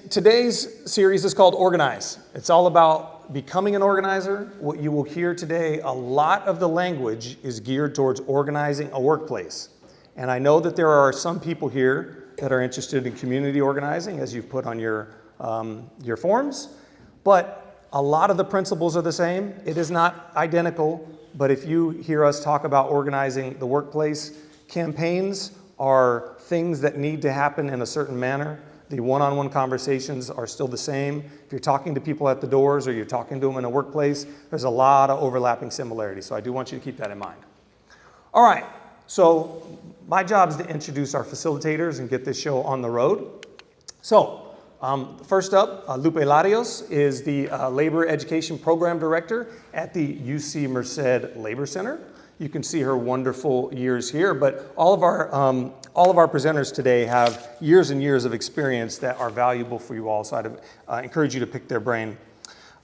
today's series is called Organize. It's all about becoming an organizer. What you will hear today, a lot of the language is geared towards organizing a workplace. And I know that there are some people here that are interested in community organizing, as you've put on your forms, but a lot of the principles are the same. It is not identical, but if you hear us talk about organizing the workplace, campaigns are things that need to happen in a certain manner. The one-on-one conversations are still the same. If you're talking to people at the doors or you're talking to them in a workplace, there's a lot of overlapping similarities, so I do want you to keep that in mind. All right, so my job is to introduce our facilitators and get this show on the road. So, first up, Lupe Larios is the Labor Education Program Director at the UC Merced Labor Center. You can see her wonderful years here, but all of our presenters today have years and years of experience that are valuable for you all, so I'd encourage you to pick their brain.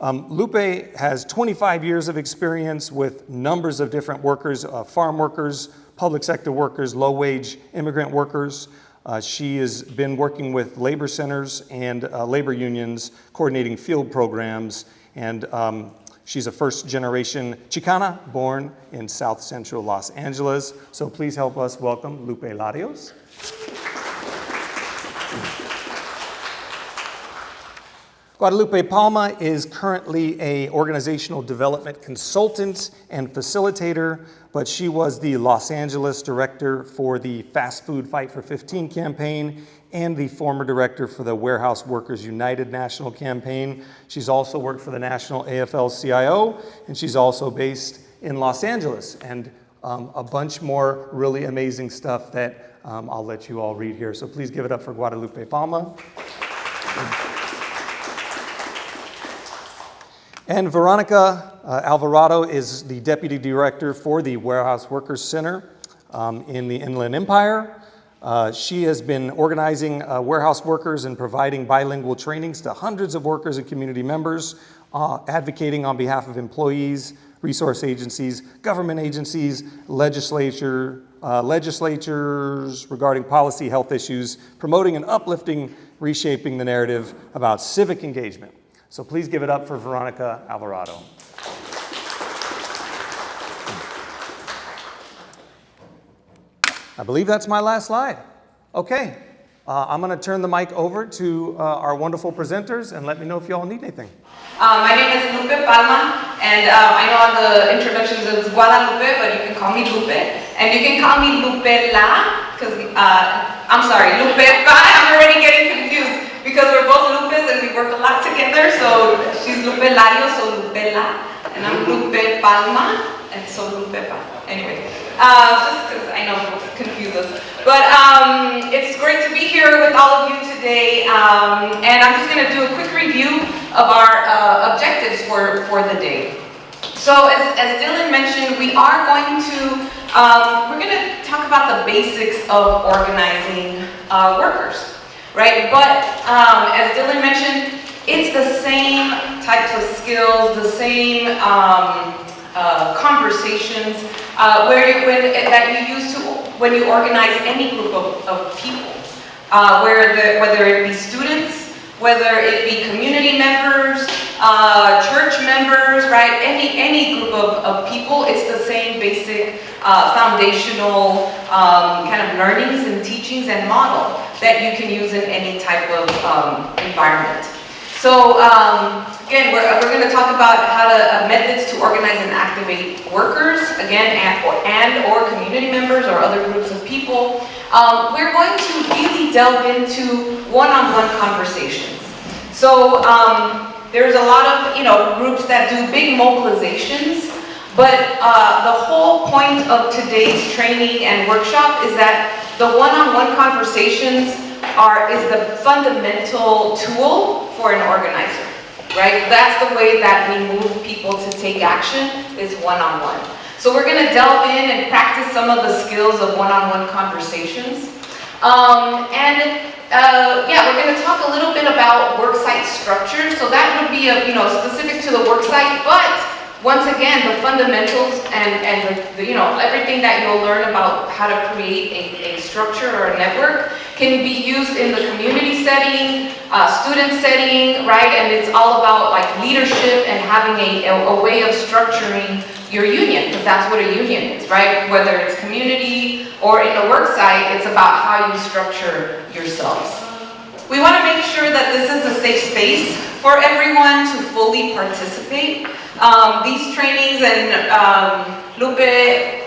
Lupe has 25 years of experience with numbers of different workers, farm workers, public sector workers, low-wage immigrant workers. She has been working with labor centers and labor unions, coordinating field programs, and she's a first-generation Chicana born in South Central Los Angeles. So please help us welcome Lupe Larios. Guadalupe Palma is currently an organizational development consultant and facilitator, but she was the Los Angeles director for the Fast Food Fight for 15 campaign and the former director for the Warehouse Workers United National Campaign. She's also worked for the National AFL-CIO, and she's also based in Los Angeles, and a bunch more really amazing stuff that I'll let you all read here. So please give it up for Guadalupe Palma. And Veronica Alvarado is the Deputy Director for the Warehouse Workers Center in the Inland Empire. She has been organizing warehouse workers and providing bilingual trainings to hundreds of workers and community members, advocating on behalf of employees, resource agencies, government agencies, legislatures regarding policy health issues, promoting and uplifting, reshaping the narrative about civic engagement. So please give it up for Veronica Alvarado. I believe that's my last slide. Okay, I'm going to turn the mic over to our wonderful presenters and let me know if you all need anything. My name is Lupe Palma, and I know on the introductions it's Guadalupe, but you can call me Lupe. And you can call me Lupe La, because, I'm sorry, Lupe Pa, I'm already getting confused, because we're both Lupes and we work a lot together, so she's Lupe Larios, so Lupe La, and I'm Lupe Palma, and so Lupe Pa. Anyway, just because I know folks confuse us. But it's great to be here with all of you today, and I'm just going to do a quick review of our objectives for the day. So as Dylan mentioned, we are going to, we're going to talk about the basics of organizing workers. Right, but as Dylan mentioned, it's the same types of skills, the same conversations that you use when you organize any group of people, whether it be students, whether it be community members, church members, right? Any group of people, it's the same basic foundational kind of learnings and teachings and model that you can use in any type of environment. So again, we're going to talk about how to methods to organize and activate workers, again, and or community members or other groups of people. We're going to really delve into one-on-one conversations. So there's a lot of groups that do big mobilizations, but the whole point of today's training and workshop is that the one-on-one conversations is the fundamental tool for an organizer, right? That's the way that we move people to take action, is one-on-one. So we're going to delve in and practice some of the skills of one-on-one conversations. We're going to talk a little bit about worksite structure. So that would be specific to the worksite, but once again, the fundamentals and you know, everything that you'll learn about how to create a structure or a network can be used in the community setting, student setting, right? And it's all about like leadership and having a way of structuring your union, because that's what a union is, right? Whether it's community or in a work site, it's about how you structure yourselves. We want to make sure that this is a safe space for everyone to fully participate. These trainings, and Lupe,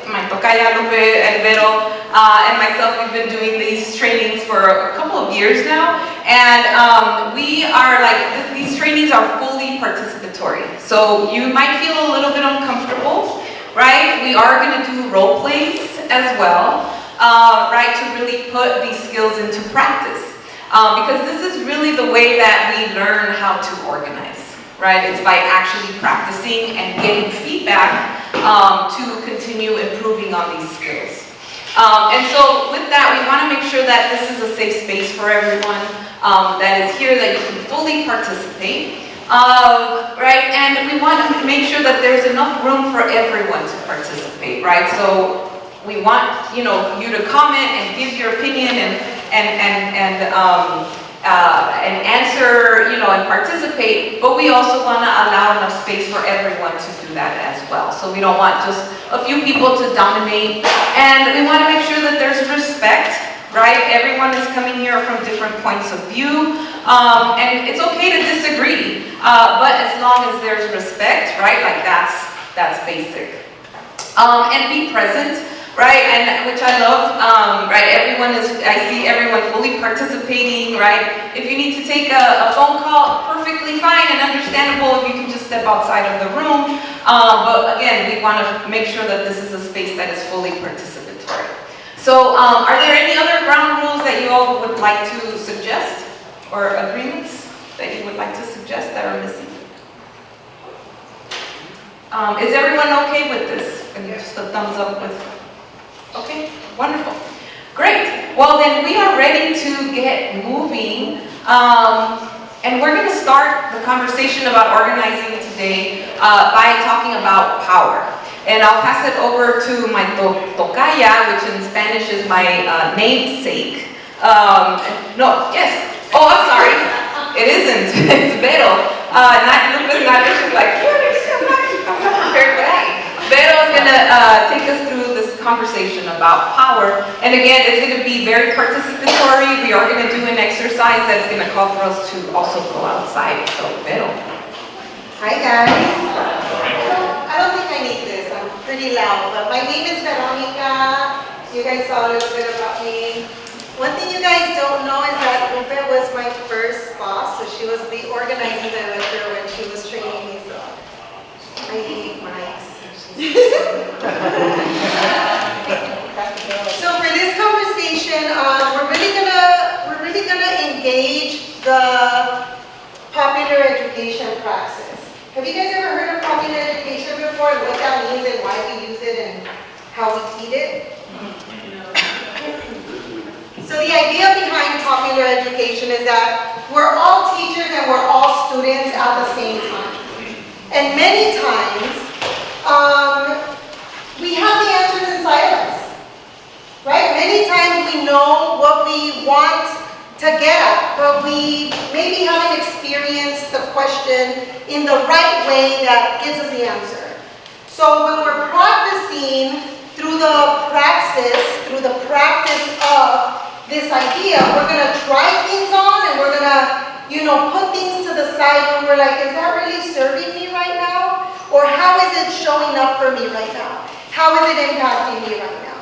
my tocaya Lupe and Vero, and myself, we've been doing these trainings for a couple of years now, and we are like, these trainings are fully participatory. So you might feel a little bit uncomfortable, right? We are going to do role plays as well, right, to really put these skills into practice. Because this is really the way that we learn how to organize, right? It's by actually practicing and getting feedback to continue improving on these skills. And so with that, we want to make sure that this is a safe space for everyone that is here, that you can fully participate, right? And we want to make sure that there's enough room for everyone to participate, right? So we want, you know, you to comment and give your opinion and answer, you know, and participate, but we also want to allow enough space for everyone to do that as well. So we don't want just a few people to dominate, and we want to make sure that there's respect, right? Everyone is coming here from different points of view, and it's okay to disagree, but as long as there's respect, right? Like that's basic. And be present. Right, and which I love, right, I see everyone fully participating, right? If you need to take a phone call, perfectly fine and understandable if you can just step outside of the room. But again, we want to make sure that this is a space that is fully participatory. So are there any other ground rules that you all would like to suggest, or agreements that you would like to suggest that are missing? Is everyone okay with this? And just a thumbs up with... Okay, wonderful. Great. Well, then we are ready to get moving. And we're going to start the conversation about organizing today by talking about power. And I'll pass it over to my tocaya, which in Spanish is my namesake. No, yes. Oh, I'm sorry. It isn't. It's Vero. Not Lupe's not like, I'm not prepared for that. Vero is going to take us through this conversation about power. And again, it's going to be very participatory. We are going to do an exercise that's going to call for us to also go outside. So, Vero. Hi, guys. I don't think I need this. I'm pretty loud. But my name is Veronica. You guys saw a little bit about me. One thing you guys don't know is that Lupe was my first boss. So she was the organizing director when she was training me. So I hate mics. So for this conversation, we're really gonna engage the popular education praxis. Have you guys ever heard of popular education before, and what that means and why we use it and how we teach it? So the idea behind popular education is that we're all teachers and we're all students at the same time. And many times, we have the answers inside of us, right? Many times we know what we want to get at, but we maybe haven't experienced the question in the right way that gives us the answer. So when we're practicing through the practice of this idea, we're going to try things on and we're going to, you know, put things to the side when we're like, is that really serving me right now? Or how is it showing up for me right now? How is it impacting me right now?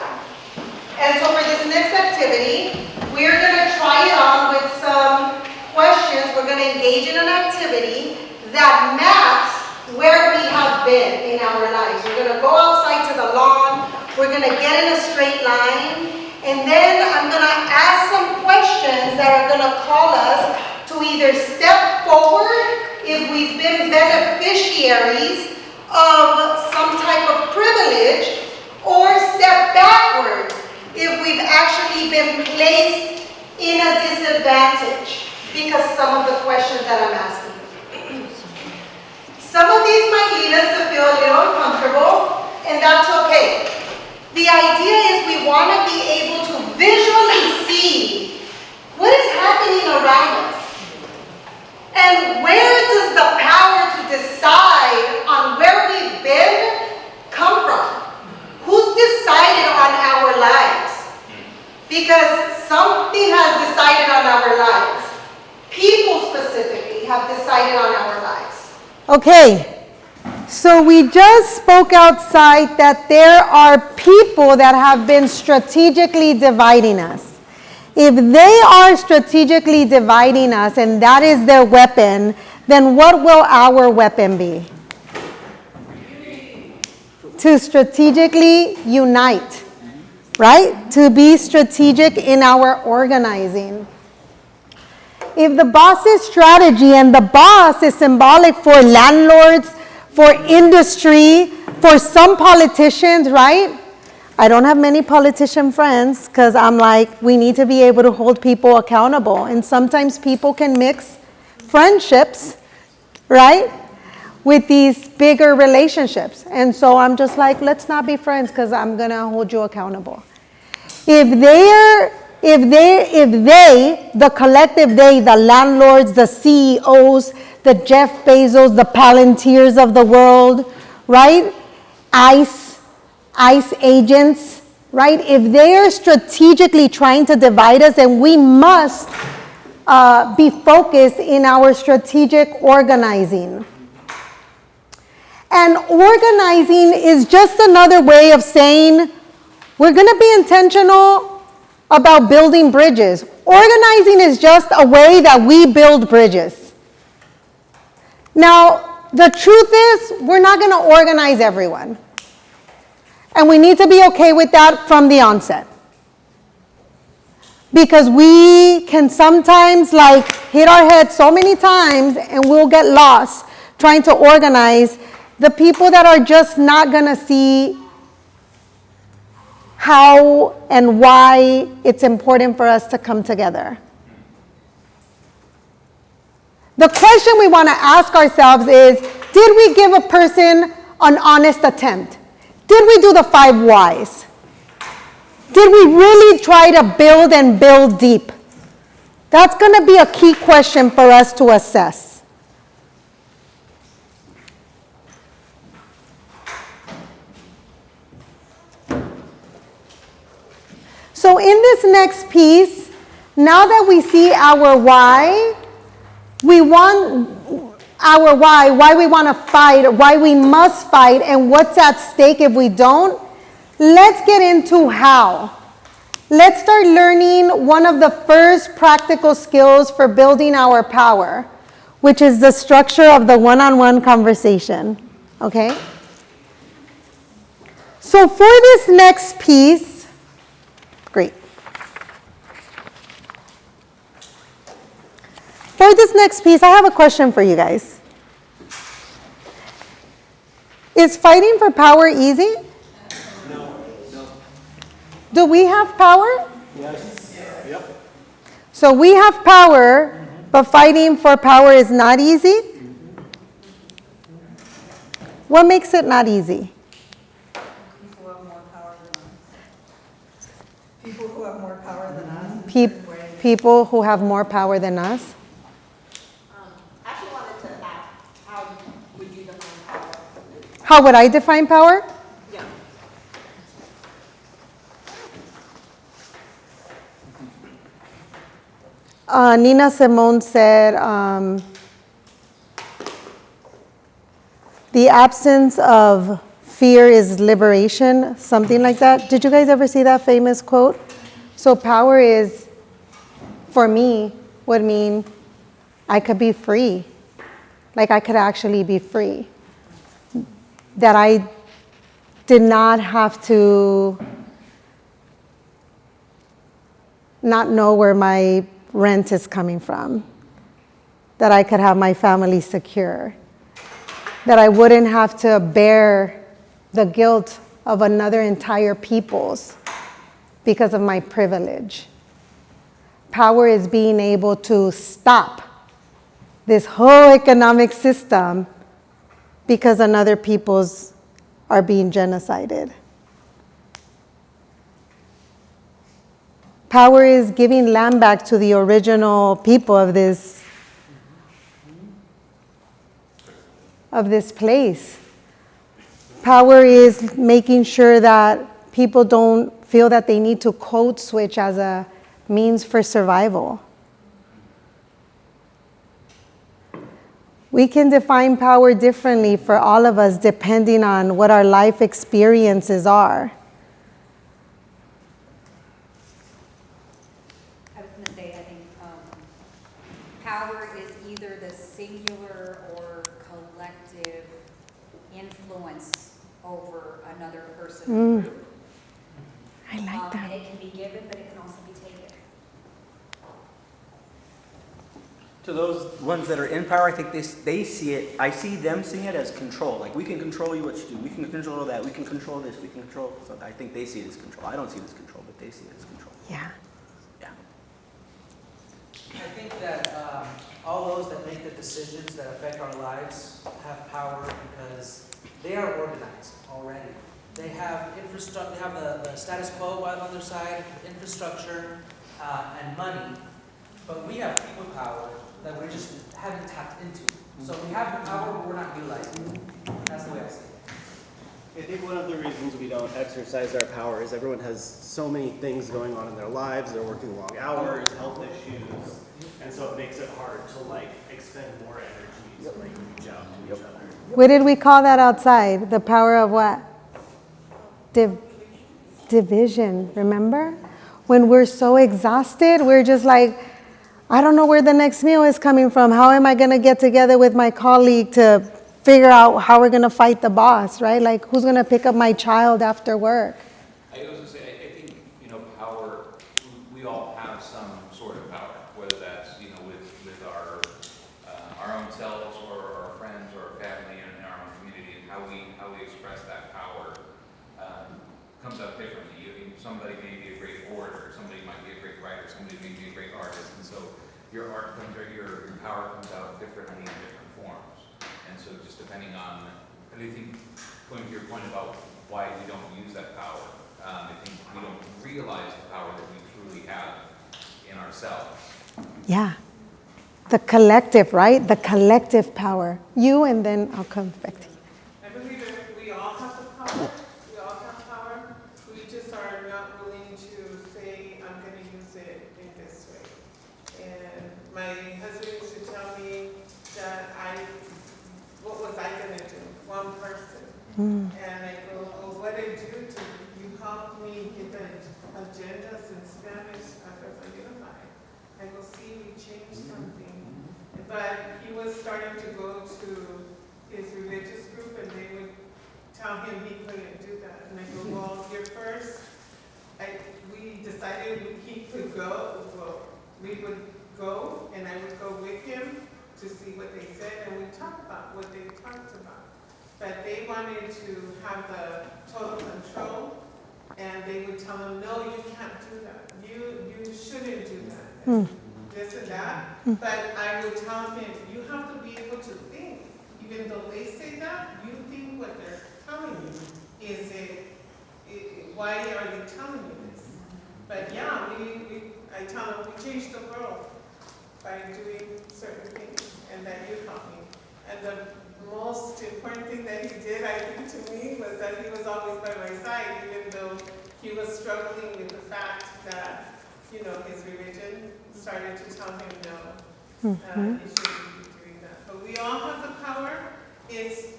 And so for this next activity, we're going to try it on with some questions. We're going to engage in an activity that maps where we have been in our lives. We're going to go outside to the lawn. We're going to get in a straight line. And then I'm going to ask some questions that are going to call us to either step forward if we've been beneficiaries of some type of privilege, or step backwards if we've actually been placed in a disadvantage because some of the questions that I'm asking. Some of these might lead us to feel a little uncomfortable, and that's okay. The idea is we want to be able to visually see what is happening around us. And where does the power to decide on where we've been come from? Who's decided on our lives? Because something has decided on our lives. People specifically have decided on our lives. Okay, so we just spoke outside that there are people that have been strategically dividing us. If they are strategically dividing us and that is their weapon, then what will our weapon be? To strategically unite, right? To be strategic in our organizing. If the boss's strategy, and the boss is symbolic for landlords, for industry, for some politicians, right? I don't have many politician friends because I'm like, we need to be able to hold people accountable. And sometimes people can mix friendships, right, with these bigger relationships. And so I'm just like, let's not be friends because I'm going to hold you accountable. If they, the collective they, the landlords, the CEOs, the Jeff Bezos, the Palantirs of the world, right? ICE agents, right? If they are strategically trying to divide us, then we must be focused in our strategic organizing. And organizing is just another way of saying we're going to be intentional about building bridges. Organizing is just a way that we build bridges. Now, the truth is, we're not going to organize everyone. And we need to be okay with that from the onset. Because we can sometimes hit our head so many times and we'll get lost trying to organize the people that are just not going to see how and why it's important for us to come together. The question we want to ask ourselves is, did we give a person an honest attempt? Did we do the 5 whys? Did we really try to build and build deep? That's going to be a key question for us to assess. So in this next piece, now that we see our why, we want our why we want to fight, why we must fight, and what's at stake if we don't, let's get into how. Let's start learning one of the first practical skills for building our power, which is the structure of the one-on-one conversation, okay? So for this next piece, great. For this next piece, I have a question for you guys. Is fighting for power easy? No. Do we have power? Yes. Yep. So we have power, but fighting for power is not easy? What makes it not easy? People have more power than us. People who have more power than us. People who have more power than us? I actually wanted to ask, how would you define power? How would I define power? Yeah. Nina Simone said, the absence of fear is liberation, something like that. Did you guys ever see that famous quote? So power is, for me, would mean I could be free. Like I could actually be free. That I did not have to not know where my rent is coming from. That I could have my family secure. That I wouldn't have to bear the guilt of another entire people's because of my privilege. Power is being able to stop this whole economic system because another people's are being genocided. Power is giving land back to the original people of this place. Power is making sure that people don't feel that they need to code switch as a means for survival. We can define power differently for all of us depending on what our life experiences are. I was going to say, I think power is either the singular or collective influence over another person or group. I like that. And it can be given, but it can also be taken. To those ones that are in power, I think they see it, I see them seeing it as control. Like, we can control you what you do, we can control that, we can control this, we can control something. I think they see it as control. I don't see it as control, but they see it as control. Yeah. Yeah. I think that all those that make the decisions that affect our lives have power because they are organized already. They have infrastructure. They have the status quo on their side, infrastructure and money, but we have people power that we just haven't tapped into. So we have the power, but we're not utilizing it. That's the way I see it. I think one of the reasons we don't exercise our power is everyone has so many things going on in their lives. They're working long hours, health issues, and so it makes it hard to expend more energy to reach out to each other. What did we call that outside? The power of what? Division, remember? When we're so exhausted, we're just like, I don't know where the next meal is coming from. How am I going to get together with my colleague to figure out how we're going to fight the boss, right? Like, who's going to pick up my child after work? I was going to say, I think, power, we all have some sort of power, whether that's, with our own selves or our friends or our family and our own community, and how we express that power comes out differently. Somebody may be a great orator, somebody might be a great writer, somebody may be a great artist, and so your art comes, or your power comes out differently in different forms. And so just depending on, I think, going to your point about why we don't use that power, I think we don't realize the power that we truly have in ourselves. Yeah. The collective, right? The collective power. You, and then I'll come back to you. I believe that we all have the power. We all have power. We just are not willing to say, I'm going to use it in this way. And my husband used to tell me that what was I going to do? One person. And I go, well, what did you do? You helped me get the agendas in Spanish. I go, unified. I go, see, we changed something. But he was starting to go to his religious group, and they would tell him he couldn't do that. And I go, well, you're first. We decided he could go. Well, we would go, and I would go with him to see what they said, and we talked about what they talked about. But they wanted to have the total control, and they would tell him, no, you can't do that. You shouldn't do that. This and that. But I would tell him, you have to be able to think. Even though they say that, you think what they're telling you. Is why are they telling you this? But yeah, I tell them, we changed the world by doing certain things, and that you helped me. And the most important thing that he did, I think, to me, was that he was always by my side, even though he was struggling with the fact that, his religion started to tell him no, he shouldn't be doing that. But we all have the power. It's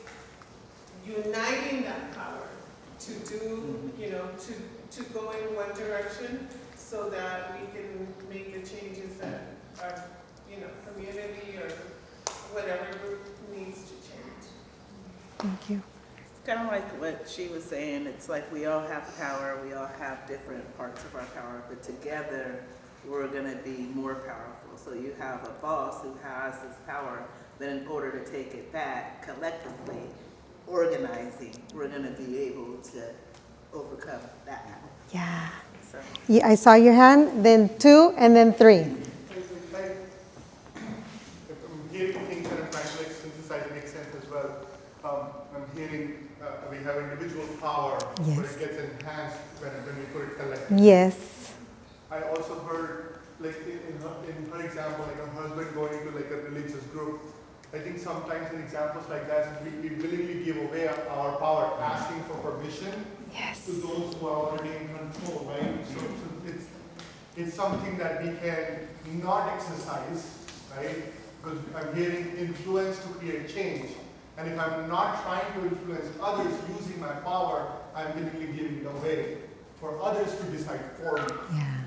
uniting that power to do, to go in one direction so that we can make the changes that our, community or whatever group needs to change. Thank you. Kind of like what she was saying, it's like we all have power, we all have different parts of our power, but together we're going to be more powerful. So you have a boss who has this power, but in order to take it back collectively, organizing, we're going to be able to overcome that. Yeah. So. Yeah, I saw your hand, then 2, and then 3. Hearing things that I'm trying to synthesize makes sense as well. when we put it collectively. Yes. I also heard, like in her example, like her husband going to like a religious group. I think sometimes in examples like that, we willingly give away our power, asking for permission to those who are already in control, right? So it's something that we can not exercise, right? Because I'm getting influence to create change. And if I'm not trying to influence others using my power, I'm willingly giving it away for others to decide for me. Yeah.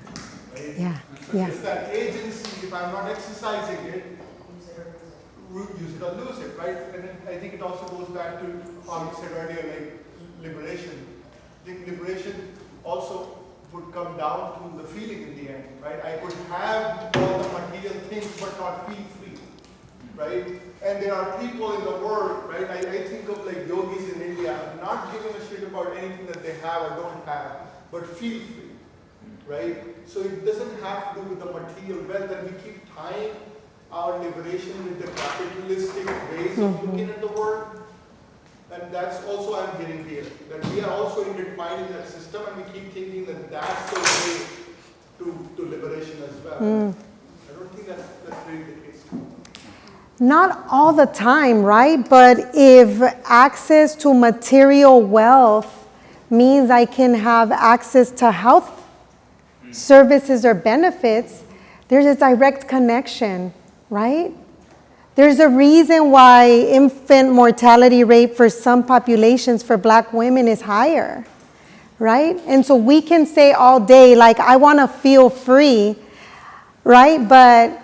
Right? Yeah. So Yeah. it's that agency, if I'm not exercising it, use it or lose it, right? And then I think it also goes back to how you said earlier, like liberation. I think liberation also would come down to the feeling in the end, right? I could have all the material things but not feel free, right? And there are people in the world, right? I think of like yogis in India, not giving a shit about anything that they have or don't have, but feel free, right? So it doesn't have to do with the material wealth, and we keep tying our liberation with the capitalistic ways of looking at the world. And that's also I'm getting here, that we are also intertwined in that system, and we keep thinking that that's the way to liberation as well. I don't think that's really the case. Not all the time, right? But if access to material wealth means I can have access to health services or benefits, there's a direct connection, right? There's a reason why infant mortality rate for some populations for Black women is higher, right? And so we can say all day, like, I want to feel free, right? But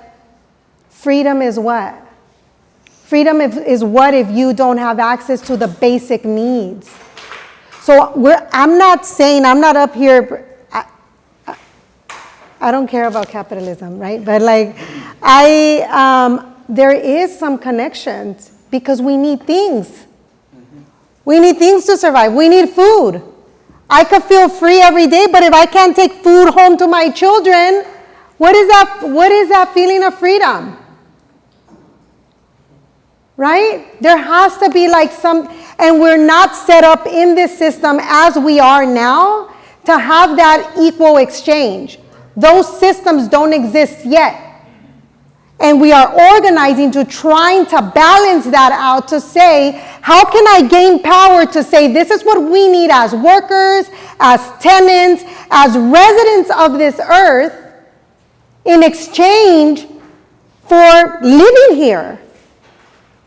freedom is what? Freedom is what if you don't have access to the basic needs? So I'm not up here, I don't care about capitalism, right? But like, there is some connections because we need things. We need things to survive. We need food. I could feel free every day, but if I can't take food home to my children, what is that feeling of freedom? Right? There has to be like and we're not set up in this system as we are now to have that equal exchange. Those systems don't exist yet. And we are organizing to trying to balance that out to say, how can I gain power to say this is what we need as workers, as tenants, as residents of this earth in exchange for living here?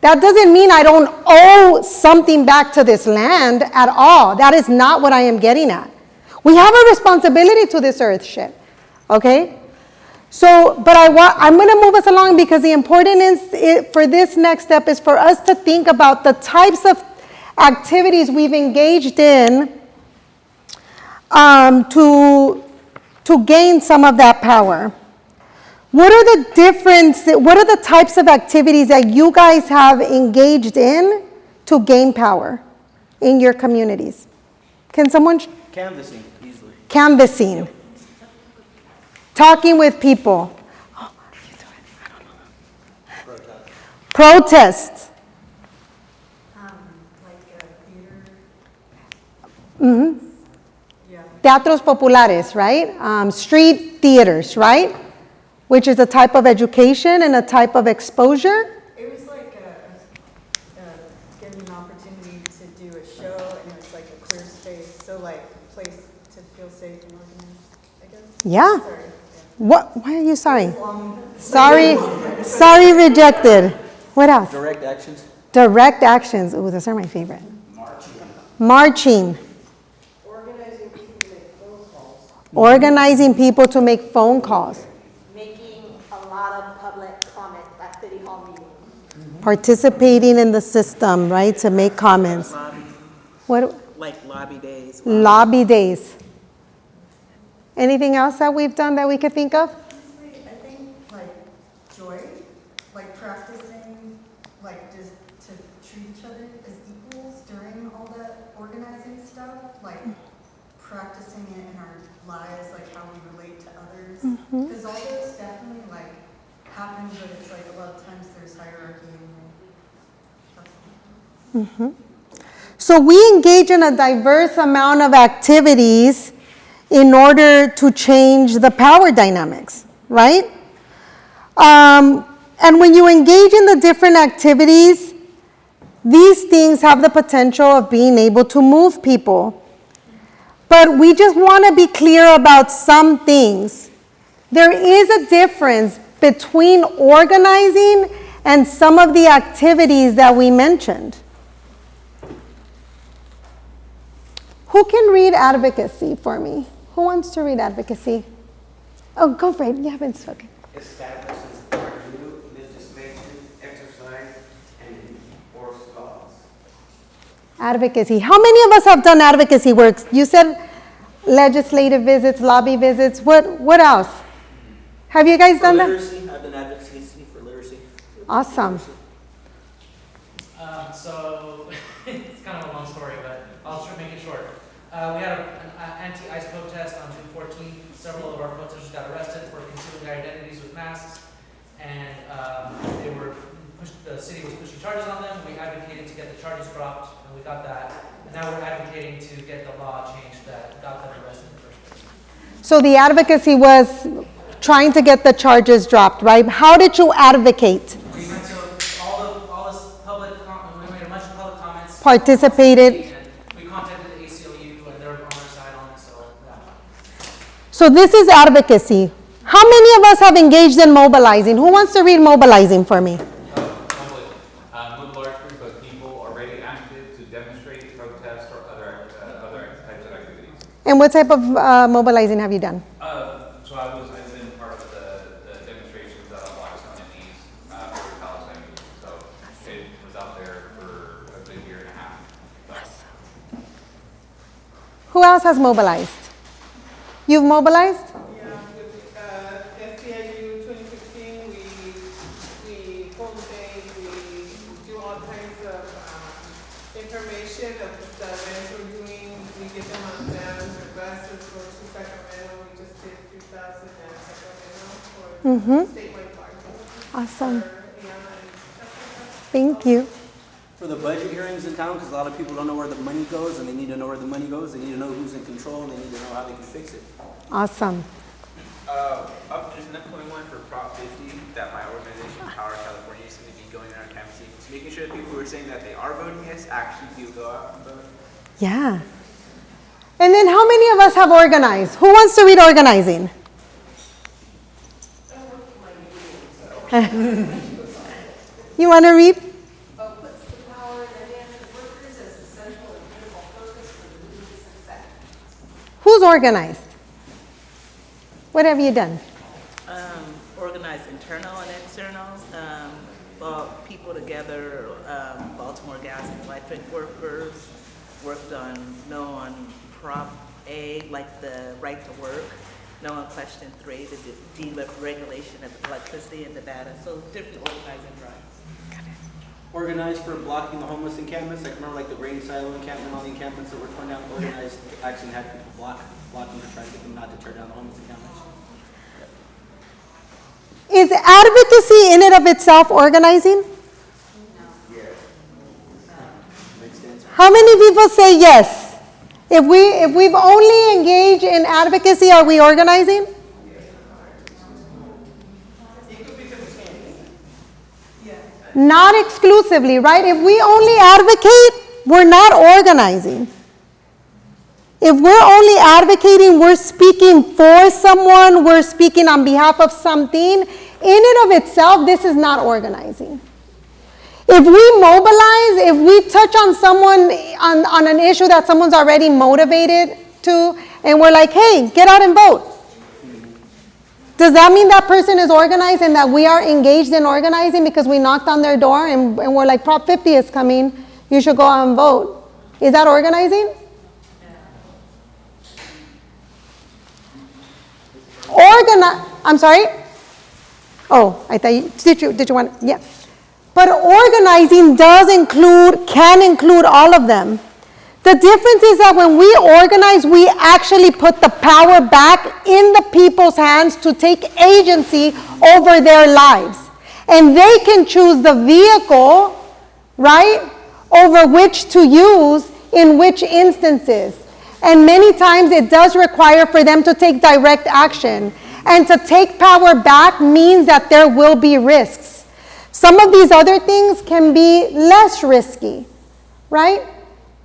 That doesn't mean I don't owe something back to this land at all. That is not what I am getting at. We have a responsibility to this earth shit, okay? So, but I'm going to move us along because the important for this next step is for us to think about the types of activities we've engaged in to gain some of that power. What are the types of activities that you guys have engaged in to gain power in your communities? Can someone? Canvassing, easily. Canvassing. Yep. Talking with people. Oh, you do it. I don't know. Protests. Like theater. Mm-hmm. Yeah. Teatros populares, right? Street theaters, right? Which is a type of education and a type of exposure. It was like given an opportunity to do a show, and it was like a clear space, so like a place to feel safe and organized, I guess. Yeah. Sorry. What? Why are you sorry? Sorry, rejected. What else? Direct actions. Direct actions. Ooh, those are my favorite. Marching. Organizing people to make phone calls. Organizing people to make phone calls. Making a lot of public comment at City Hall meetings. Participating in the system, right, to make comments. What? Like lobby days. Lobby days. Anything else that we've done that we could think of? Honestly, I think like joy, like practicing, like just to treat each other as equals during all the organizing stuff, like practicing it in our lives, like how we relate to others. Because all those definitely like happen, but it's like a lot of times there's hierarchy and that's all. So we engage in a diverse amount of activities in order to change the power dynamics, right? And when you engage in the different activities, these things have the potential of being able to move people. But we just want to be clear about some things. There is a difference between organizing and some of the activities that we mentioned. Who can read advocacy for me? Who wants to read advocacy? Oh, go for it. You haven't spoken. Establishes our new legislation, exercise, and enforce laws. Advocacy. How many of us have done advocacy work? You said legislative visits, lobby visits. What else? Have you guys done that? Literacy, I've done advocacy for literacy. Awesome. So it's kind of a long story, but I'll try to make it short. We had an anti-ICE protest on June 14th. Several of our protesters got arrested for concealing their identities with masks, and the city was pushing charges on them. We advocated to get the charges dropped, and we got that. And now we're advocating to get the law changed that got them arrested in the first place. So the advocacy was trying to get the charges dropped, right? How did you advocate? We went to all this public, we made a bunch of public comments. Participated. We contacted the ACLU, and they're on our side on it, so yeah. So this is advocacy. How many of us have engaged in mobilizing? Who wants to read mobilizing for me? Move a large group of people already active to demonstrate, protest, or other types of activities. And what type of mobilizing have you done? So I've been part of the demonstrations out on Blackstone and East for the Palestine movement. So it was out there for a good year and a half. Who else has mobilized? You've mobilized? Yeah, with SCIU 2015, we hold things, we do all kinds of information of the events we're doing. We get them on vans or buses go to Sacramento. We just did 3,000 in Sacramento for statewide parking. Awesome. Thank you. For the budget hearings in town, because a lot of people don't know where the money goes, and they need to know where the money goes. They need to know who's in control, and they need to know how they can fix it. Awesome. There's an upcoming one for Prop 50 that my organization, Power California, is going to be going around canvassing. It's making sure that people who are saying that they are voting yes actually do go out and vote. Yeah. And then how many of us have organized? Who wants to read organizing? You want to read? Puts the power in the hands of workers as the central and critical focus for the movement's success. Who's organized? What have you done? Organize internal and external, people together, Baltimore Gas and Electric workers, worked on Prop A, like the right to work, no on question 3, the deregulation of electricity in Nevada, so different organizing drives. Organized for blocking the homeless encampments. Like remember like the grain silo encampment, all the encampments that were torn down. Organized action had people blocking to try to get them not to tear down the homeless encampments. Is advocacy in and of itself organizing? How many people say yes? If we've only engaged in advocacy, are we organizing? Not exclusively, right? If we only advocate, we're not organizing. If we're only advocating, we're speaking for someone, we're speaking on behalf of something. In and of itself, this is not organizing. If we mobilize, if we touch on someone, on an issue that someone's already motivated to, and we're like, hey, get out and vote. Does that mean that person is organized and that we are engaged in organizing because we knocked on their door and we're like, Prop 50 is coming, you should go out and vote? Is that organizing? I'm sorry? Oh, I thought did you want, yeah. But organizing can include all of them. The difference is that when we organize, we actually put the power back in the people's hands to take agency over their lives. And they can choose the vehicle, right, over which to use in which instances. And many times it does require for them to take direct action. And to take power back means that there will be risks. Some of these other things can be less risky, right?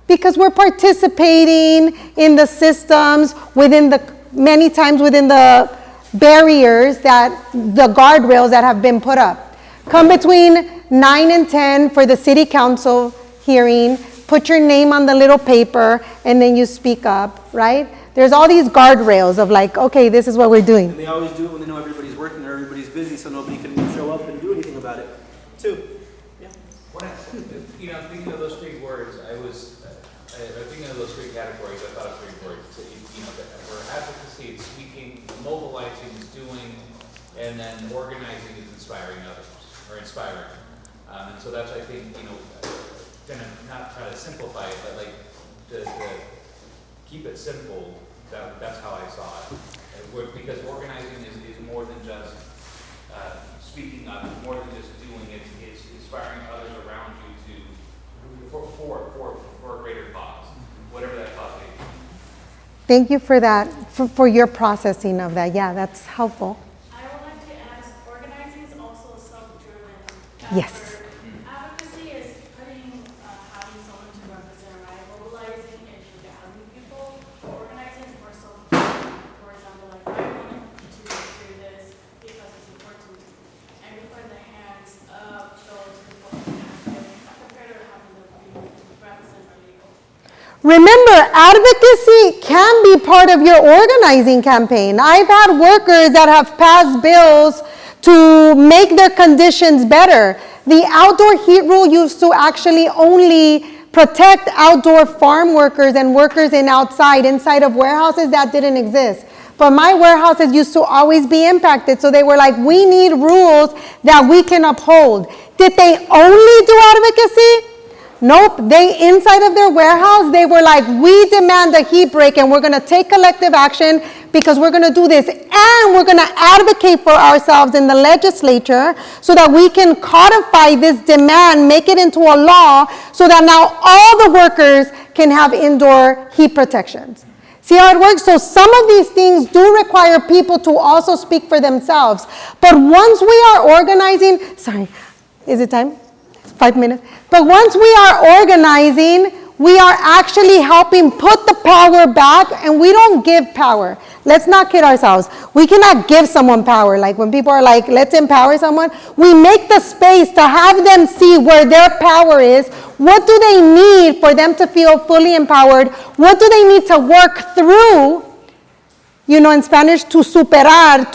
Because we're participating in the systems many times within the barriers the guardrails that have been put up. Come between 9 and 10 for the city council hearing, put your name on the little paper, and then you speak up, right? There's all these guardrails of like, okay, this is what we're doing. And they always do it when they know everybody's working or everybody's busy, so nobody can show up and do anything about it, too. Yeah. Thinking of those three words, I was thinking of those three categories. I thought of three words. For advocacy, it's speaking, mobilizing is doing, and then organizing is inspiring others, or inspiring. And so that's, I think, gonna not try to simplify it, but like to keep it simple. That's how I saw it. Because organizing is more than just speaking up, more than just doing it. It's inspiring others around you for a greater cause, whatever that cause may be. Thank you for that, for your processing of that. Yeah, that's helpful. I would like to ask, organizing is also self-driven. Yes. Advocacy is having someone to represent, right? Mobilizing is gathering people. Organizing is more self-driven. For example, like I wanted to do this because it's important to me. And we put in the hands of those people compared to having them represent our legal. Remember, advocacy can be part of your organizing campaign. I've had workers that have passed bills to make their conditions better. The outdoor heat rule used to actually only protect outdoor farm workers and workers inside of warehouses. That didn't exist. But my warehouses used to always be impacted. So they were like, we need rules that we can uphold. Did they only do advocacy? Nope, inside of their warehouse, they were like, we demand a heat break and we're gonna take collective action because we're gonna do this. And we're gonna advocate for ourselves in the legislature so that we can codify this demand, make it into a law so that now all the workers can have indoor heat protections. See how it works? So some of these things do require people to also speak for themselves. But once we are organizing, is it time? 5 minutes. But once we are organizing, we are actually helping put the power back, and we don't give power. Let's not kid ourselves. We cannot give someone power. Like when people are like, let's empower someone, we make the space to have them see where their power is. What do they need for them to feel fully empowered? What do they need to work through? In Spanish, to superar,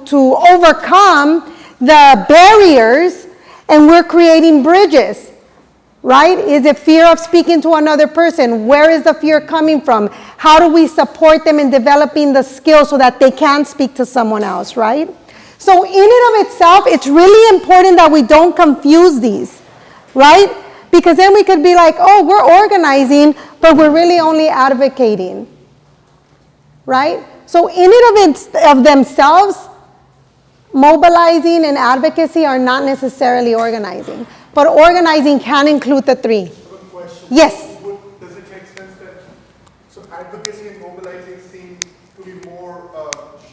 to overcome the barriers. And we're creating bridges, right? Is it fear of speaking to another person? Where is the fear coming from? How do we support them in developing the skills so that they can speak to someone else, right? So in and of itself, it's really important that we don't confuse these, right? Because then we could be like, oh, we're organizing, but we're really only advocating, right? So in and of themselves, mobilizing and advocacy are not necessarily organizing, but organizing can include the three. Question. Yes. Does it make sense that, so advocacy and mobilizing seem to be more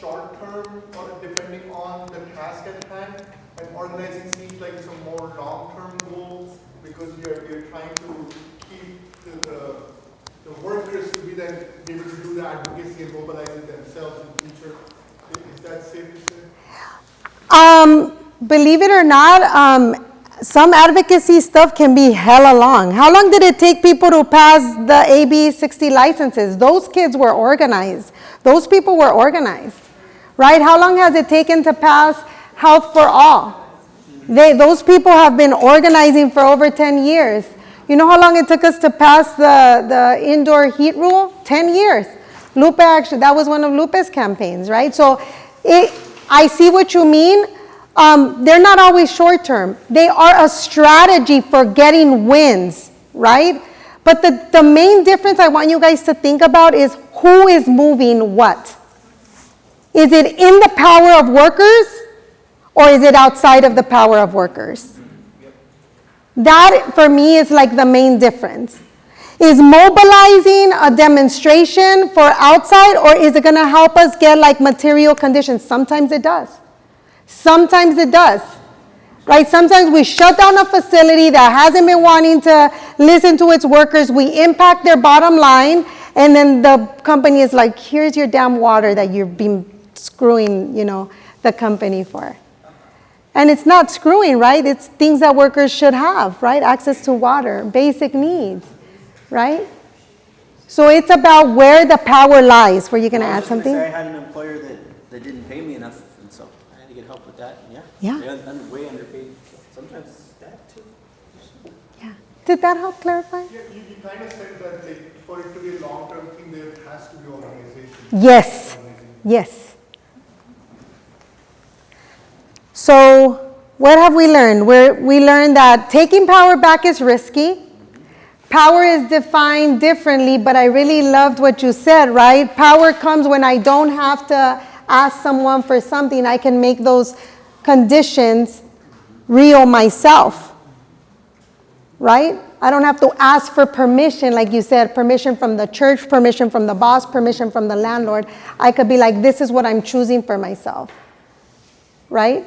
short-term or depending on the task at hand, and organizing seems like some more long-term goals because you're trying to keep the workers to be then able to do the advocacy and mobilizing themselves in the future. Is that safe to say? Believe it or not, some advocacy stuff can be hella long. How long did it take people to pass the AB 60 licenses? Those kids were organized. Those people were organized, right? How long has it taken to pass Health for All? Those people have been organizing for over 10 years. You know how long it took us to pass the indoor heat rule? 10 years. Lupe actually, that was one of Lupe's campaigns, right? So I see what you mean. They're not always short term. They are a strategy for getting wins, right? But the main difference I want you guys to think about is who is moving what. Is it in the power of workers or is it outside of the power of workers? That for me is like the main difference. Is mobilizing a demonstration for outside, or is it going to help us get like material conditions? Sometimes it does. Sometimes it does. Right? Sometimes we shut down a facility that hasn't been wanting to listen to its workers. We impact their bottom line, and then the company is like, here's your damn water that you've been screwing, the company for. And it's not screwing, right? It's things that workers should have, right? Access to water, basic needs, right? So it's about where the power lies. Were you going to add something? I had an employer that didn't pay me enough, and so I had to get help with that. And Yeah. They're way underpaid. So sometimes it's that too. Yeah. Did that help clarify? Yeah, you kind of said that like, for it to be a long-term thing, there has to be organization. Yes. Yes. So what have we learned? We learned that taking power back is risky. Power is defined differently, but I really loved what you said, right? Power comes when I don't have to ask someone for something. I can make those conditions real myself, right? I don't have to ask for permission, like you said, permission from the church, permission from the boss, permission from the landlord. I could be like, this is what I'm choosing for myself, right?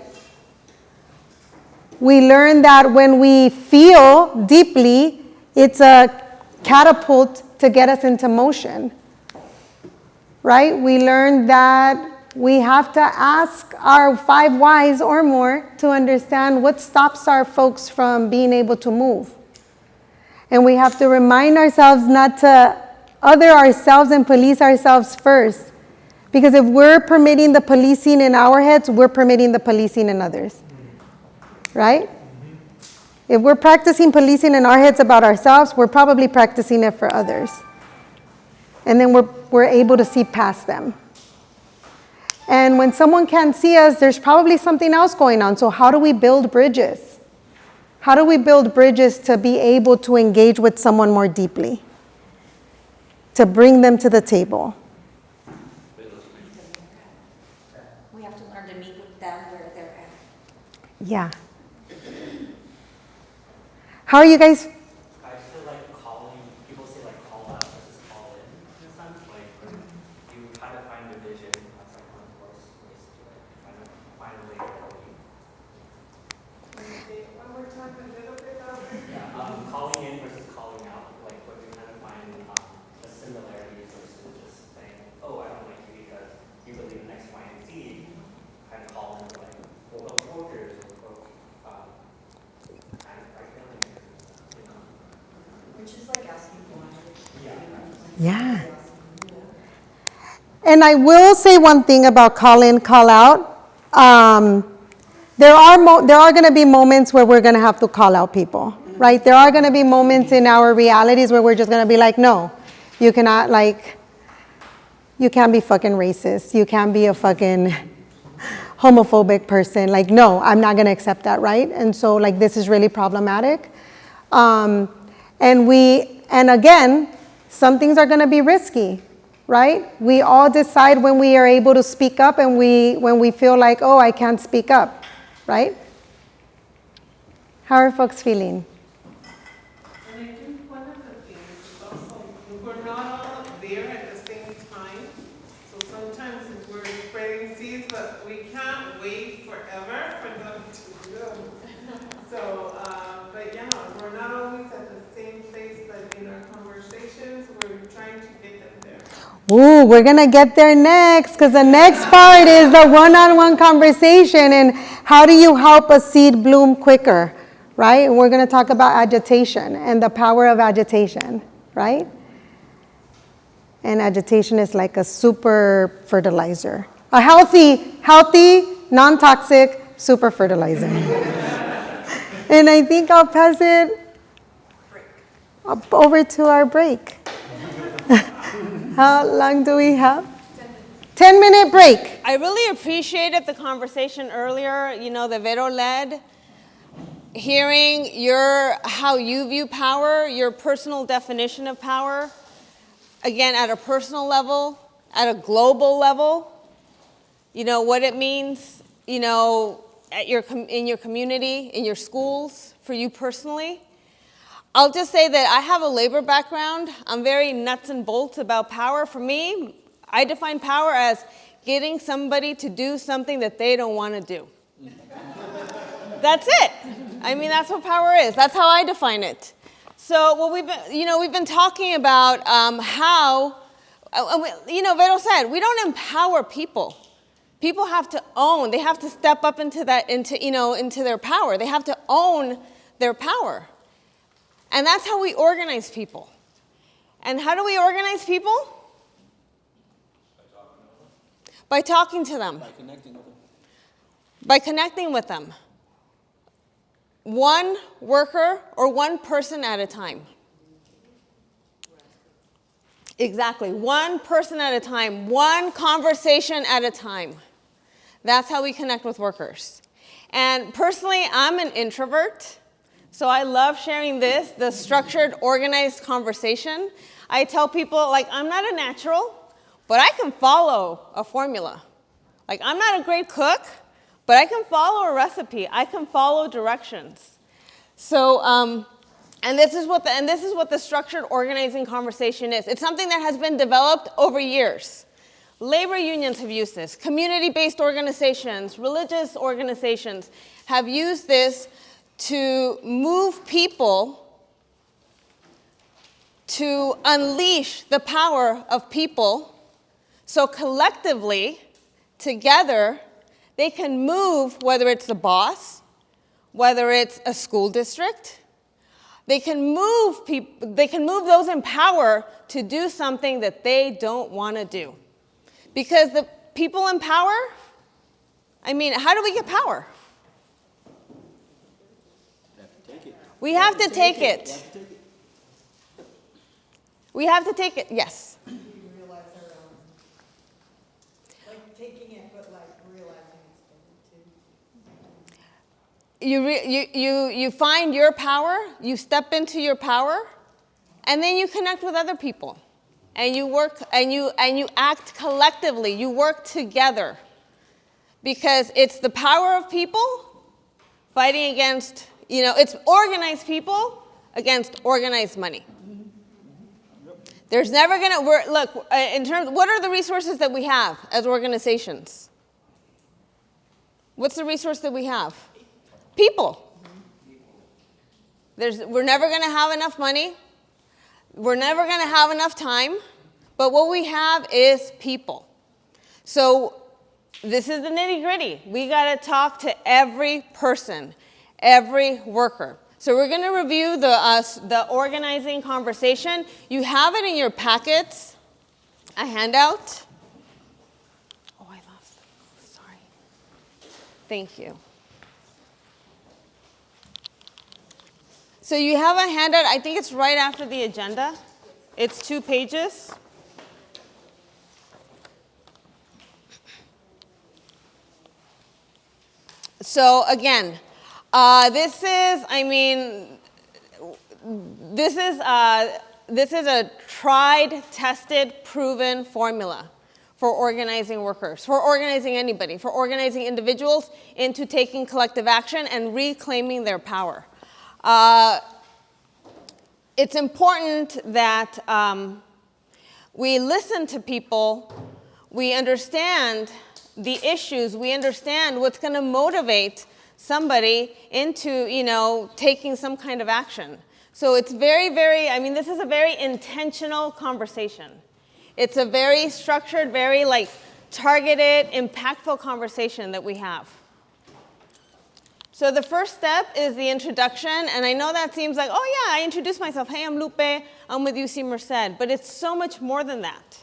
We learn that when we feel deeply, it's a catapult to get us into motion, right? We learned that we have to ask our 5 whys or more to understand what stops our folks from being able to move. And we have to remind ourselves not to other ourselves and police ourselves first. Because if we're permitting the policing in our heads, we're permitting the policing in others, right? If we're practicing policing in our heads about ourselves, we're probably practicing it for others. And then we're able to see past them. And when someone can't see us, there's probably something else going on. So how do we build bridges? How do we build bridges to be able to engage with someone more deeply? To bring them to the table? We have to learn to meet with them where they're at. Yeah. How are you guys? I feel like calling, people say like call out versus call in a sense. Like you try to find a vision, that's like one of the worst ways to do it. Trying to find a way to help you. One more time, a little bit louder. Yeah, calling in versus calling out. Like what you're trying to find the similarities versus just saying, oh, I don't like you because you believe in X, Y, and Z. Kind of call in like quote unquote workers or quote kind of right feelings. Which is like asking why. Yeah. And I will say one thing about call in, call out. There are going to be moments where we're going to have to call out people, right? There are going to be moments in our realities where we're just going to be like, no, you cannot, like, you can't be fucking racist. You can't be a fucking homophobic person. Like, no, I'm not going to accept that, right? And so, like, this is really problematic. And again, some things are going to be risky, right? We all decide when we are able to speak up and when we feel like, oh, I can't speak up, right? How are folks feeling? And I think one of the things is also, we're not all there at the same time. So sometimes we're spreading seeds, but we can't wait forever for them to bloom. So, but yeah, we're not always at the same place, but in our conversations, we're trying to get them there. Ooh, we're going to get there next, because the next part is the one-on-one conversation and how do you help a seed bloom quicker, right? And we're going to talk about agitation and the power of agitation, right? And agitation is like a super fertilizer. A healthy, non-toxic super fertilizer. And I think I'll pass it up over to our break. How long do we have? 10-minute break. I really appreciated the conversation earlier, the Vero led, hearing how you view power, your personal definition of power, again, at a personal level, at a global level, what it means, in your community, in your schools, for you personally. I'll just say that I have a labor background. I'm very nuts and bolts about power. For me, I define power as getting somebody to do something that they don't want to do. That's it. I mean, that's what power is. That's how I define it. So what we've been talking about how, Vero said, we don't empower people. People have to own. They have to step up into their power. They have to own their power. And that's how we organize people. And how do we organize people? By talking to them. By connecting with them. By connecting with them. One worker or one person at a time. Exactly. One person at a time. One conversation at a time. That's how we connect with workers. And personally, I'm an introvert. So I love sharing the structured, organized conversation. I tell people, I'm not a natural, but I can follow a formula. I'm not a great cook, but I can follow a recipe. I can follow directions. So, and this is what the structured organizing conversation is. It's something that has been developed over years. Labor unions have used this. Community-based organizations, religious organizations have used this to move people to unleash the power of people. So collectively, together, they can move, whether it's the boss, whether it's a school district, they can move those in power to do something that they don't want to do. Because the people in power, how do we get power? We have to take it. We have to take it, yes. You realize taking it, but realizing it's too. You find your power, you step into your power, and then you connect with other people. And you work, and you act collectively, you work together. Because it's the power of people fighting against, it's organized people against organized money. There's never gonna, what are the resources that we have as organizations? What's the resource that we have? People. We're never gonna have enough money. We're never gonna have enough time, but what we have is people. So this is the nitty-gritty. We gotta talk to every person, every worker. So we're going to review the organizing conversation. You have it in your packets, a handout. Oh, I lost it. Sorry. Thank you. So you have a handout. I think it's right after the agenda. It's 2 pages. So again, this is a tried, tested, proven formula for organizing workers, for organizing anybody, for organizing individuals into taking collective action and reclaiming their power. It's important that we listen to people, we understand the issues, we understand what's going to motivate somebody into, taking some kind of action. So it's very, very, this is a very intentional conversation. It's a very structured, very targeted, impactful conversation that we have. So the first step is the introduction, and I know that seems like, oh yeah, I introduced myself. Hey, I'm Lupe, I'm with UC Merced, but it's so much more than that.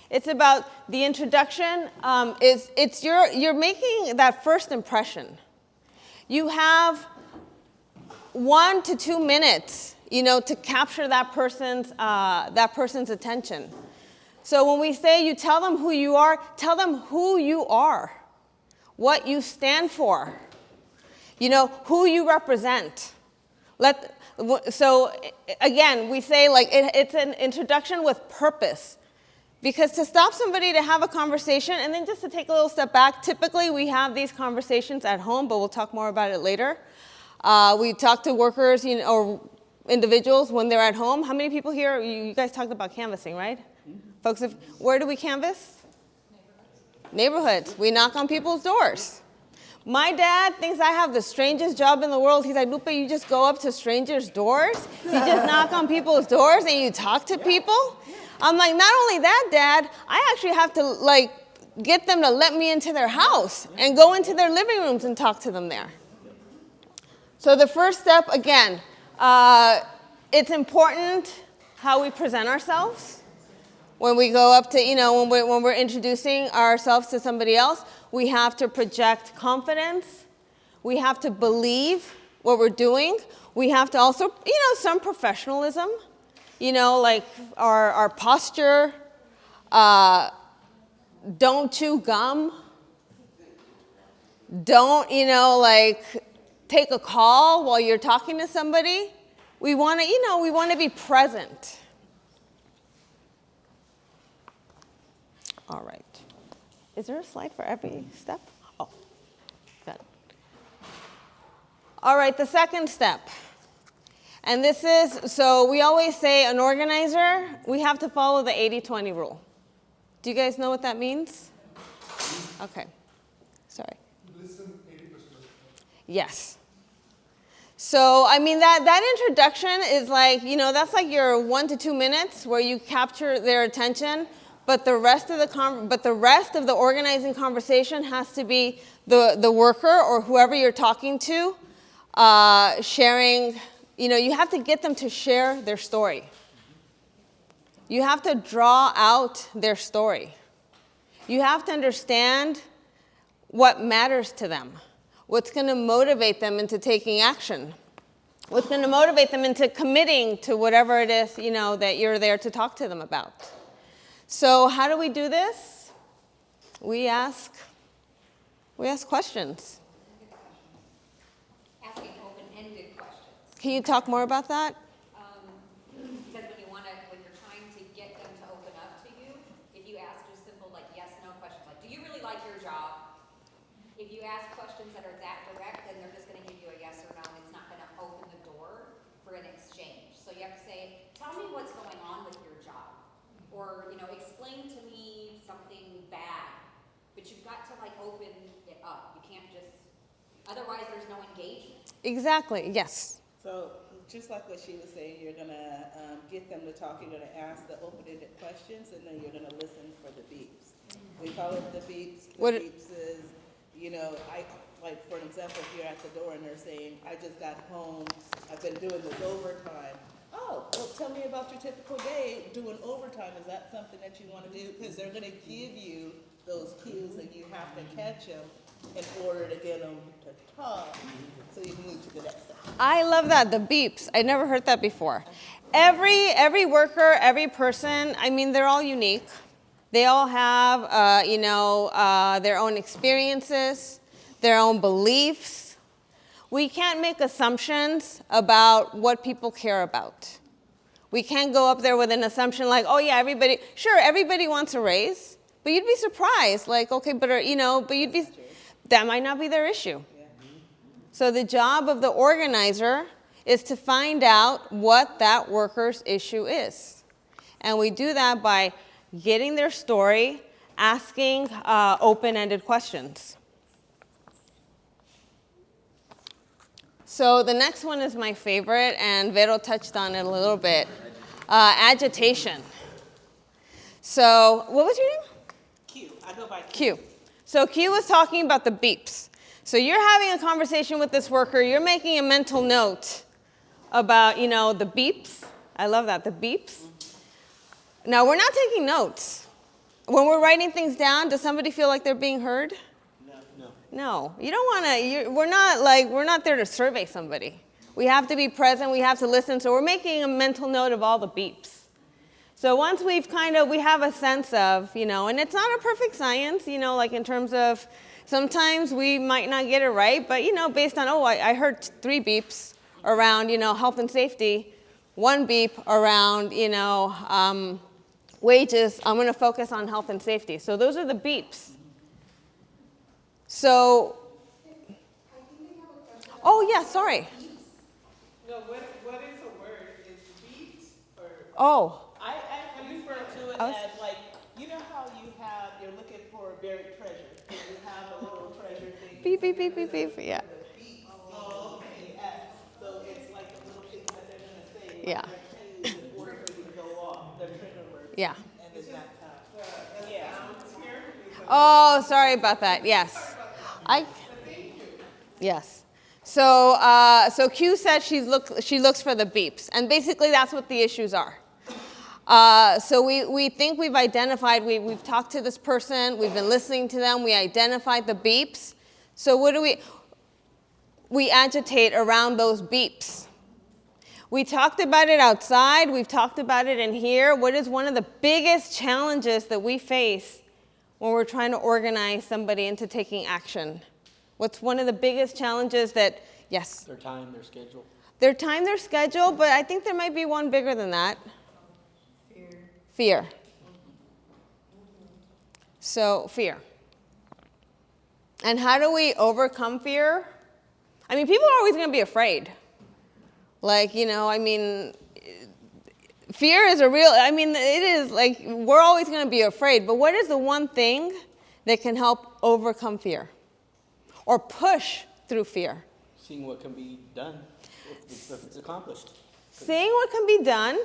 It's about the introduction, you're making that first impression. You have 1 to 2 minutes, to capture that person's attention. So when we say you tell them who you are, tell them who you are, what you stand for, who you represent. So again, we say it's an introduction with purpose. Because to stop somebody to have a conversation, and then just to take a little step back, typically we have these conversations at home, but we'll talk more about it later. We talk to workers, or individuals when they're at home. How many people here, you guys talked about canvassing, right? Folks, where do we canvass? Neighborhoods. We knock on people's doors. My dad thinks I have the strangest job in the world. He's like, Lupe, you just go up to strangers' doors? You just knock on people's doors and you talk to people? I'm like, not only that, Dad, I actually have to like get them to let me into their house and go into their living rooms and talk to them there. So the first step, again, it's important how we present ourselves. When we go up to, when we're introducing ourselves to somebody else, we have to project confidence. We have to believe what we're doing. We have to also, some professionalism, like our posture. Don't chew gum. Don't, take a call while you're talking to somebody. We want to be present. All right. Is there a slide for every step? Oh, good. All right, the second step. And this is, so we always say an organizer, we have to follow the 80-20 rule. Do you guys know what that means? Okay. Sorry. Listen 80%. Yes. So, that introduction is like, that's like your 1 to 2 minutes where you capture their attention. But the rest of the organizing conversation has to be the worker or whoever you're talking to sharing. You have to get them to share their story. You have to draw out their story. You have to understand what matters to them, what's going to motivate them into taking action, what's going to motivate them into committing to whatever it is that you're there to talk to them about. So how do we do this? We ask questions. Asking open-ended questions. Can you talk more about that? Because when you're trying to get them to open up to you, if you ask just simple yes/no questions, like, do you really like your job? If you ask questions that are that direct, then they're just going to give you a yes or no, and it's not going to open the door for an exchange. So you have to say, tell me what's going on with your job. Or, explain to me something bad, but you've got to open it up. You can't just, otherwise there's no engagement. Exactly, yes. So just like what she was saying, you're gonna get them to talk, you're gonna ask the open-ended questions, and then you're gonna listen for the beeps. We call it the beeps. The beeps is, for an example, if you're at the door and they're saying, I just got home, I've been doing this overtime. Oh, well, tell me about your typical day doing overtime. Is that something that you want to do? Because they're going to give you those cues and you have to catch them in order to get them to talk so you can move to the next step. I love that, the beeps. I never heard that before. Every worker, every person, they're all unique. They all have, their own experiences, their own beliefs. We can't make assumptions about what people care about. We can't go up there with an assumption like, oh yeah, everybody wants a raise, but you'd be surprised, that might not be their issue. So the job of the organizer is to find out what that worker's issue is. And we do that by getting their story, asking open-ended questions. So the next one is my favorite, and Vero touched on it a little bit. Agitation. So what was your name? Q. I go by Q. So Q was talking about the beeps. So you're having a conversation with this worker. You're making a mental note about, the beeps. I love that, the beeps. Now, we're not taking notes. When we're writing things down, does somebody feel like they're being heard? No, you don't want to, we're not there to survey somebody. We have to be present, we have to listen, so we're making a mental note of all the beeps. So once we have a sense of, and it's not a perfect science, in terms of, sometimes we might not get it right, but, based on, I heard 3 beeps around, health and safety, 1 beep around, wages, I'm going to focus on health and safety. So those are the beeps. So, oh yeah, sorry. No, what is a word? Oh, I actually refer to it I was- as like, you know how you're looking for a buried treasure, and you have a little treasure thing. beep, beep, beep, beep, beep, yeah. Oh, okay, yes. So it's like the little things that they're gonna say. Yeah. Like, in order for you to go off, the trigger word. Yeah. And it's not yeah. Oh, sorry about that. Yes. Yes. So, so Q said she looks for the beeps, and basically that's what the issues are. So we think we've identified, we've talked to this person, we've been listening to them, we identified the beeps. So what do we agitate around those beeps. We talked about it outside, we've talked about it in here. What is one of the biggest challenges that we face when we're trying to organize somebody into taking action? What's one of the biggest challenges that, yes? Their time, their schedule. Their time, their schedule, but I think there might be one bigger than that. Fear. So, fear. And how do we overcome fear? I mean, people are always going to be afraid. Like, you know, I mean, fear is a real, I mean, it is like, we're always going to be afraid, but what is the one thing that can help overcome fear? Or push through fear? Seeing what can be done if it's accomplished. Seeing what can be done.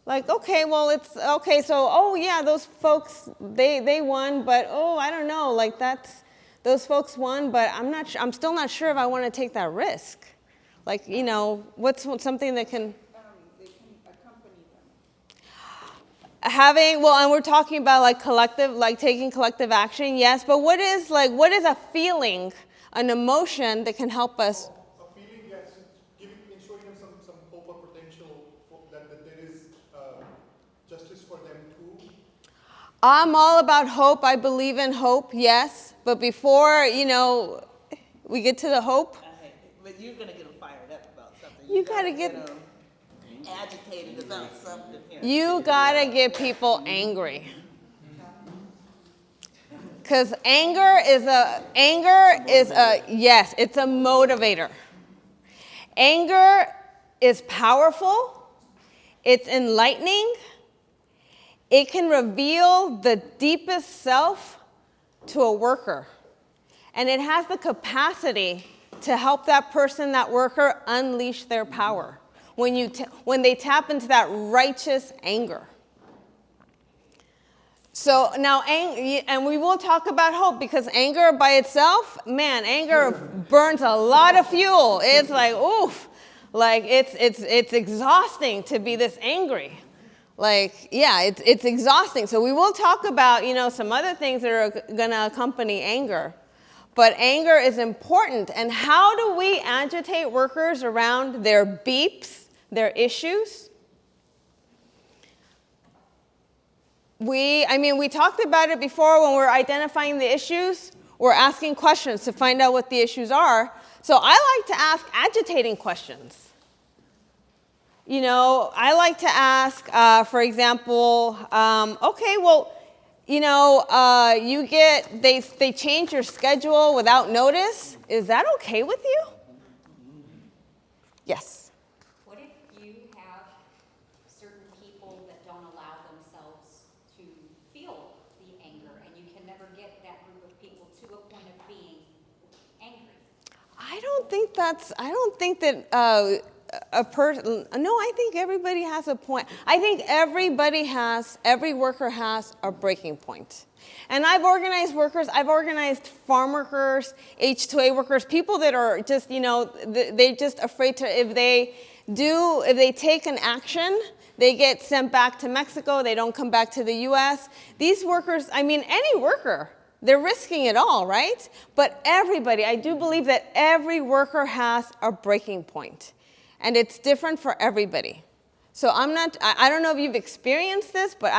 Like, okay, well, it's, okay, so, oh, yeah, those folks, they won, but, oh, I don't know, like, those folks won, but I'm still not sure if I want to take that risk. Like, you know, what's something that can... They can accompany them. Having, well, and we're talking about, like, collective, like, taking collective action, yes, but what is a feeling, an emotion that can help us? A feeling, yes, showing them some hope or potential that there is justice for them too. I'm all about hope. I believe in hope, yes. But before, you know, we get to the hope. But you're going to get them fired up about something. You got to get them agitated about something here. You got to get people angry. Because anger is a, yes, it's a motivator. Anger is powerful. It's enlightening. It can reveal the deepest self to a worker. And it has the capacity to help that person, that worker, unleash their power when they tap into that righteous anger. So now, and we will talk about hope, because anger by itself, man, anger burns a lot of fuel. It's like, oof, like it's exhausting to be this angry. Like, yeah, it's exhausting. So we will talk about, you know, some other things that are going to accompany anger. But anger is important. And how do we agitate workers around their beeps, their issues? We talked about it before when we're identifying the issues. We're asking questions to find out what the issues are. So I like to ask agitating questions. You know, I like to ask, for example, okay, well, you know, they change your schedule without notice. Is that okay with you? Yes. What if you have certain people that don't allow themselves to feel the anger, and you can never get that group of people to a point of being angry? I don't think that no, I think everybody has a point. I think every worker has a breaking point. And I've organized workers, I've organized farm workers, H2A workers, people that are just, you know, they're just afraid to, if they take an action, they get sent back to Mexico, they don't come back to the US. These workers, I mean, any worker, they're risking it all, right? But everybody, I do believe that every worker has a breaking point. And it's different for everybody. So I don't know if you've experienced this, but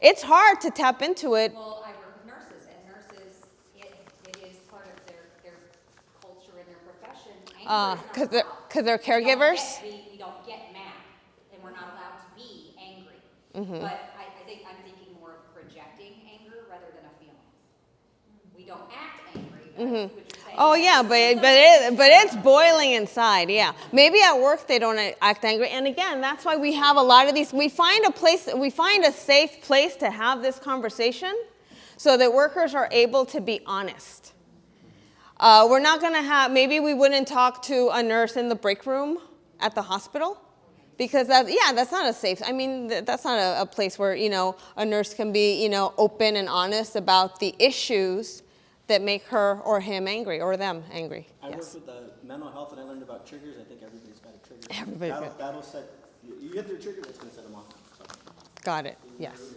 it's hard to tap into it. Well, I work with nurses, and nurses, it is part of their culture and their profession. Because they're caregivers? We don't get mad, and we're not allowed to be angry. Mm-hmm. But I think I'm thinking more of projecting anger rather than a feeling. We don't act angry, Oh yeah, but it's boiling inside. Yeah, maybe at work they don't act angry. And again, that's why we have a lot of these. We find a safe place to have this conversation, so that workers are able to be honest. We're not going to have. Maybe we wouldn't talk to a nurse in the break room at the hospital, because that's not a safe. I mean, that's not a place where a nurse can be open and honest about the issues that make her or him angry, or them angry. I worked with mental health, and I learned about triggers. I think everybody's got a trigger. Everybody's That'll set, you get their trigger, that's going to set them off. So. Got it, yes.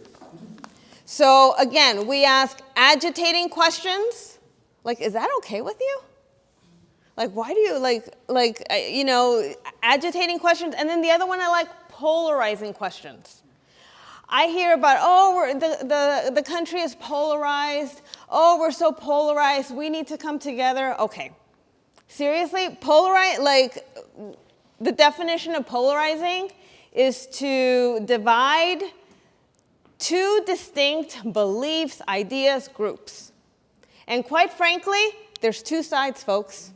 So again, we ask agitating questions, like, is that okay with you? Like, why do you, agitating questions. And then the other one I like, polarizing questions. I hear about, the country is polarized. Oh, we're so polarized. We need to come together. Okay. Seriously? The definition of polarizing is to divide two distinct beliefs, ideas, groups. And quite frankly, there's two sides, folks.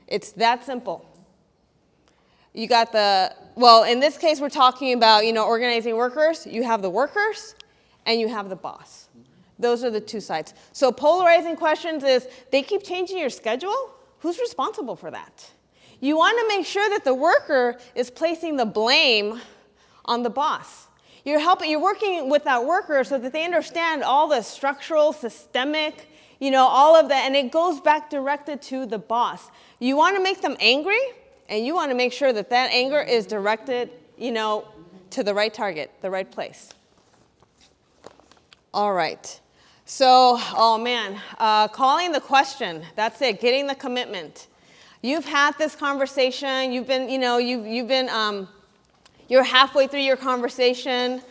It's that simple. You got in this case, we're talking about, organizing workers. You have the workers and you have the boss. Those are the two sides. So polarizing questions is, they keep changing your schedule? Who's responsible for that? You want to make sure that the worker is placing the blame on the boss. You're working with that worker so that they understand all the structural, systemic, all of that, and it goes back directed to the boss. You want to make them angry, and you want to make sure that that anger is directed, to the right target, the right place. All right. So, calling the question. That's it. Getting the commitment. You've had this conversation. You've been, you're halfway through your conversation.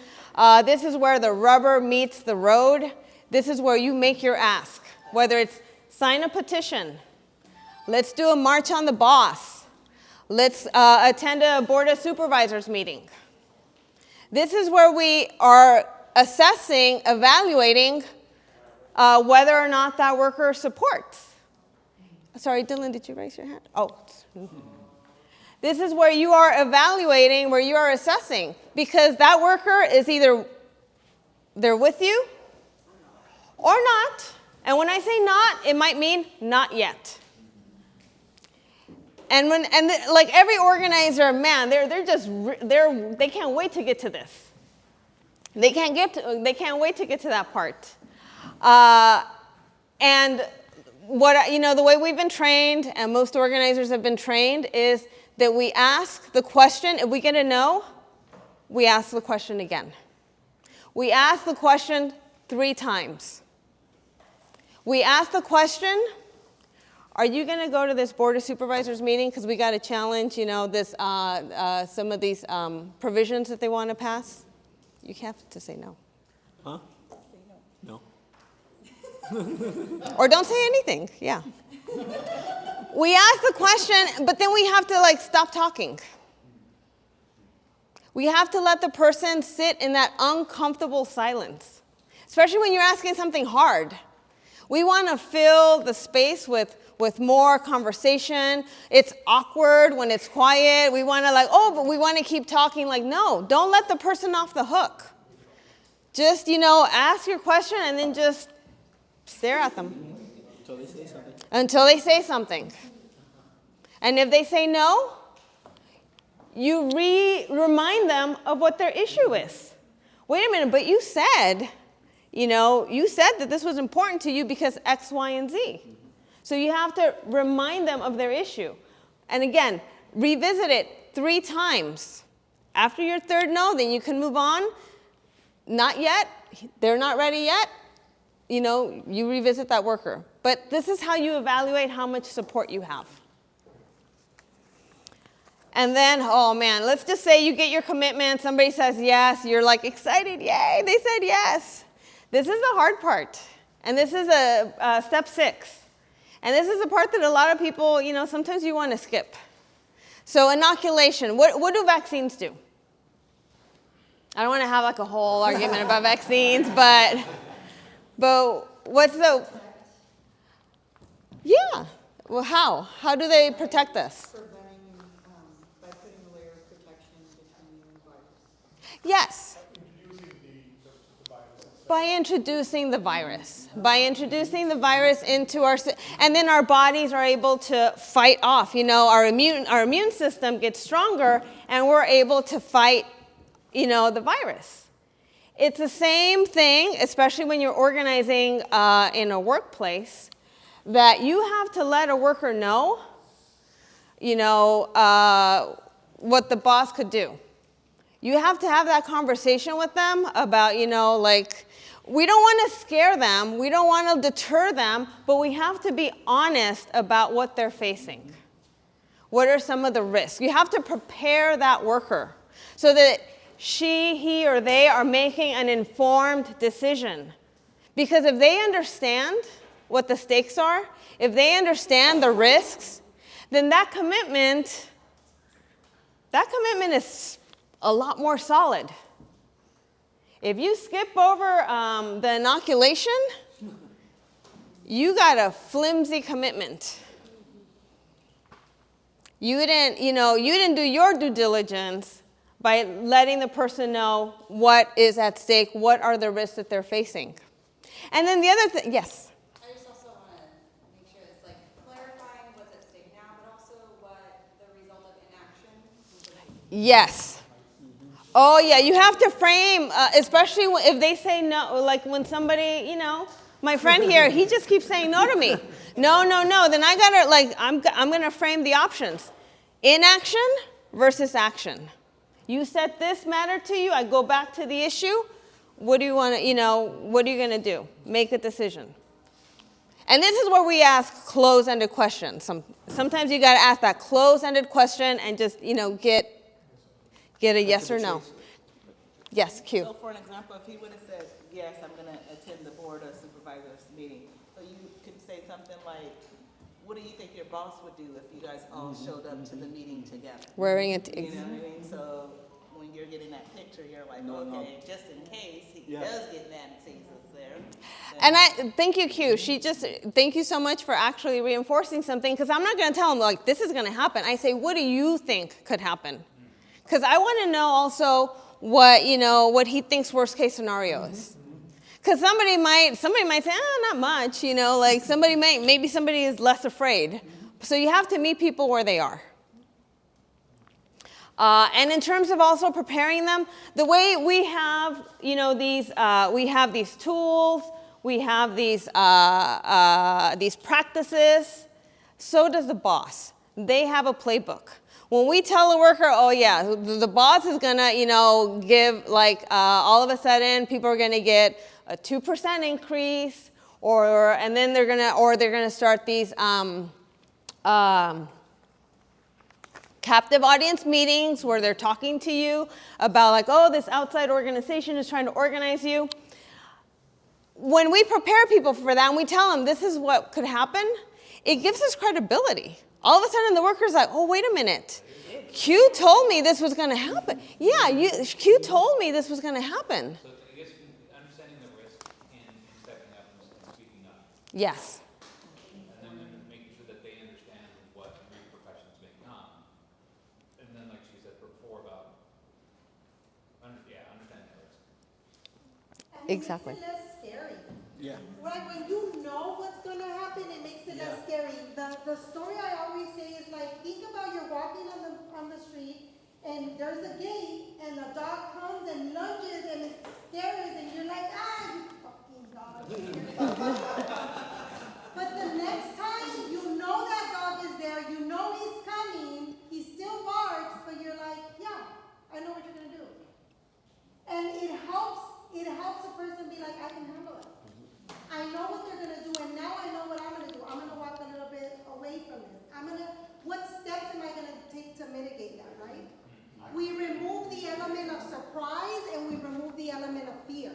This is where the rubber meets the road. This is where you make your ask. Whether it's sign a petition, let's do a march on the boss, let's attend a board of supervisors meeting. This is where we are assessing, evaluating whether or not that worker supports. Sorry, Dylan, did you raise your hand? Oh. This is where you are evaluating, where you are assessing, because that worker is either they're with you or not. And when I say not, it might mean not yet. And every organizer, man, they can't wait to get to this. They can't wait to get to that part. And the way we've been trained, and most organizers have been trained, is that we ask the question. If we get a no, we ask the question again. We ask the question 3 times. We ask the question, are you going to go to this Board of Supervisors meeting? Because we got to challenge, some of these provisions that they want to pass. You have to say no. Huh? No. Or don't say anything, yeah. We ask the question, but then we have to stop talking. We have to let the person sit in that uncomfortable silence, especially when you're asking something hard. We want to fill the space with more conversation. It's awkward when it's quiet. We want to but we want to keep talking. No, don't let the person off the hook. Just, ask your question and then just stare at them. Until they say something. Until they say something. And if they say no, you remind them of what their issue is. Wait a minute, but you said that this was important to you because X, Y, and Z. So you have to remind them of their issue. And again, revisit it 3 times. After your 3rd no, then you can move on. Not yet. They're not ready yet. You revisit that worker. But this is how you evaluate how much support you have. And then, let's just say you get your commitment. Somebody says yes. You're excited. Yay, they said yes. This is the hard part. And this is a step 6. And this is the part that a lot of people, sometimes you want to skip. So inoculation. What do vaccines do? I don't want to have a whole argument about vaccines, but what's the... Yeah. Well, how? How do they protect us? Preventing, by putting a layer of protection between you and virus. Yes. By introducing the virus. By introducing the virus into and then our bodies are able to fight off. You know, our immune system gets stronger and we're able to fight, you know, the virus. It's the same thing, especially when you're organizing in a workplace, that you have to let a worker know, you know, what the boss could do. You have to have that conversation with them about, you know, like, we don't want to scare them, we don't want to deter them, but we have to be honest about what they're facing. What are some of the risks? You have to prepare that worker so that she, he, or they are making an informed decision. Because if they understand what the stakes are, if they understand the risks, then that commitment is a lot more solid. If you skip over the inoculation, you got a flimsy commitment. You didn't do your due diligence by letting the person know what is at stake, what are the risks that they're facing. And then the other thing, yes? I just also want to make sure it's like clarifying what's at stake now, but also what the result of inaction. Yes. Oh, yeah, you have to frame, especially if they say no, like when somebody, you know, my friend here, he just keeps saying no to me. No, no, no. Then I got to, like, I'm going to frame the options. Inaction versus action. You said this mattered to you. I go back to the issue. What do you want to, you know, what are you going to do? Make a decision. And this is where we ask close-ended questions. Sometimes you got to ask that close-ended question and just, you know, get a yes or no. Yes, Q. So for an example, if he would have said, yes, I'm going to attend the board of supervisors meeting, so you could say something like, what do you think your boss would do if you guys all showed up to the meeting together? Wearing it. You know what I mean? So when you're getting that picture, you're like, okay, just in case he does get mad and sees us there. And thank you, Q. Thank you so much for actually reinforcing something, because I'm not going to tell him, like, this is going to happen. I say, what do you think could happen? Because I want to know also what he thinks worst case scenario is. Because somebody might say, not much, you know, like maybe somebody is less afraid. So you have to meet people where they are. And in terms of also preparing them, the way we have, you know, we have these tools, we have these practices, so does the boss. They have a playbook. When we tell a worker, oh yeah, the boss is gonna, you know, give like all of a sudden people are gonna get a 2% increase, and then they're gonna start these captive audience meetings where they're talking to you about like, oh, this outside organization is trying to organize you. When we prepare people for that and we tell them this is what could happen, it gives us credibility. All of a sudden, the worker's like, oh, wait a minute. Q told me this was going to happen. Yeah, Q told me this was going to happen. So I guess understanding the risk in stepping up and speaking up. Yes. And then making sure that they understand what repercussions may come. And then, like she said before, about understanding the risk. Exactly. It makes it less scary. Yeah. Right, when you know what's going to happen, it makes it less scary. The story I always say is like, think about you're walking on the street and there's a gate and a dog comes and lunges and it scares and you're like, you fucking dog. But the next time you know that dog is there, you know he's coming, he still barks, but you're like, yeah, I know what you're going to do. And it helps a person be like, I can handle it. I know what they're going to do, and now I know what I'm going to do. I'm going to walk a little bit away from it. What steps am I going to take to mitigate that, right? We remove the element of surprise, and we remove the element of fear.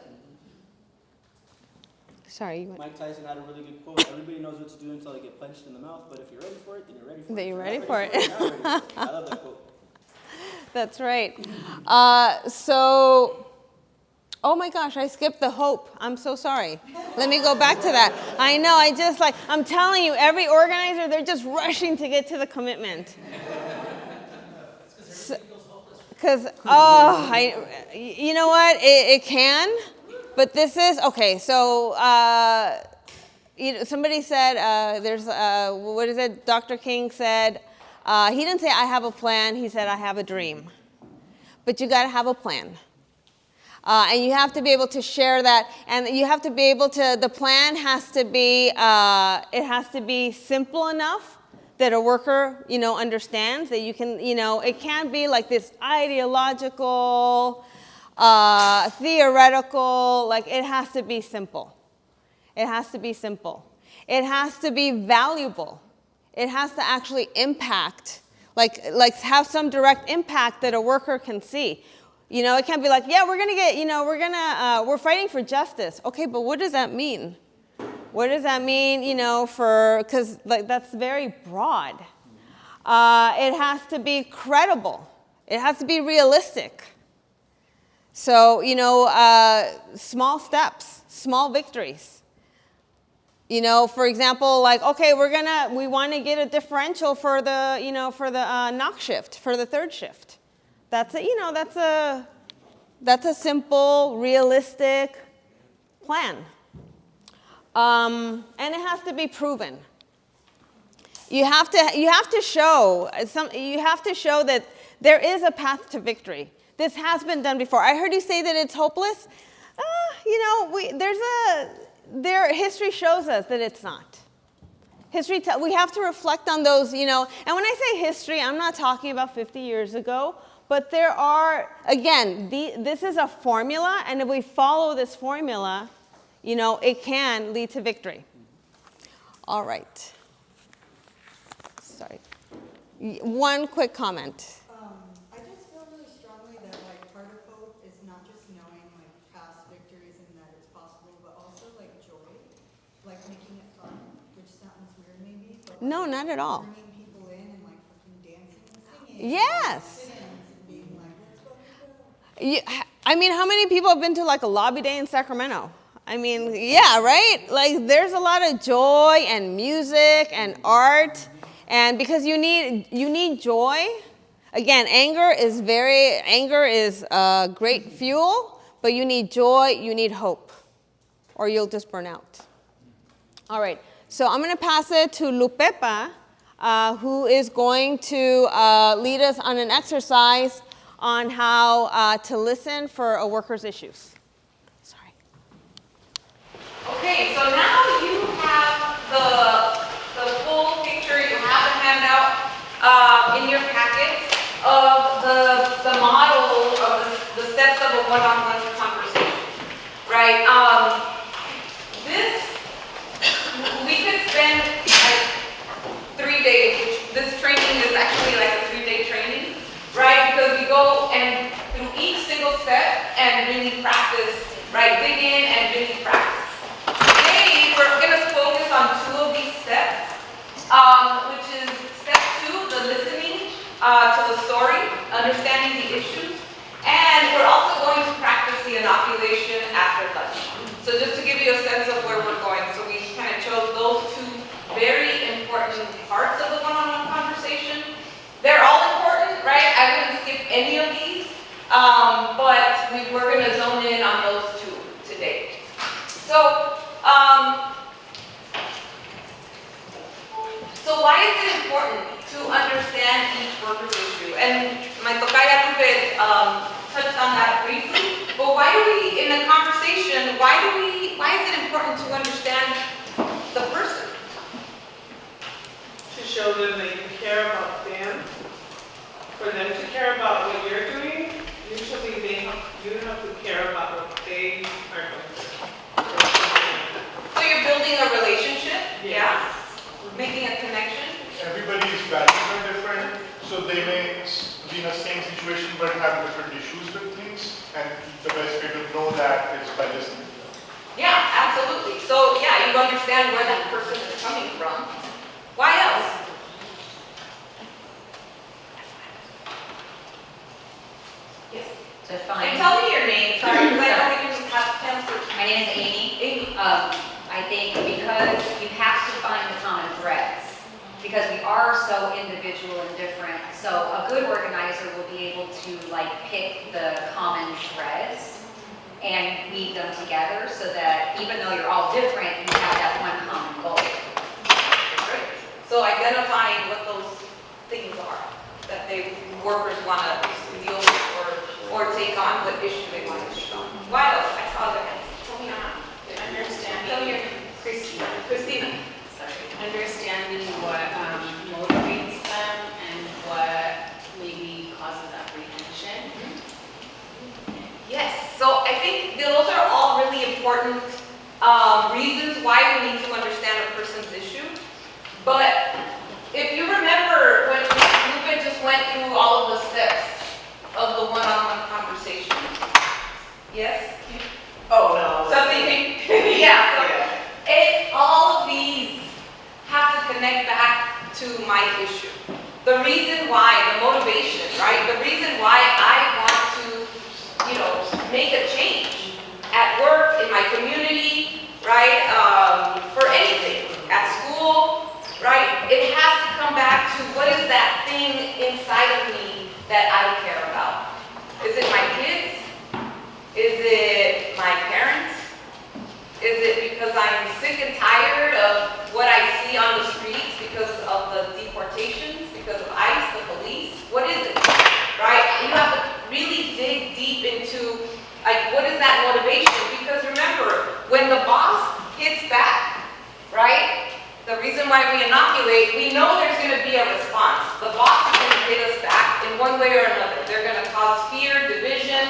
Sorry. Mike Tyson had a really good quote. Everybody knows what to do until they get punched in the mouth, but if you're ready for it, then you're ready for it. Then you're ready If for you're it. not ready for it, I love that quote. That's right. Oh my gosh, I skipped the hope. I'm so sorry. Let me go back to that. I know, I'm telling you, every organizer, they're just rushing to get to the commitment. Because, you know what, it can, but this is, okay, so, somebody said, what is it, Dr. King said, he didn't say I have a plan, he said I have a dream. But you gotta have a plan. And you have to be able to share that, and you have to be able to, the plan has to be, it has to be simple enough that a worker, understands, that you can, it can't be like this ideological, theoretical, like it has to be simple. It has to be simple. It has to be valuable. It has to actually impact, like have some direct impact that a worker can see. It can't be like, yeah, we're gonna get, we're fighting for justice. Okay, but what does that mean? What does that mean, because that's very broad. It has to be credible. It has to be realistic. So, small steps, small victories. For example, like, okay, we want to get a differential for the, for the knock shift, for the third shift. That's a simple, realistic plan. And it has to be proven. You have to show that there is a path to victory. This has been done before. I heard you say that it's hopeless. History shows us that it's not. We have to reflect on those, and when I say history, I'm not talking about 50 years ago, but there are, again, this is a formula, and if we follow this formula, it can lead to victory. All right. Sorry. One quick comment. I just feel really strongly that part of hope is not just knowing past victories and that it's possible, but also joy, making it fun, which sounds weird maybe. But, no, not at all. Bringing people in and fucking dancing and singing. Yes. And being let's go. How many people have been to a lobby day in Sacramento? Yeah, right? There's a lot of joy and music and art, and because you need joy. Again, anger is great fuel, but you need joy, you need hope, or you'll just burn out. All right, so I'm going to pass it to Lupe, who is going to lead us on an exercise on how to listen for a worker's issues. Okay, so now you have the full picture, you have the handout in your packet of the model of the steps of a one-on-one conversation, right? We could spend 3 days, which this training is actually a 3-day training, right? Because we go and through each single step and really practice, right? Dig in and really practice. We're going to focus on 2 of these steps, which is step 2, the listening to the story, understanding the issues, and we're also going to practice the inoculation after lunch. So just to give you a sense of where we're going, so we kind of chose those 2 very important parts of the one-on-one conversation. They're all important, right? I wouldn't skip any of these, but we're going to zone in on those 2 today. So why is it important to understand each worker's issue? And my tocaya Lupe touched on that briefly, but why do we, in the conversation, why is it important to understand the person? To show them that you care about them, for them to care about what you're doing, usually you have to care about what they are going through. So you're building a relationship, yeah? Making a connection. Everybody's values are different, so they may be in the same situation but have different issues with things, and the best way to know that is by listening to them. Yeah, absolutely. So yeah, you understand where that person is coming from. Why else? Yes. And tell me your name. Sorry, because I don't think My name is Amy. I think because you have to find the common threads, because we are so individual and different. So a good organizer will be able to like pick the common threads and weave them together so that even though you're all different, you have that one common goal. Great. So identifying what those things are that workers want to deal with or take on, what issue they want to take on. Why else? I saw the hand. Tell me now. Understanding, Christina. sorry, understanding what motivates them and what maybe causes apprehension. Yes, so I think those are all really important reasons why we need to understand a person's issue. But if you remember when Lupe just went through all of the steps of the one-on-one conversation. Yes? Oh, no. Something, yeah. All of these have to connect back to my issue. The reason why, the motivation, right? The reason why I want to, make a change at work, in my community, right? For anything, at school, right? It has to come back to what is that thing inside of me that I care about? Is it my kids? Is it my parents? Is it because I'm sick and tired of what I see on the streets because of the deportations, because of ICE, the police? What is it, right? You have to really dig deep into, like, what is that motivation? Because remember, when the boss hits back, right? The reason why we inoculate, we know there's going to be a response. The boss is going to hit us back in one way or another. They're going to cause fear, division,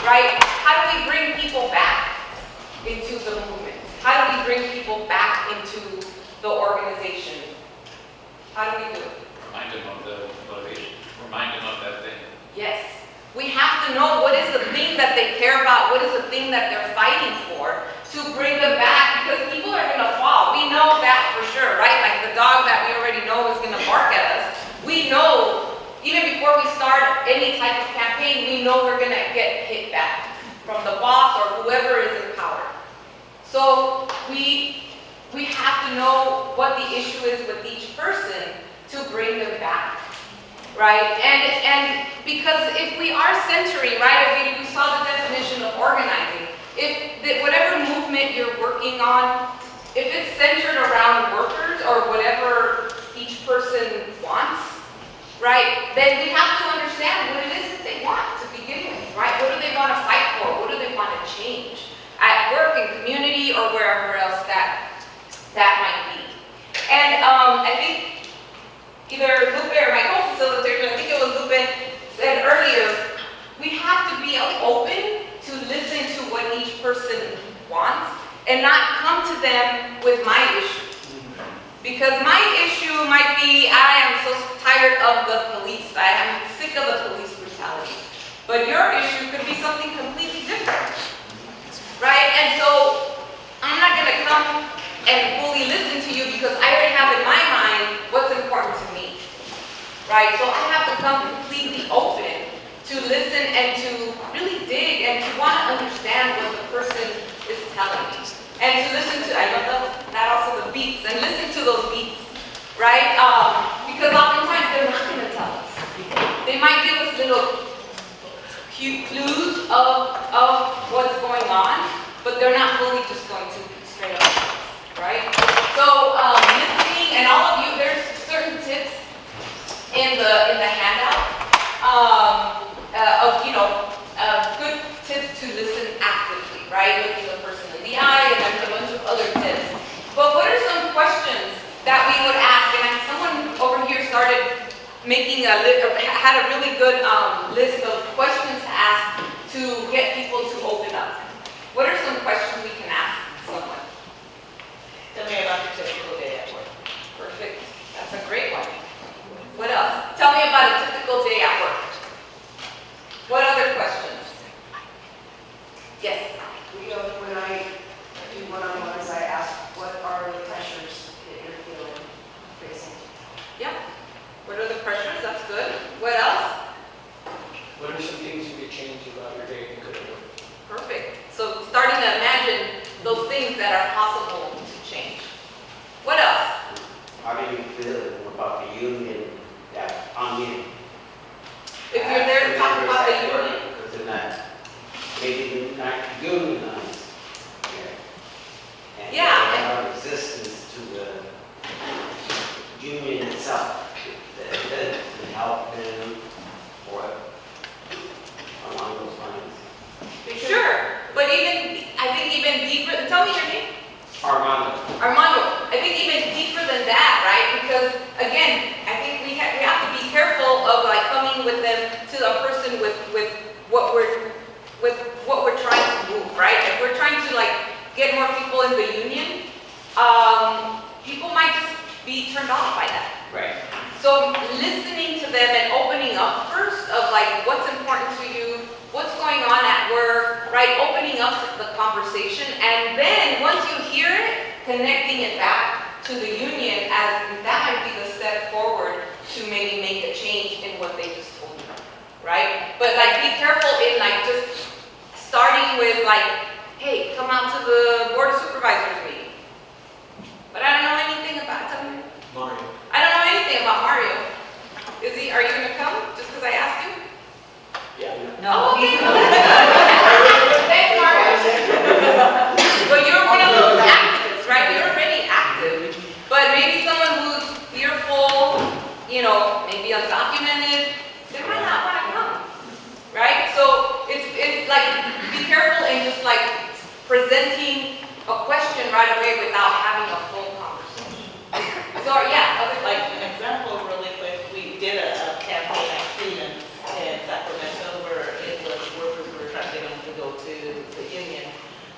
right? How do we bring people back into the movement? How do we bring people back into the organization? How do we do it? Remind them of the motivation. Remind them of that thing. Yes. We have to know what is the thing that they care about, what is the thing that they're fighting for to bring them back, because people are going to fall. We know that for sure, right? Like the dog that we already know is going to bark at us. We know, even before we start any type of campaign, we know we're going to get hit back from the boss or whoever is in power. So we have to know what the issue is with each person to bring them back, right? And because if we are centering, right, if we saw the definition of organizing, whatever movement you're working on, if it's centered around workers or whatever each person wants, right, then we have to understand what it is that they want to begin with, right? What do they want to fight for? What do they want to change at work, in community, or wherever else that might be? And I think either Lupe or my co-facilitator, I think it was Lupe, said earlier, we have to be open to listen to what each person wants and not come to them with my issue. Because my issue might be, I am so tired of the police. I am sick of the police brutality. But your issue could be something completely different, right? And so I'm not going to come and fully listen to you because I already have in my mind what's important to me, right? So I have to come completely open to listen and to really dig and to want to understand what the person is telling me. And to listen to, I love that also, the beats, and listen to those beats, right? Because oftentimes they're not going to tell us. They might give us little cute clues of what's going on, but they're not fully just going to be straight up, right? So listening, and all of you, there's certain tips in the handout of good tips to listen actively, right? Looking the person in the eye, and then a bunch of other tips. But what are some questions that we would ask? And someone over here started making had a really good list of questions to ask to get people to open up. What are some questions we can ask someone? Tell me about your typical day at work. Perfect. That's a great one. What else? Tell me about a typical day at work. What other questions? Yes? When I do one-on-ones, I ask, what are the pressures that you're facing? Yeah. What are the pressures? That's good. What else? What are some things you could change about your day Armando, I think even deeper than that, right? Because again, I think we have to be careful of like coming with them to a person with what we're trying to move, right? If we're trying to like get more people in the union, people might just be turned off by that. Right. So listening to them and opening up first of like what's important to you, what's going on at work, right? Opening up the conversation, and then once you hear it, connecting it back to the union as that might be the step forward to maybe make a change in what they just told you, right? But like be careful in like just starting with like, hey, come out to the board of supervisors meeting. But I don't know anything about Mario. I don't know anything about Mario. Are you gonna come just because I asked you? Yeah. No. Oh, okay. Thanks, Mario. But you're one of those activists, right? You're already active. But maybe someone who's fearful, maybe undocumented, they might not want to come, right? So it's like, be careful in just like presenting a question right away without having a full conversation. So yeah, like an example really quick, we did a campaign at Freedom in Sacramento where it was workers were trying to get them to go to the union.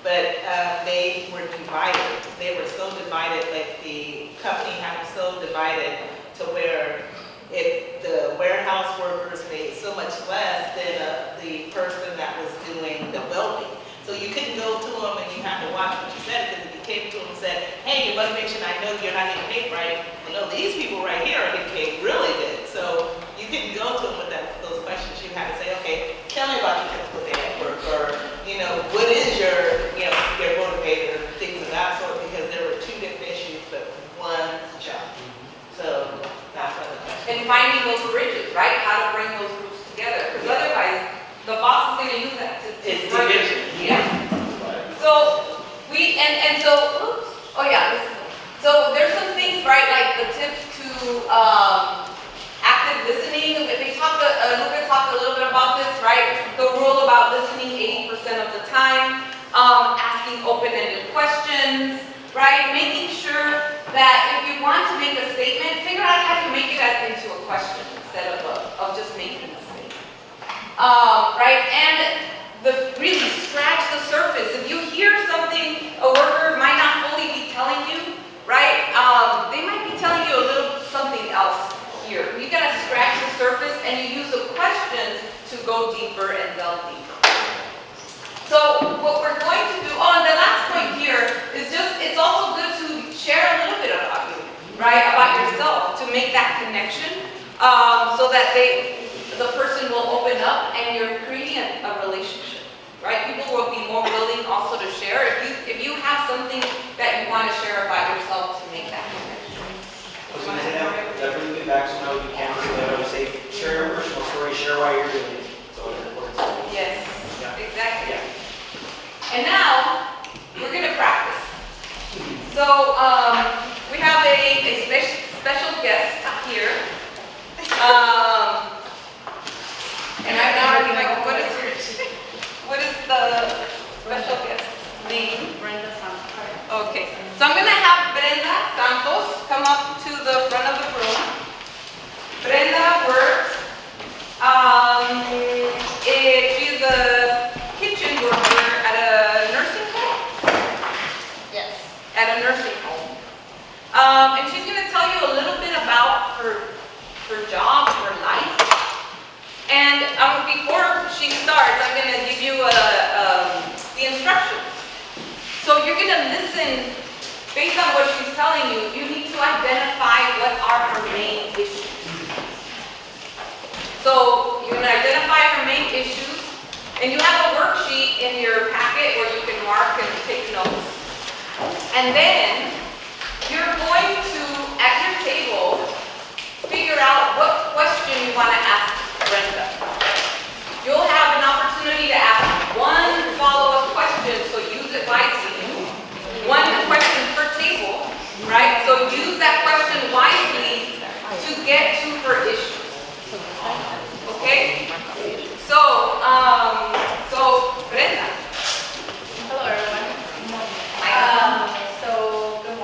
But they were divided. They were so divided, like the company had them so divided to where if the warehouse workers made so much less than the person that was doing the welding. So you couldn't go to them and you had to watch what you said, because if you came to them and said, hey, your motivation, I know you're not getting paid right. Well, no, these people right here are getting paid really good. So you couldn't go to them with those questions. You had to say, okay, tell me about your typical day at work, or, what is your motivator, things of that sort, because there were two different issues, but one job. So that's what the question. And finding those bridges, right? How to bring those groups together. Because otherwise, the boss is going to use that to it's division. Yeah. So so there's some things, right? Like the tips to active listening. Lupe talked a little bit about this, right? The rule about listening 80% of the time, asking open-ended questions, right? Making sure that if you want to make a statement, figure out how to make it into a question instead of just making a statement. Right? And really scratch the surface. If you hear something a worker might not fully be telling you, right? They might be telling you a little something else here. You gotta scratch the surface and you use the questions to go deeper and delve deeper. So what we're going to do, and the last point here is it's also good to share a little bit about you, right? About yourself, to make that connection, so that the person will open up and you're creating a relationship, right? People will be more willing also to share if you have something that you want to share about yourself to make that connection. I was going to say that brings me back to how you can always say, share your personal story, share why you're doing it. So it's important. Yes, exactly. And now we're going to practice. So we have a special guest here. And I'm now already like, what is the special guest's name? Brenda Santos. Okay, so I'm going to have Brenda Santos come up to the front of the room. Brenda works, she's a kitchen worker at a nursing home? Yes. At a nursing home. And she's going to tell you a little bit about her job, her life. And before she starts, I'm going to give you the instructions. So you're going to listen based on what she's telling you. You need to identify what are her main issues. So you're going to identify her main issues, and you have a worksheet in your packet where you can mark and take notes. And then you're going to, at your table, figure out what question you want to ask Brenda. You'll have an opportunity to ask one follow-up question, so use it wisely. One question per table, right? So use that question wisely to get to her issues. Okay? So Brenda. Hello, everyone. So good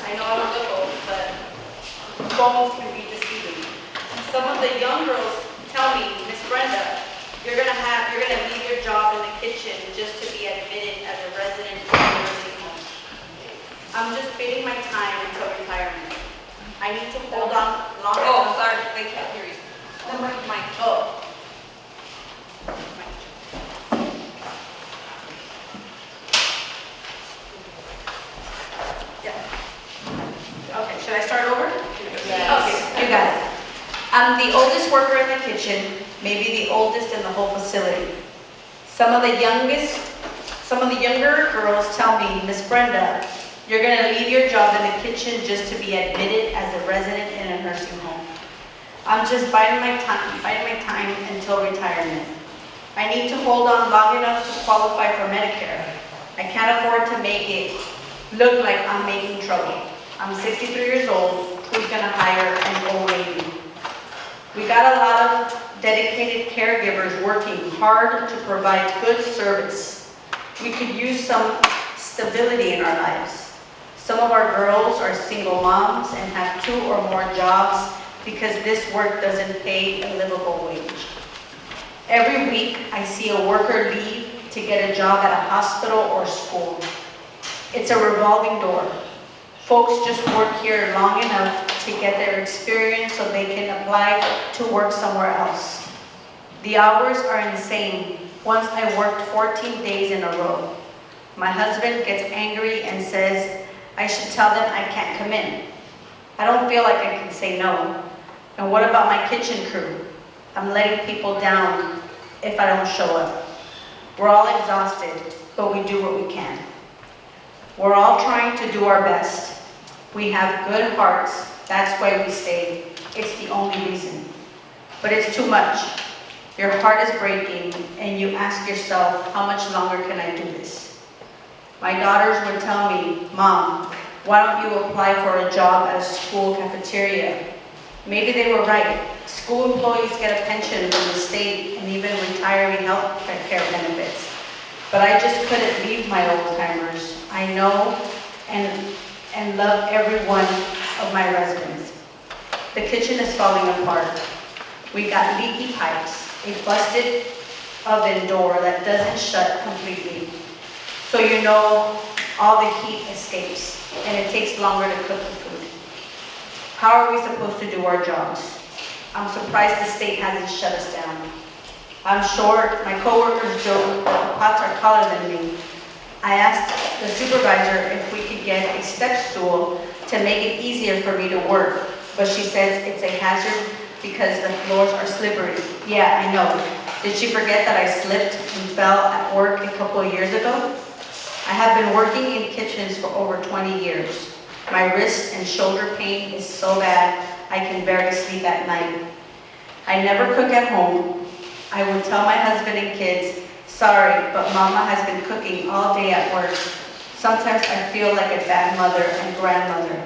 I know I don't look old, but phones can be deceiving. Some of the young girls tell me, Miss Brenda, you're gonna leave your job in the kitchen just to be admitted as a resident in a nursing home. I'm just biding my time until retirement. I need to hold on long enough. Oh, sorry, they can't hear you. The mic. Oh. Yeah. Okay, should I start over? Yes. Okay, you got it. I'm the oldest worker in the kitchen, maybe the oldest in the whole facility. Some of the younger girls tell me, Miss Brenda, you're gonna leave your job in the kitchen just to be admitted as a resident in a nursing home. I'm just biding my time until retirement. I need to hold on long enough to qualify for Medicare. I can't afford to make it look like I'm making trouble. I'm 63 years old, who's gonna hire an old lady? We got a lot of dedicated caregivers working hard to provide good service. We could use some stability in our lives. Some of our girls are single moms and have 2 or more jobs because this work doesn't pay a livable wage. Every week, I see a worker leave to get a job at a hospital or school. It's a revolving door. Folks just work here long enough to get their experience so they can apply to work somewhere else. The hours are insane. Once I worked 14 days in a row. My husband gets angry and says I should tell them I can't come in. I don't feel like I can say no. And what about my kitchen crew? I'm letting people down if I don't show up. We're all exhausted, but we do what we can. We're all trying to do our best. We have good hearts, that's why we stay. It's the only reason. But it's too much. Your heart is breaking, and you ask yourself, how much longer can I do this? My daughters would tell me, Mom, why don't you apply for a job at a school cafeteria? Maybe they were right. School employees get a pension from the state and even retiree health care benefits. But I just couldn't leave my old-timers. I know and love every one of my residents. The kitchen is falling apart. We got leaky pipes, a busted oven door that doesn't shut completely. So you know all the heat escapes and it takes longer to cook the food. How are we supposed to do our jobs? I'm surprised the state hasn't shut us down. I'm sure my coworkers joke that the pots are taller than me. I asked the supervisor if we could get a step stool to make it easier for me to work, but she says it's a hazard because the floors are slippery. Yeah, I know. Did she forget that I slipped and fell at work a couple of years ago? I have been working in kitchens for over 20 years. My wrist and shoulder pain is so bad I can barely sleep at night. I never cook at home. I would tell my husband and kids, sorry, but Mama has been cooking all day at work. Sometimes I feel like a bad mother and grandmother.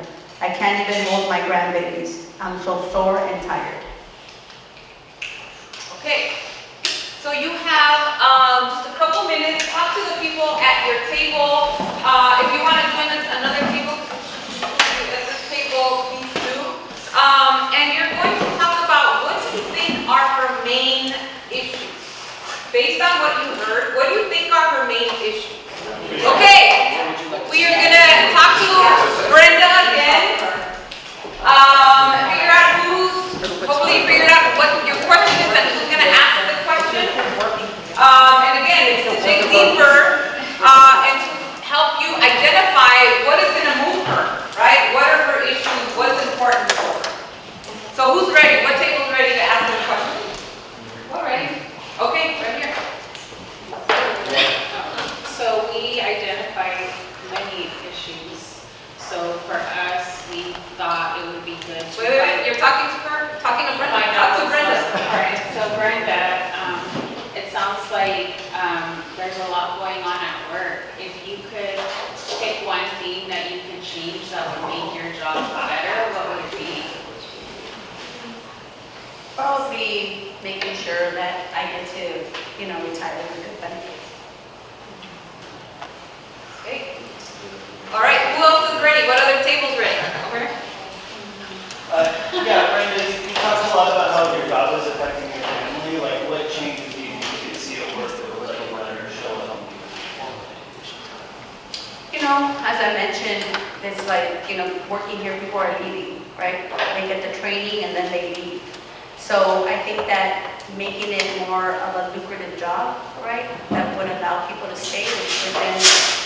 I can't even hold my grandbabies. I'm so sore and tired. Okay, so you have just a couple minutes. Talk to the people at your table. If you want to join another table, at this table, please do. And you're going to talk about what you think are her main issues. Based on what you heard, what do you think are her main issues? Okay, we are going to talk to Brenda again. Figure out hopefully you figured out what your question is and who's going to ask the question. And again, it's to dig deeper and to help you identify what is going to move her, right? What are her issues? What's important for her? So who's ready? What table's ready to ask the question? All ready? Okay, right here. So we identified many issues. So for us, we thought it would be good to... Wait, you're talking to her? Talking to Brenda? Talk to Brenda. All right, so Brenda, it sounds like there's a lot going on at work. If you could pick one thing that you can change that would make your job better, what would it be? Probably making sure that I get to, retire with good benefits. Okay. All right, who else is ready? What other table's ready? as I mentioned, it's like, working here, people are leaving, right? They get the training and then they leave. So I think that making it more of a lucrative job, right? That would allow people to stay, which would then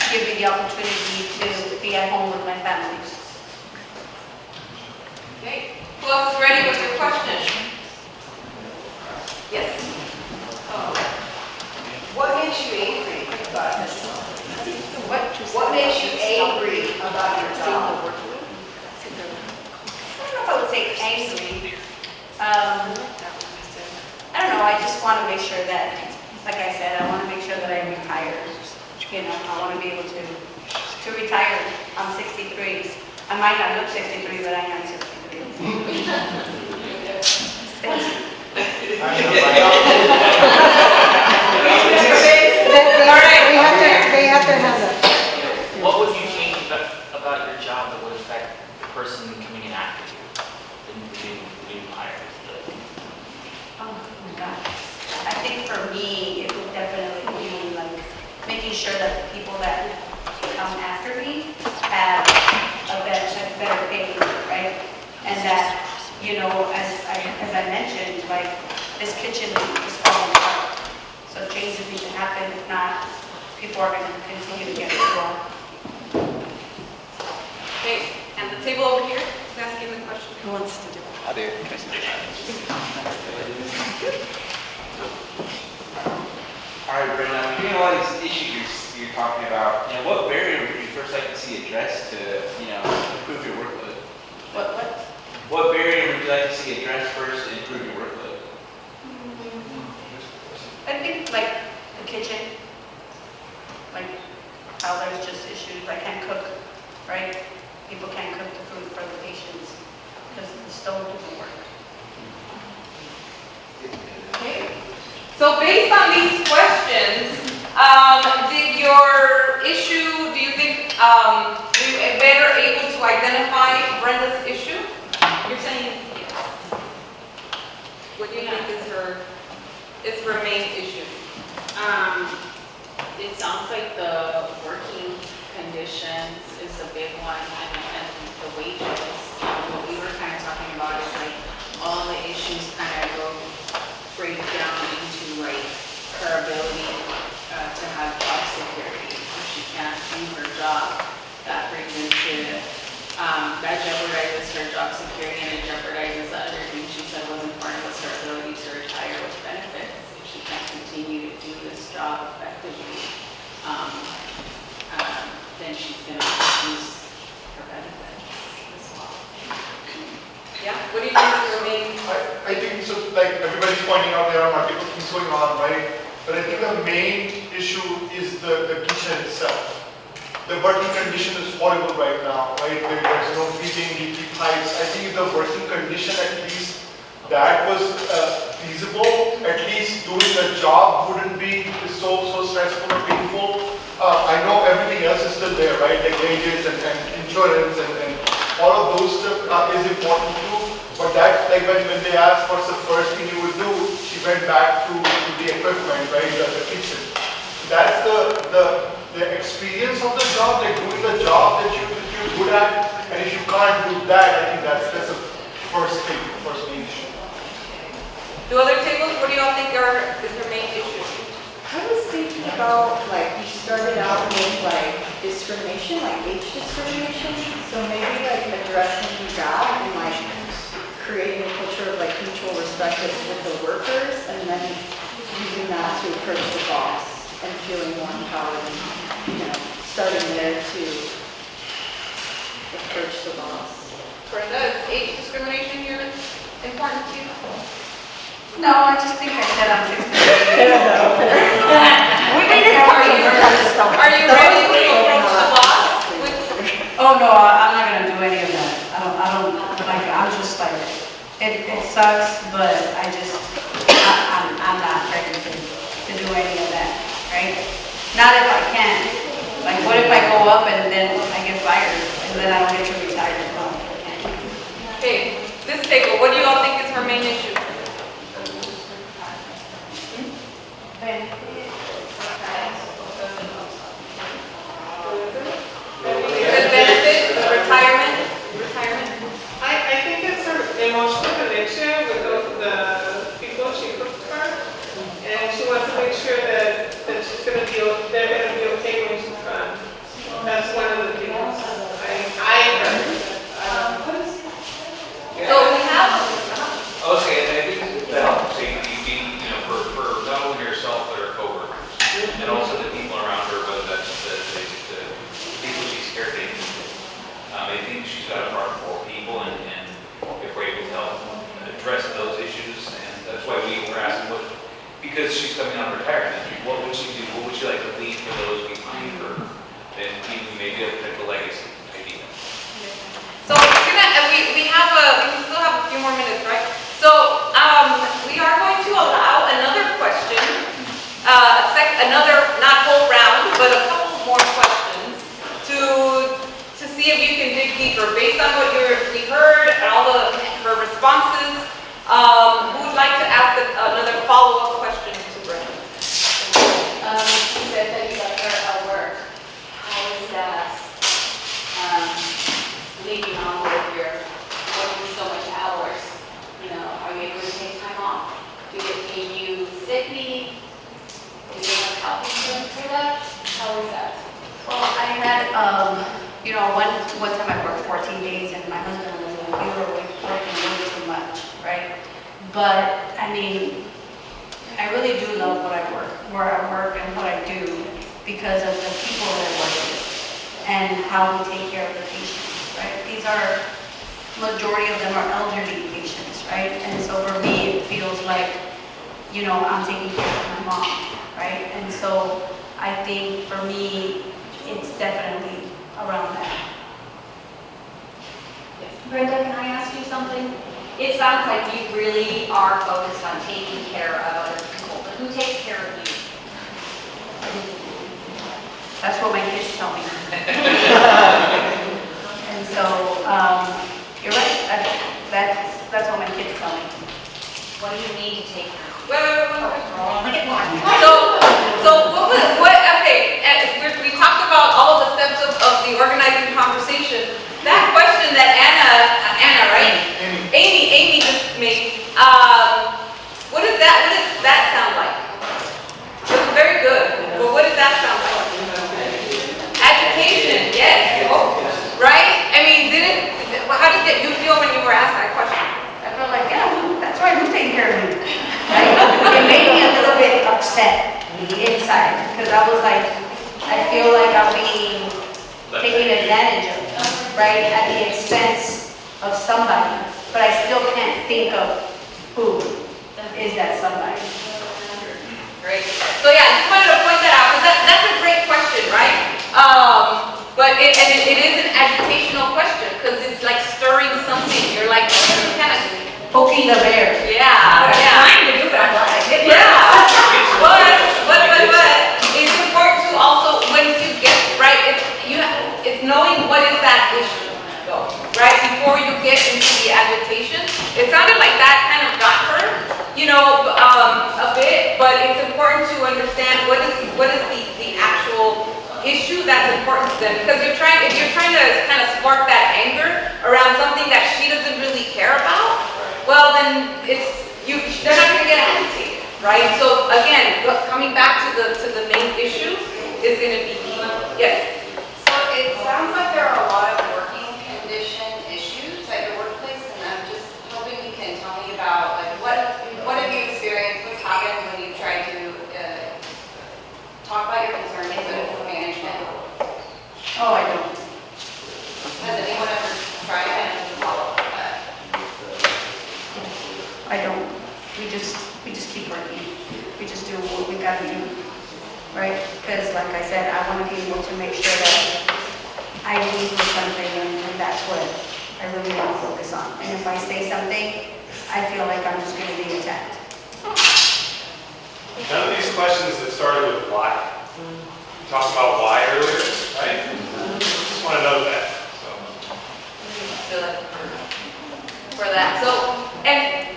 give me the opportunity to be at home with my family. Okay, who else is ready with their question? Yes? What makes you angry about this? What makes you angry about your job? I don't know if I would say angry. I don't know, I just want to make sure that, like I said, I want to make sure that I retire. I want to be able to retire. I'm 63. I might not look 63, but I am 63. They have their hands up. What would you change about your job that would affect the person coming in after you, the new hires? Oh my God. I think for me, it would definitely be like making sure that the people that come after me have a better pay, right? And that, as I mentioned, like this kitchen is falling apart. So changes need to happen. If not, people are going to continue to get it wrong. Okay, and the table over here is asking the question. Who wants to do it? I'll do it. Can I sit All right, Brenda, I'm hearing a lot of these issues you're talking about. What barrier would you first like to see addressed to, improve your workload? What barrier would you like to see addressed first to improve your workload? I think like the kitchen, like how there's just issues, I can't cook, right? People can't cook the food for the patients because the stove doesn't work. Okay. So based on these questions, did your issue, do you think you better able to identify Brenda's issue? You're saying yes. What do you think is her main issue? It sounds like the working conditions is a big one, and the wages. What we were kind of talking about is like all the issues kind of break down into like her ability to have job security. If she can't do her job, that brings into that jeopardizes her job security, and it jeopardizes the other thing she said was important was her ability to retire with benefits. If she can't continue to do this job effectively, then she's going to lose her benefits as well. Yeah, what do you think is your main? I think so, like everybody's pointing out, there are multiple things going on, right? But I think the main issue is the kitchen itself. The working condition is horrible right now, right? There's no heating, leaky pipes. I think if the working condition, at least that was feasible, at least doing the job wouldn't be so stressful or painful. I know everything else is still there, right? Like wages and insurance and all of those stuff is important too. But that, like when they asked what's the first thing you would do, she went back to the equipment, right? The kitchen. That's the experience of the job, like doing the job that you're good at. And if you can't do that, I think that's the first thing, first main issue. Do other tables, what do y'all think is her main issue? I was thinking about, like, you started out with, like, discrimination, like age discrimination. So maybe, like, addressing that and, like, creating a culture of, like, mutual respect with the workers, and then using that to approach the boss and feeling more empowered and, starting there to approach the boss. Brenda, is age discrimination here important to you? No, I just think I said I'm 63. Are you ready to approach the boss? Oh no, I'm not gonna do any of that. I don't like. I'm just like, it sucks, but I'm not ready to do any of that, right? Not if I can. Like, what if I go up and then I get fired and then I don't get to retire? Okay, this table, what do you all think is her main issue? and also the people around her, whether that's the people she's caretaking. I think she's got a heart for people, and if we're able to help address those issues, and that's why we were asking what, because she's coming out of retirement, what would she do? What would she like to leave for those behind her? And even maybe a potential legacy idea. So we still have a few more minutes, right? So we are going to allow another question, another not whole round, but a couple more questions to see if you can dig deeper based on what we heard and all her responses. Who would like to ask another follow-up question to Brenda? You said that you like her at work. How is that leading on with your working so much hours? You know, are you able to take time off? Do they pay you sick leave? Do you have health insurance for that? How is that? Well, I had, one time I worked 14 days and my husband was like, you were working way too much, right? But, I mean, I really do love where I work and what I do because of the people that I work with and how we take care of the patients, right? These are, majority of them are elderly patients, right? And so for me, it feels like, I'm taking care of my mom, right? And so I think for me, it's definitely around that. Brenda, can I ask you something? It sounds like you really are focused on taking care of other people, but who takes care of you? That's what my kids tell me. And so, you're right, that's what my kids tell me. What do you need to take care of? Wait. Okay, we talked about all of the steps of the organizing conversation. That question that Anna, right? Amy just made, what does that sound like? It was very good, but what does that sound like? Agitation, yes, right? I mean, how did you feel when you were asked that question? I felt like, yeah, that's right, who's taking care of me? Right? It made me a little bit upset inside, because I was like, I feel like I'm being taken advantage of, right, at the expense of somebody, but I still can't think of who is that somebody. Great. So yeah, I just wanted to point that out, because that's a great question, right? But it is an agitational question, because it's like stirring something. You're like kind of poking the bear. Yeah. Trying to do that, right? Yeah. But it's important to also, once you get right, it's knowing what is that issue, though, right? Before you get into the agitation. It sounded like that kind of got her, a bit, but it's important to understand what is the actual issue that's important to them, because if you're trying to kind of spark that anger around something that she doesn't really care about, well then they're not going to get agitated, right? So again, coming back to the main issue is going to be key. Yes. So it sounds like there are a lot of working condition issues at your workplace, and I'm just hoping you can tell me about like what have you experienced? What's happened when you tried to talk about your concerns with management? Oh, I don't. Has anyone ever tried to follow up with that? I don't. We just keep working. We just do what we gotta do, right? Because like I said, I want to be able to make sure that I leave with something, and that's what I really want to focus on. And if I say something, I feel like I'm just going to be attacked. None of these questions have started with why. You talked about why earlier, right? Just want to know that. For that. So, and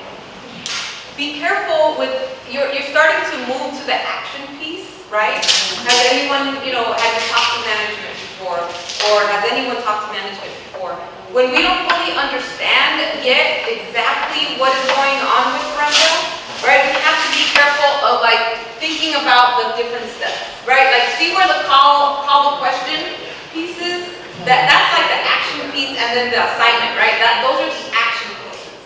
be careful with, you're starting to move to the action piece, right? Has anyone, have you talked to management before? Or has anyone talked to management before? When we don't fully understand yet exactly what is going on with Brenda, right, we have to be careful of thinking about the different steps, right? See where the call the question piece is? That's like the action piece and then the assignment, right? Those are the action pieces.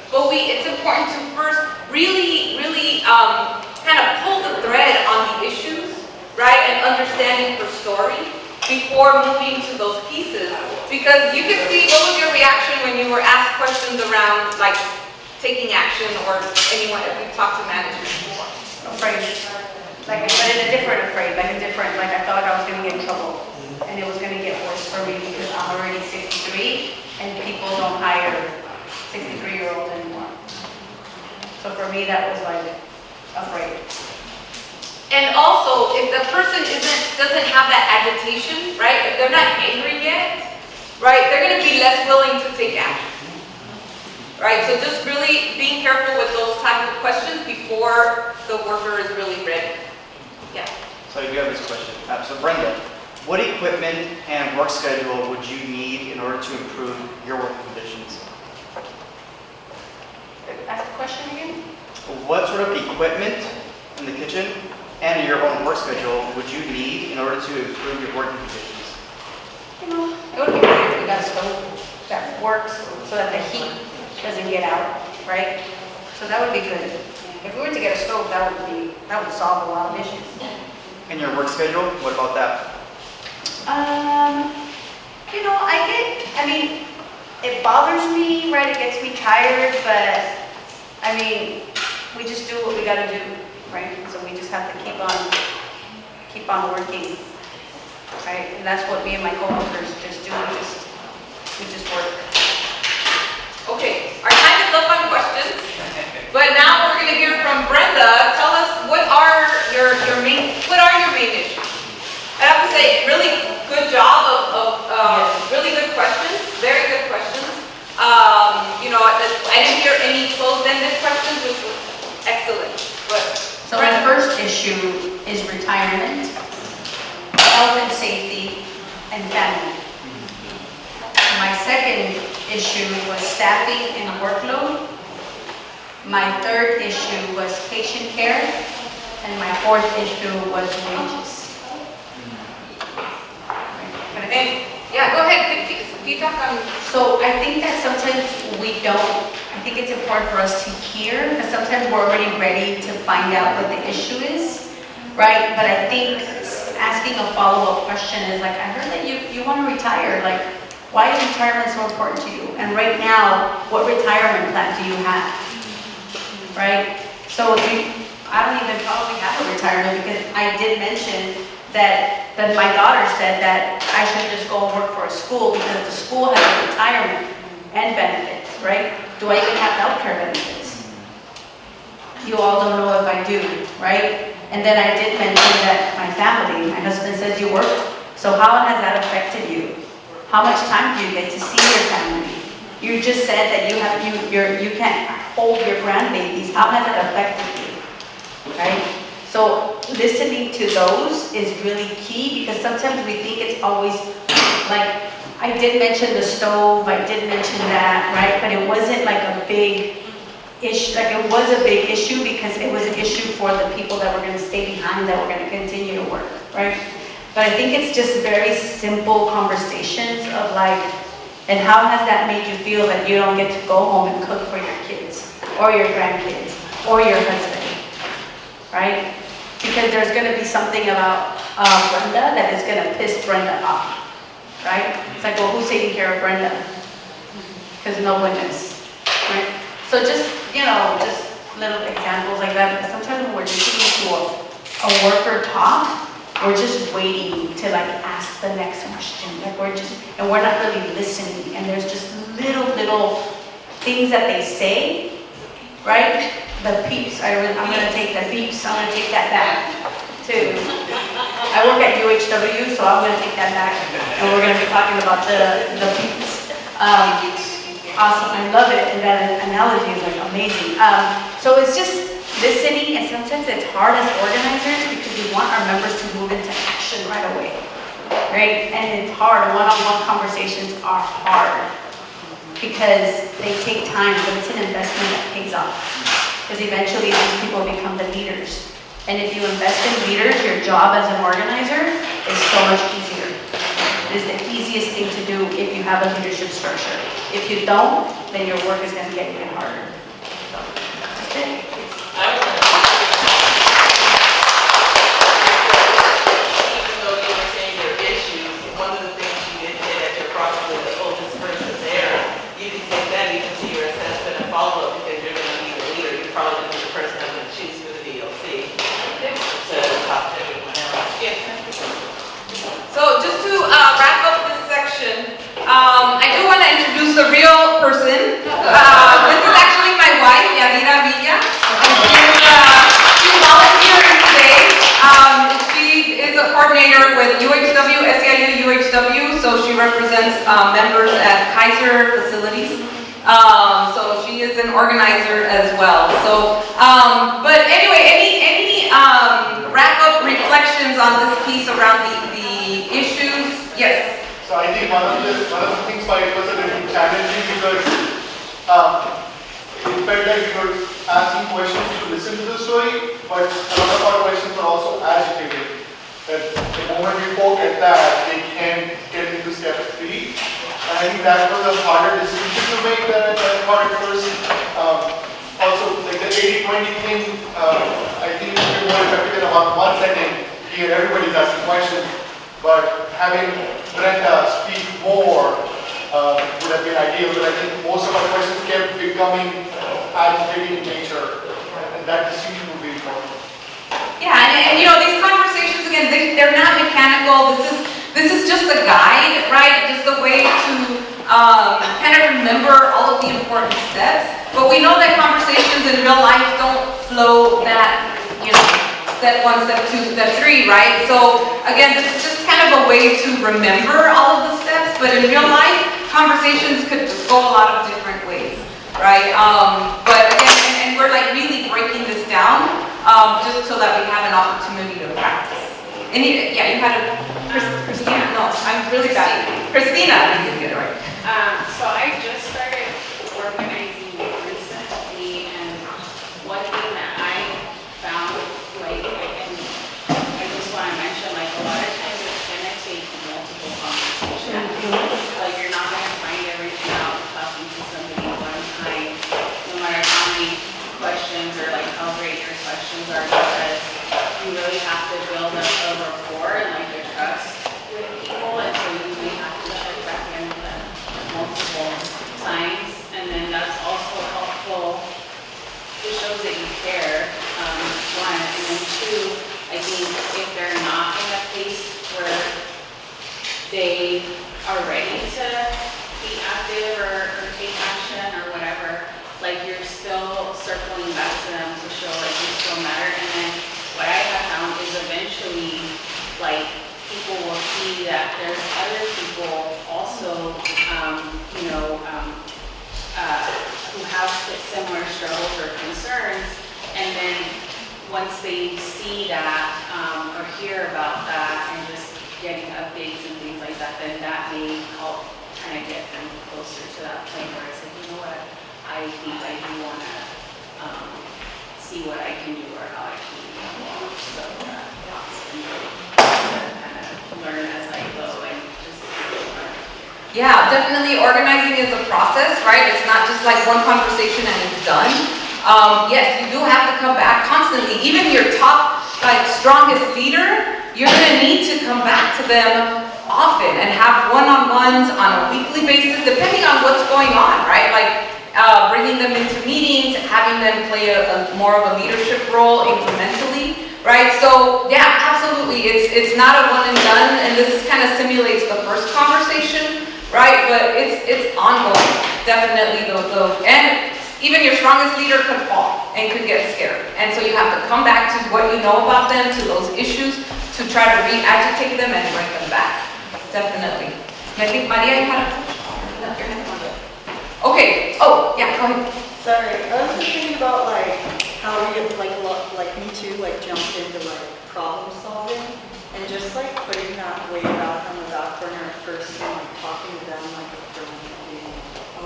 But it's important to first really kind of pull the thread on the issues, understanding her story before moving to those pieces. Because you can see, what was your reaction when you were asked questions around like taking action, or anyone, if you talked to management before? Afraid. Like, but in a different afraid, like I thought I was gonna get in trouble. And it was gonna get worse for me because I'm already 63 and people don't hire 63-year-olds anymore. So for me, that was like afraid. And also, if the person doesn't have that agitation, right? If they're not angry yet, right? They're gonna be less willing to take action. Right, so just really being careful with those type of questions before the worker is really ready. Yeah. So I do have this question. So Brenda, what equipment and work schedule would you need in order to improve your working conditions? Ask the question again? What sort of equipment in the kitchen and your own work schedule would you need in order to improve your working conditions? You know, it would be great if we got a stove that works so that the heat doesn't get out, right? So that would be good. If we were to get a stove, that would solve a lot of issues. And your work schedule, what about that? You know, I mean, it bothers me, right? It gets me tired, but I mean, we just do what we gotta do, right? So we just have to keep on working, right? And that's what me and my coworkers just do. We just work. Okay, our time is up on questions, but now we're going to hear from Brenda. Tell us, what are your main issues? I have to say, really good job of really good questions, very good questions. You know, I didn't hear any closed-ended questions, which was excellent. But so my first issue is retirement, health and safety, and family. My second issue was staffing and workload. My third issue was patient care. And my fourth issue was wages. Yeah, go ahead, feedback on. So I think that sometimes I think it's important for us to hear, because sometimes we're already ready to find out what the issue is, right? But I think asking a follow-up question is like, I heard that you want to retire, like, why is retirement so important to you? And right now, what retirement plan do you have? Right? So I don't even probably have a retirement, because I did mention that my daughter said that I should just go and work for a school because the school has a retirement and benefits, right? Do I even have healthcare benefits? You all don't know if I do, right? And then I did mention that my family, my husband says you work, so how has that affected you? How much time do you get to see your family? You just said that you can't hold your grandbabies. How has it affected you, right? So listening to those is really key, because sometimes we think it's always like, I did mention the stove, I did mention that, right? But it wasn't like a big issue, like it was a big issue because it was an issue for the people that were gonna stay behind, that were gonna continue to work, right? But I think it's just very simple conversations of like, and how has that made you feel that you don't get to go home and cook for your kids, or your grandkids, or your husband, right? Because there's gonna be something about Brenda that is gonna piss Brenda off, right? It's like, well, who's taking care of Brenda? Because no one is, right? So just, you know, just little examples like that, because sometimes when we're listening to a worker talk, we're just waiting to like ask the next question. Like we're not really listening, and there's just little things that they say, right? The peeps, I'm gonna take the peeps, I'm gonna take that back too. I work at UHW, so I'm gonna take that back, and we're gonna be talking about the peeps. Awesome, I love it, and that analogy is like amazing. So it's just listening, and sometimes it's hard as organizers because we want our members to move into action right away, right? And it's hard, one-on-one conversations are hard because they take time, but it's an investment that pays off. Because eventually these people become the leaders. And if you invest in leaders, your job as an organizer is so much easier. It is the easiest thing to do if you have a leadership structure. If you don't, then your work is going to get even harder. So, that's it. a real person. This is actually my wife, Yadira Villa. She's volunteering today. She is a coordinator with UHW, SEIU UHW, so she represents members at Kaiser facilities. So she is an organizer as well. So, but anyway, any wrap-up reflections on this piece around the issues? Yes. So I think one of the things why it was a little challenging because it felt like we were asking questions to listen to the story, but a lot of our questions were also agitated. That the moment we poke at that, they can get into step 3. And I think that was a harder decision to make than I thought at first. Also, like the 80-20 thing, I think we were more effective in a one setting. Here, everybody's asking questions. But having Brenda speak more would have been ideal, but I think most of our questions kept becoming agitating in nature, and that distinction would be important. Yeah, and you know, these conversations, again, they're not mechanical. This is just a guide, right? Just a way to kind of remember all of the important steps. But we know that conversations in real life don't flow that, you know, step 1, step 2, step 3, right? So again, this is just kind of a way to remember all of the steps, but in real life, conversations could go a lot of different ways, right? But again, and we're like really breaking this down just so that we have an opportunity to practice. And yeah, you had a, Christina, no, I'm really bad. Christina, you did get it right. So I just started organizing recently, and one thing that I found, like, and I just want to mention, like, a lot of times it's going to take multiple conversations. Like, you're not going to find everything out talking to somebody one time, no matter how many questions or like how great your questions are, because you really have to build up a rapport and like a trust with people, and so you may have to check back in with them multiple times, and then that's also helpful. It shows that you care, one, and then two, I think if they're not in a place where they are ready to be active or take action or whatever, like you're still circling back to them to show like you still matter. And then what I have found is eventually, like, people will see that there's other people also, who have similar struggles or concerns, and then once they see that or hear about that and just getting updates and things like that, then that may help kind of get them closer to that point where it's like, you know what, I think I do want to see what I can do or how I can do more. So kind of learn as I go and just learn. Yeah, definitely organizing is a process, right? It's not just like one conversation and it's done. Yes, you do have to come back constantly. Even your top, like, strongest leader, you're gonna need to come back to them often and have one-on-ones on a weekly basis, depending on what's going on, right? Like, bringing them into meetings, having them play more of a leadership role incrementally, right? So yeah, absolutely, it's not a one and done, and this kind of simulates the first conversation, right? But it's ongoing, definitely. And even your strongest leader could fall and could get scared, and so you have to come back to what you know about them, to those issues, to try to re-agitate them and bring them back. Definitely. I think Maria, you had a question. Okay. Oh, yeah, go ahead. Sorry, I was just thinking about like how we get like me too, like jumped into like problem solving and just like putting that weight out on the back burner at first and like talking to them like a friend and being,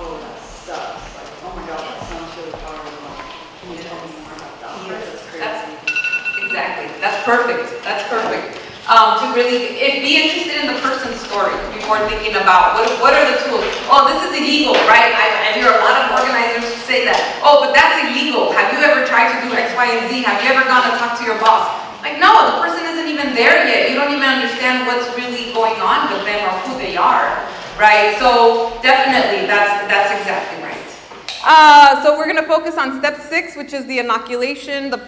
oh that sucks, like oh my god that sounds really powerful. Can you tell me more about that? That's crazy. Exactly. That's perfect. That's perfect. To really be interested in the person's story before thinking about what are the tools. Oh, this is illegal, right? I hear a lot of organizers say that. Oh, but that's illegal. Have you ever tried to do X, Y, and Z? Have you ever gone to talk to your boss? Like, no, the person isn't even there yet. You don't even understand what's really going on with them or who they are, right? So definitely, that's exactly right. So we're going to focus on step 6, which is the inoculation, the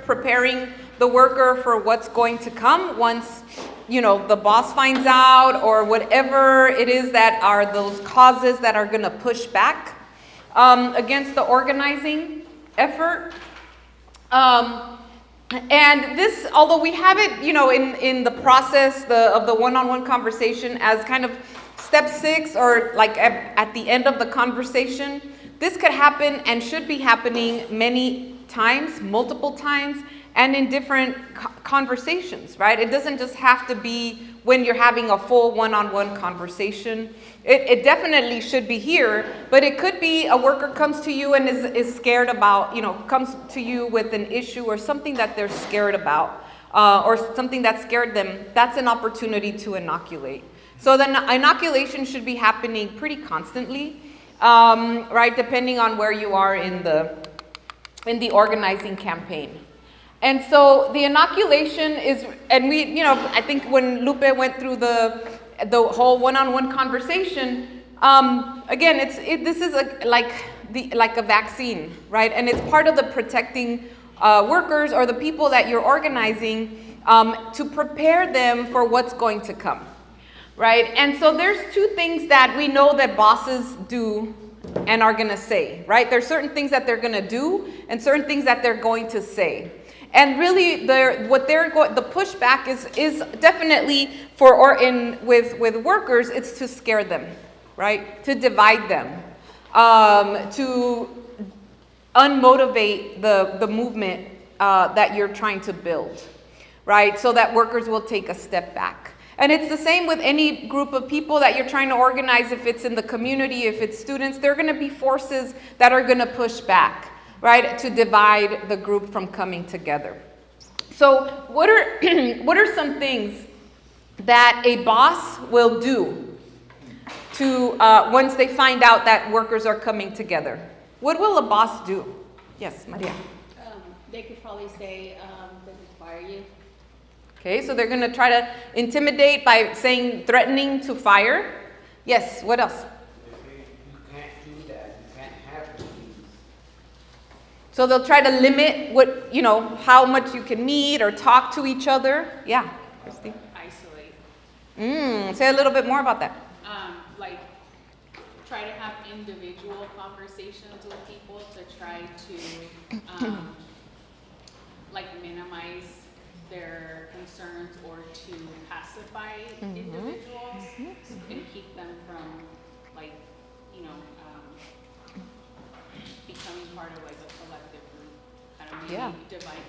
preparing the worker for what's going to come once the boss finds out, or whatever it is that are those causes that are gonna push back against the organizing effort. And this, although we have it, in the process of the one-on-one conversation as kind of step 6 or like at the end of the conversation, this could happen and should be happening many times, multiple times, and in different conversations, right? It doesn't just have to be when you're having a full one-on-one conversation. It definitely should be here, but it could be a worker comes to you and is scared about, comes to you with an issue or something that they're scared about, or something that scared them. That's an opportunity to inoculate. So the inoculation should be happening pretty constantly, right? Depending on where you are in the organizing campaign. And so the inoculation is, and we, I think when Lupe went through the whole one-on-one conversation, again, this is like a vaccine, right? And it's part of the protecting workers or the people that you're organizing to prepare them for what's going to come, right? And so there's two things that we know that bosses do and are going to say, right? There's certain things that they're going to do and certain things that they're going to say. And really, the pushback is definitely with workers. It's to scare them, right? To divide them, to unmotivate the movement that you're trying to build, right? So that workers will take a step back. And it's the same with any group of people that you're trying to organize. If it's in the community, if it's students, there are going to be forces that are going to push back, right, to divide the group from coming together. So what are some things that a boss will do to once they find out that workers are coming together? What will a boss do? Yes, Maria. They could probably say they could fire you. Okay, so they're going to try to intimidate by threatening to fire. Yes, what else? So they'll try to limit how much you can meet or talk to each other. Yeah, Christy. Isolate. Say a little bit more about that. Like try to have individual conversations with people to try to minimize their concerns or to pacify individuals and keep them from becoming part of like a collective group, kind of maybe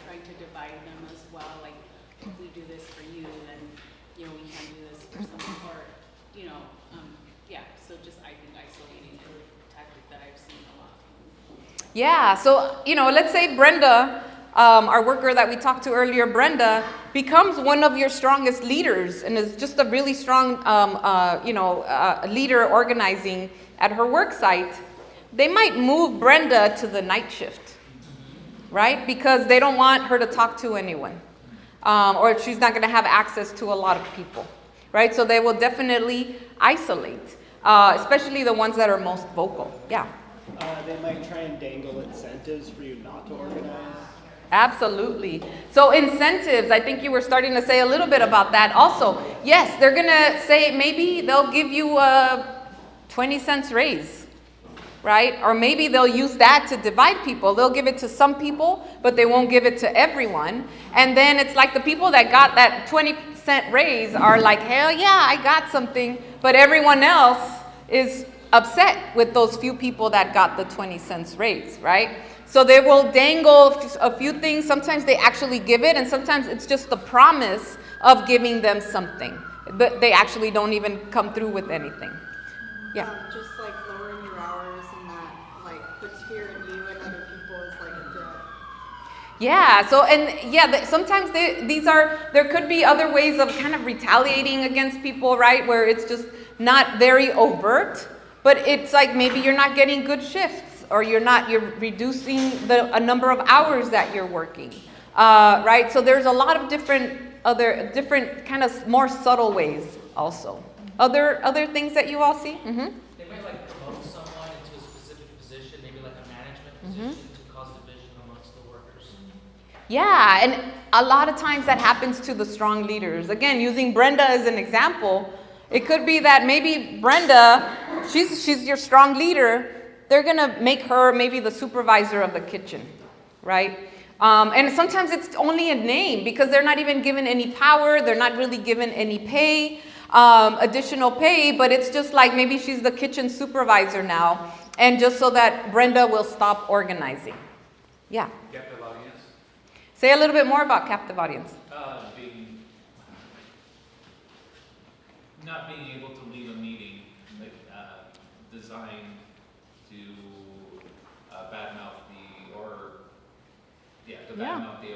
trying to divide them as well. Like if we do this for you, then we can't do this for someone, or So just I think isolating is a tactic that I've seen a lot. Yeah. So let's say Brenda, our worker that we talked to earlier, Brenda becomes one of your strongest leaders and is just a really strong leader organizing at her work site. They might move Brenda to the night shift, right? Because they don't want her to talk to anyone, or she's not going to have access to a lot of people, right? So they will definitely isolate, especially the ones that are most vocal. Yeah. They might try and dangle incentives for you not to organize. Absolutely. So incentives, I think you were starting to say a little bit about that also. Yes, they're going to say maybe they'll give you a 20-cent raise. Right? Or maybe they'll use that to divide people. They'll give it to some people, but they won't give it to everyone. And then it's like the people that got that 20-cent raise are like, hell yeah, I got something. But everyone else is upset with those few people that got the 20 cents raise, right? So they will dangle a few things. Sometimes they actually give it, and sometimes it's just the promise of giving them something. But they actually don't even come through with anything. Yeah. Just like lowering your hours and that puts fear in you and other people is like a threat. Yeah, so, and yeah, sometimes there could be other ways of kind of retaliating against people, right? Where it's just not very overt, but it's like maybe you're not getting good shifts, or you're reducing a number of hours that you're working, right? So there's a lot of different kind of more subtle ways also. Other things that you all see? Mm-hmm. They might promote someone into a specific position, maybe like a management position, to cause division amongst the workers. Yeah, and a lot of times that happens to the strong leaders. Again, using Brenda as an example, it could be that maybe Brenda, she's your strong leader, they're gonna make her maybe the supervisor of the kitchen, right? And sometimes it's only a name because they're not even given any power, they're not really given any pay, additional pay, but it's just like maybe she's the kitchen supervisor now, and just so that Brenda will stop organizing. Yeah. Captive audience? Say a little bit more about captive audience. Not being able to leave a meeting like, designed to badmouth badmouth the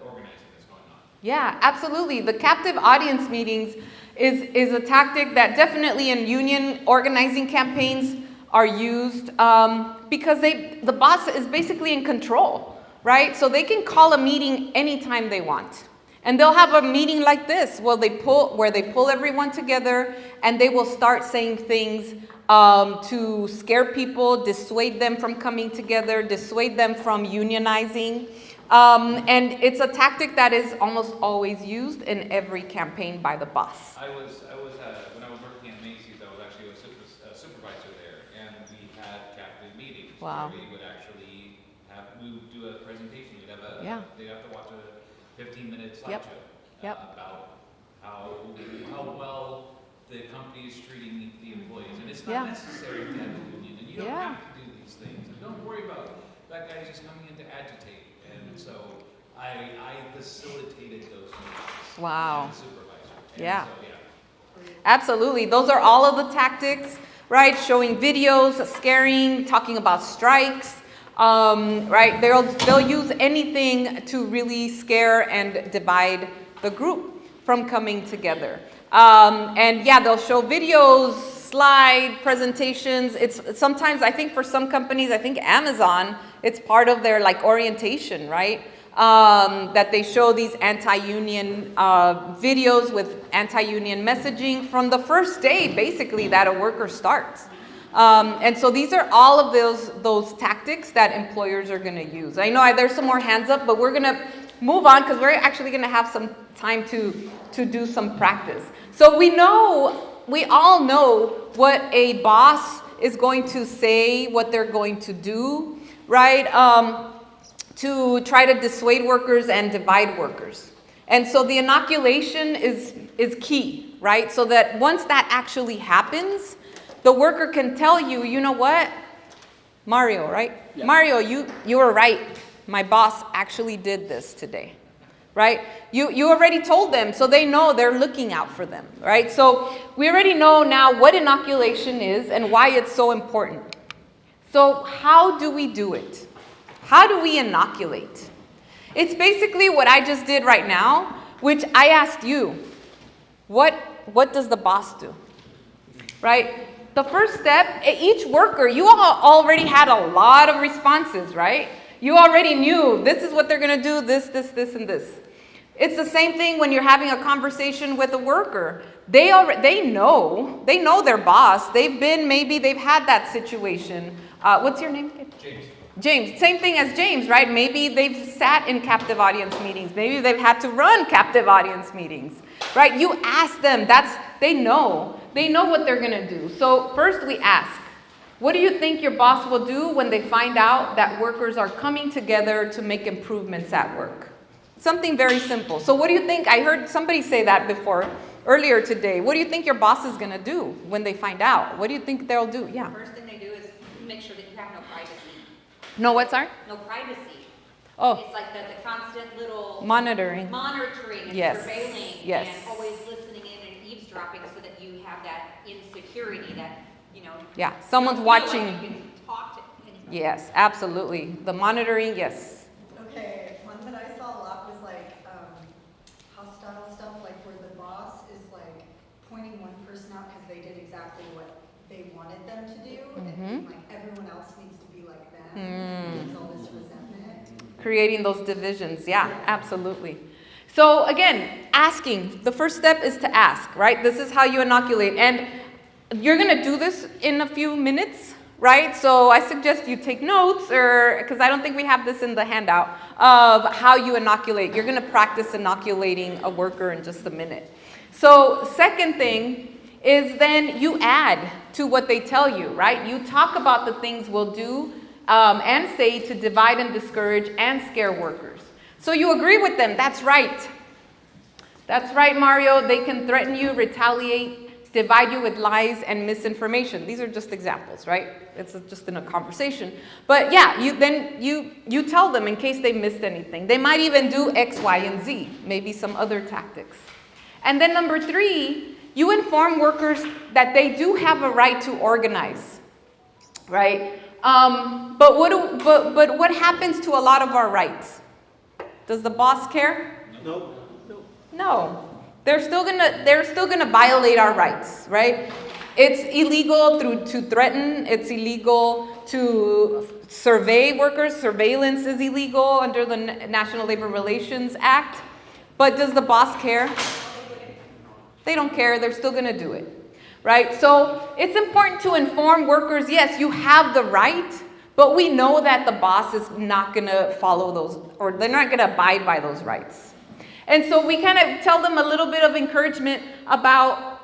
organizing that's going on. Yeah, absolutely. The captive audience meetings is a tactic that definitely in union organizing campaigns are used because the boss is basically in control, right? So they can call a meeting anytime they want. And they'll have a meeting like this where they pull everyone together and they will start saying things to scare people, dissuade them from coming together, dissuade them from unionizing. And it's a tactic that is almost always used in every campaign by the boss. I was when I was working at Macy's, I was actually a supervisor there, and we had captive meetings. Wow. Where we would actually we would do a presentation. They'd have to watch a 15-minute slideshow about how well the company is treating the employees, and it's not necessary to have a union, and you don't have to do these things. And don't worry about that guy's just coming in to agitate. And so I facilitated those meetings. Wow. As a supervisor. Yeah. Absolutely. Those are all of the tactics, right? Showing videos, scaring, talking about strikes, right? They'll use anything to really scare and divide the group from coming together. And yeah, they'll show videos, slide presentations. It's sometimes, I think for some companies, I think Amazon, it's part of their like orientation, right? That they show these anti-union videos with anti-union messaging from the first day, basically, that a worker starts. And so these are all of those tactics that employers are going to use. I know there's some more hands up, but we're going to move on because we're actually going to have some time to do some practice. So we all know what a boss is going to say, what they're going to do, right? To try to dissuade workers and divide workers. And so the inoculation is key, right? So that once that actually happens, the worker can tell you, you know what? Mario, right? Yeah. Mario, you were right. My boss actually did this today, right? You already told them, so they know they're looking out for them, right? So we already know now what inoculation is and why it's so important. So how do we do it? How do we inoculate? It's basically what I just did right now, which I asked you. What does the boss do? Right? The first step, each worker, you all already had a lot of responses, right? You already knew this is what they're going to do, this, and this. It's the same thing when you're having a conversation with a worker. They know their boss. They've had that situation. What's your name? James. Same thing as James, right? Maybe they've sat in captive audience meetings. Maybe they've had to run captive audience meetings, right? You ask them. They know. They know what they're going to do. So first we ask, what do you think your boss will do when they find out that workers are coming together to make improvements at work? Something very simple. So what do you think? I heard somebody say that earlier today. What do you think your boss is going to do when they find out? What do you think they'll do? Yeah. The first thing they do is make sure that you have no privacy. No, what, sorry? No privacy. Oh. It's like the constant little monitoring and surveilling yes. and always listening in and eavesdropping so that you have that insecurity that, yeah, someone's watching. Like you can talk to anybody. Yes, absolutely. The monitoring, yes. Okay, one that I saw a lot was like hostile stuff, like where the boss is like pointing one person out because they did exactly what they wanted them to do, and like everyone else needs to be like them. There's all this resentment. Creating those divisions, yeah, absolutely. So again, asking. The first step is to ask, right? This is how you inoculate. And you're going to do this in a few minutes, right? So I suggest you take notes, or because I don't think we have this in the handout, of how you inoculate. You're going to practice inoculating a worker in just a minute. So second thing is then you add to what they tell you, right? You talk about the things we'll do and say to divide and discourage and scare workers. So you agree with them. That's right. That's right, Mario. They can threaten you, retaliate, divide you with lies and misinformation. These are just examples, right? It's just in a conversation. But yeah, you tell them in case they missed anything. They might even do X, Y, and Z, maybe some other tactics. And then number 3, you inform workers that they do have a right to organize, right? But what happens to a lot of our rights? Does the boss care? No. No. They're still gonna violate our rights, right? It's illegal to threaten. It's illegal to survey workers. Surveillance is illegal under the National Labor Relations Act. But does the boss care? They don't care. They're still gonna do it, right? So it's important to inform workers, yes, you have the right, but we know that the boss is not gonna follow those, or they're not gonna abide by those rights. And so we kind of tell them a little bit of encouragement about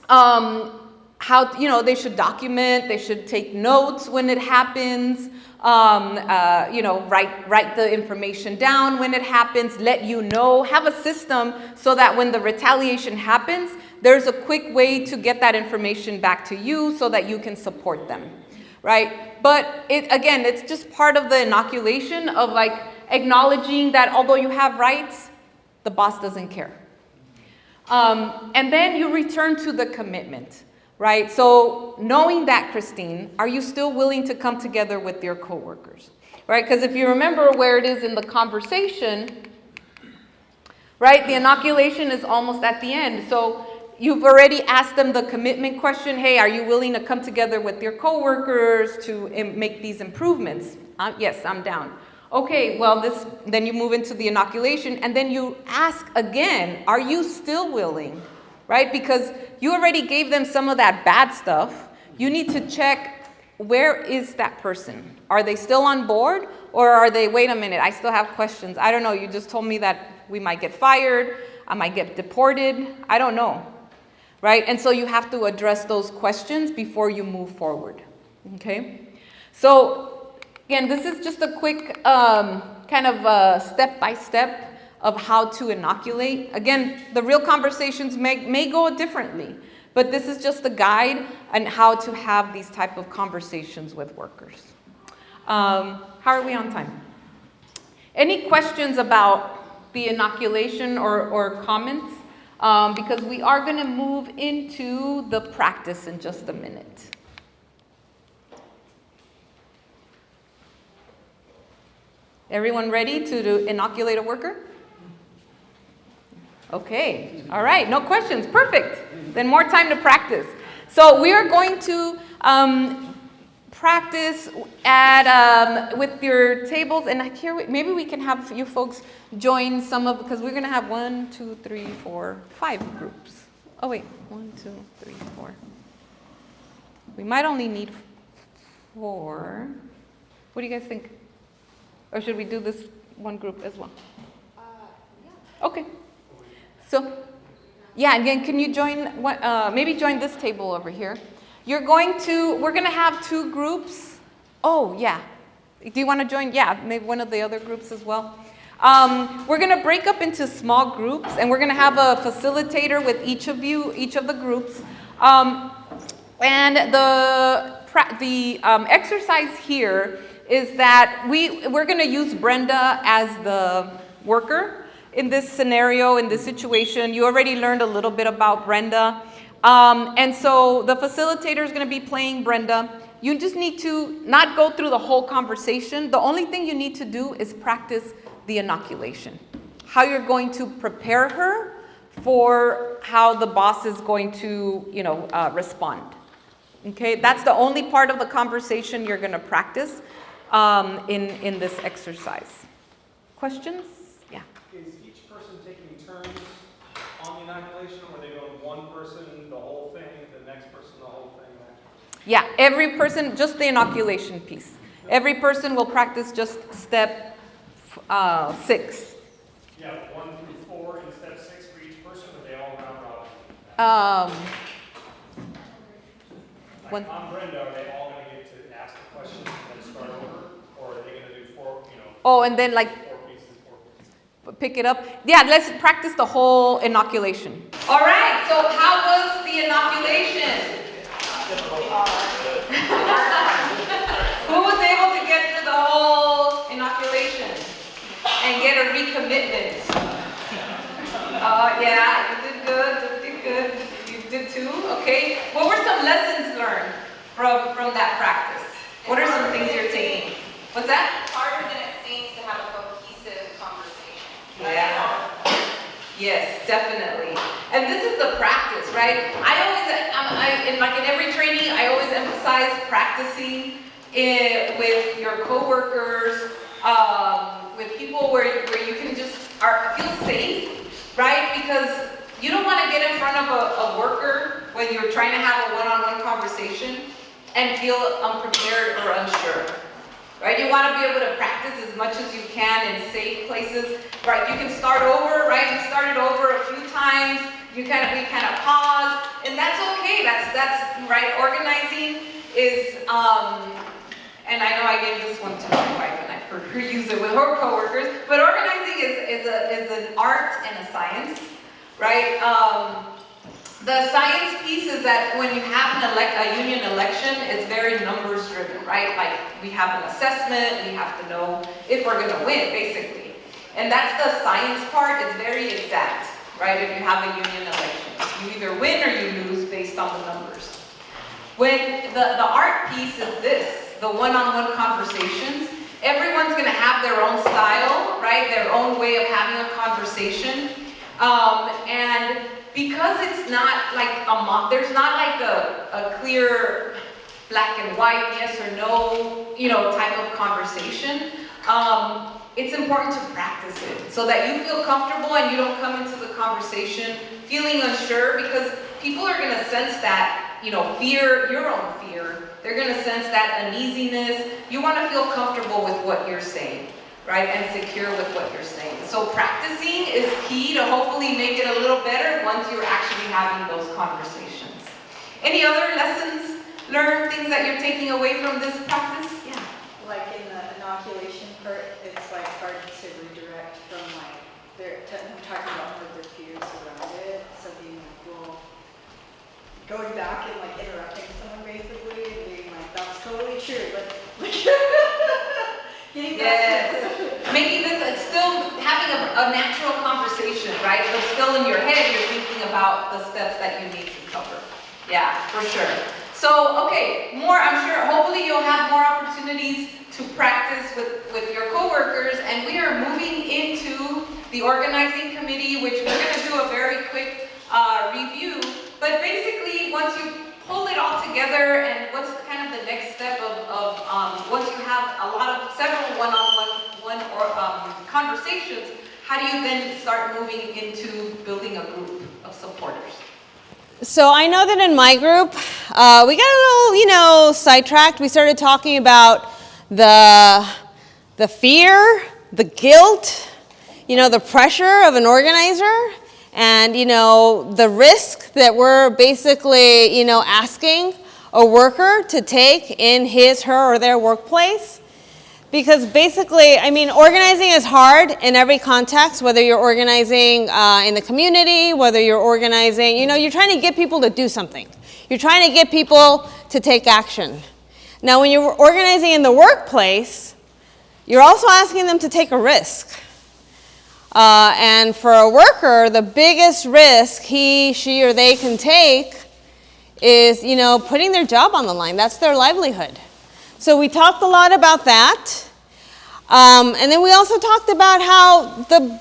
how, they should document, they should take notes when it happens, write the information down when it happens, let you know, have a system so that when the retaliation happens, there's a quick way to get that information back to you so that you can support them, right? But it's just part of the inoculation of acknowledging that although you have rights, the boss doesn't care. And then you return to the commitment, right? So knowing that, Christine, are you still willing to come together with your coworkers, right? Because if you remember where it is in the conversation, right, the inoculation is almost at the end. So you've already asked them the commitment question. Hey, are you willing to come together with your coworkers to make these improvements? Yes, I'm down. Okay, well, then you move into the inoculation, and then you ask again, are you still willing, right? Because you already gave them some of that bad stuff. You need to check, where is that person? Are they still on board, or are they, wait a minute, I still have questions. I don't know, you just told me that we might get fired, I might get deported, I don't know, right? And so you have to address those questions before you move forward, okay? So, again, this is just a quick kind of step-by-step of how to inoculate. Again, the real conversations may go differently, but this is just a guide on how to have these type of conversations with workers. How are we on time? Any questions about the inoculation or comments? Because we are going to move into the practice in just a minute. Everyone ready to inoculate a worker? Okay, all right, no questions, perfect. Then more time to practice. So we are going to practice with your tables, and here maybe we can have you folks join some of, because we're gonna have 1, 2, 3, 4, 5 groups. Oh wait, 1, 2, 3, 4. We might only need 4. What do you guys think? Or should we do this one group as well? Yeah. Okay. So, yeah, again, can you join, maybe join this table over here. We're going to have 2 groups. Oh, yeah. Do you want to join? Yeah, maybe one of the other groups as well. We're going to break up into small groups, and we're going to have a facilitator with each of the groups. And the exercise here is that we're going to use Brenda as the worker in this scenario, in this situation. You already learned a little bit about Brenda. And so the facilitator is going to be playing Brenda. You just need to not go through the whole conversation. The only thing you need to do is practice the inoculation. How you're going to prepare her for how the boss is going to, respond. Okay, that's the only part of the conversation you're going to practice in this exercise. Questions? Yeah. Is each person taking turns on the inoculation, or are they going one person the whole thing, the next person the whole thing? Yeah, every person, just the inoculation piece. Every person will practice just step 6. Yeah, 1 through 4 in step 6 for each person, or they all round robin? Like on Brenda, are they all going to get to ask the questions and then start over? Or are they going to do 4, Oh, and then like 4 pieces? pick it up. Yeah, let's practice the whole inoculation. All right, so how was the inoculation? Who was able to get through the whole inoculation and get a recommitment? Yeah, you did good, you did good. You did too, okay. What were some lessons learned from that practice? What are some things you're taking? What's that? It's harder than it seems to have a cohesive conversation. Yeah. Yes, definitely. And this is the practice, right? In every training, I always emphasize practicing with your coworkers, with people where you can just feel safe, right? Because you don't want to get in front of a worker when you're trying to have a one-on-one conversation and feel unprepared or unsure. Right? You want to be able to practice as much as you can in safe places. Right? You can start over, right? We started over a few times. We kind of pause, and that's okay. That's right. Organizing is, and I know I gave this one to my wife, and I've heard her use it with her coworkers. But organizing is an art and a science, right? The science piece is that when you have a union election, it's very numbers driven, right? Like we have an assessment, we have to know if we're gonna win, basically. And that's the science part, it's very exact, right? If you have a union election. You either win or you lose based on the numbers. When the art piece is this, the one-on-one conversations, everyone's gonna have their own style, right? Their own way of having a conversation. And because it's not like there's not like a clear black and white, yes or no, type of conversation, it's important to practice it so that you feel comfortable and you don't come into the conversation feeling unsure, because people are gonna sense that, fear, your own fear. They're gonna sense that uneasiness. You wanna feel comfortable with what you're saying, right? And secure with what you're saying. So practicing is key to hopefully make it a little better once you're actually having those conversations. Any other lessons learned, things that you're taking away from this practice? Yeah. Like in the inoculation part, it's like hard to redirect from I'm talking about their fears around it. So being like, well, going back and like interrupting someone basically, and being like, that's totally true, but yes. Making this, it's still having a natural conversation, right? But still in your head, you're thinking about the steps that you need to cover. Yeah, for sure. So, okay, I'm sure, hopefully you'll have more opportunities to practice with your coworkers, and we are moving into the organizing committee, which we're gonna do a very quick review. But basically, once you pull it all together, and what's kind of the next step of once you have several one-on-one conversations, how do you then start moving into building a group of supporters? So I know that in my group, we got a little, sidetracked. We started talking about the fear, the guilt, the pressure of an organizer, and, the risk that we're basically, asking a worker to take in his, her, or their workplace. Because basically, organizing is hard in every context, whether you're organizing in the community, whether you're organizing, you're trying to get people to do something. You're trying to get people to take action. Now, when you're organizing in the workplace, you're also asking them to take a risk. And for a worker, the biggest risk he, she, or they can take is, putting their job on the line. That's their livelihood. So we talked a lot about that. And then we also talked about how the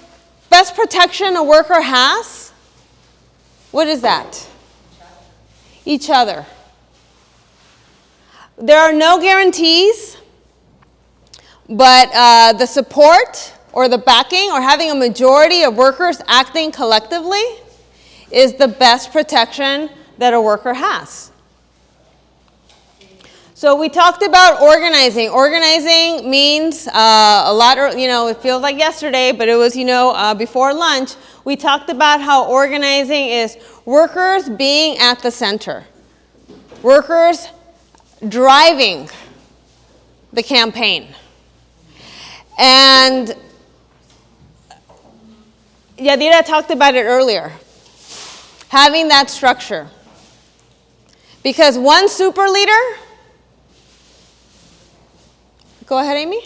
best protection a worker has, what is that? Each other. There are no guarantees, but the support or the backing or having a majority of workers acting collectively is the best protection that a worker has. So we talked about organizing. Organizing means a lot, it feels like yesterday, but it was, before lunch. We talked about how organizing is workers being at the center. Workers driving the campaign. And Yadira talked about it earlier. Having that structure. Because one super leader, go ahead, Amy.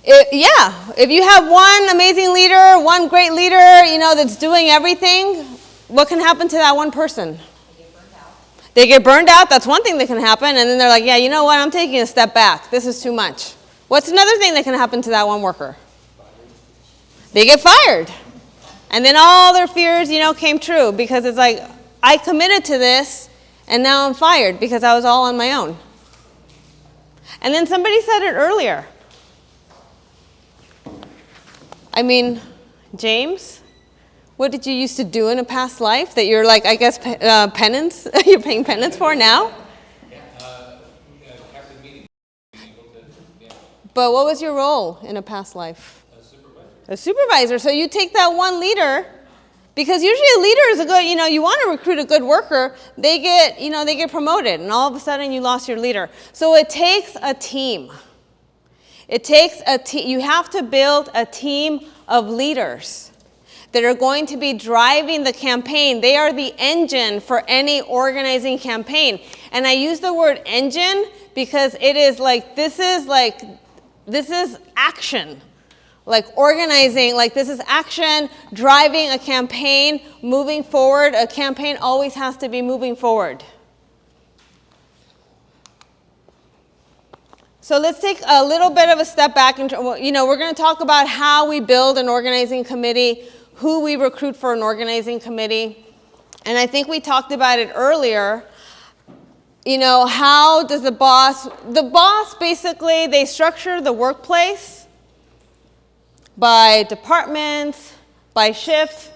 If you have one amazing leader, one great leader, that's doing everything, what can happen to that one person? They get burned out. That's one thing that can happen. And then they're like, yeah, you know what? I'm taking a step back. This is too much. What's another thing that can happen to that one worker? They get fired. And then all their fears, came true because it's like, I committed to this and now I'm fired because I was all on my own. And then somebody said it earlier. I mean, James, what did you used to do in a past life that you're like, I guess, penance, you're paying penance for now? But what was your role in a past life? A supervisor. So you take that one leader, because usually a leader is a good, you want to recruit a good worker, they get promoted, and all of a sudden you lost your leader. So it takes a team. It takes a team. You have to build a team of leaders that are going to be driving the campaign. They are the engine for any organizing campaign. And I use the word engine because it is like, this is action. Like organizing, like this is action, driving a campaign, moving forward. A campaign always has to be moving forward. So let's take a little bit of a step back. We're going to talk about how we build an organizing committee, who we recruit for an organizing committee. And I think we talked about it earlier. How does the boss basically, they structure the workplace by departments, by shift.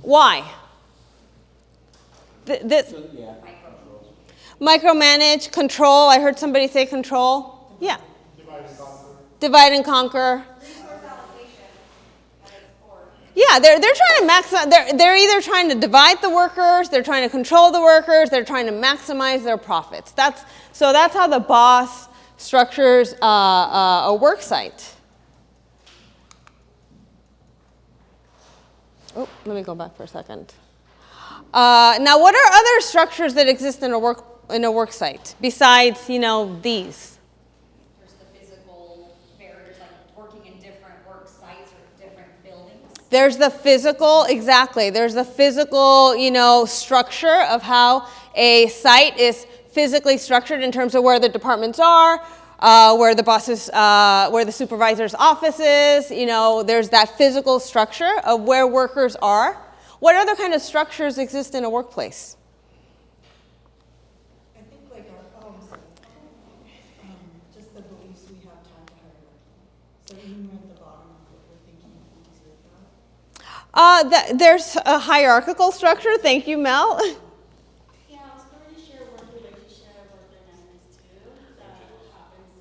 Why? Micromanage, control. I heard somebody say control. Yeah. Divide and conquer. Yeah, they're trying to maximize. They're either trying to divide the workers, they're trying to control the workers, they're trying to maximize their profits. That's how the boss structures a work site. Oh, let me go back for a second. Now, what are other structures that exist in a work site besides, these? There's the physical barriers, like working in different work sites or different buildings. There's the physical, exactly. There's the physical, structure of how a site is physically structured in terms of where the departments are, where the bosses, where the supervisor's office is. There's that physical structure of where workers are. What other kind of structures exist in a workplace? I think like our just the beliefs we have time to hire. So even at the bottom of what we're thinking, There's a hierarchical structure. Thank you, Mel. Yeah, I was pretty sure work relationship, work dynamics too, that happens.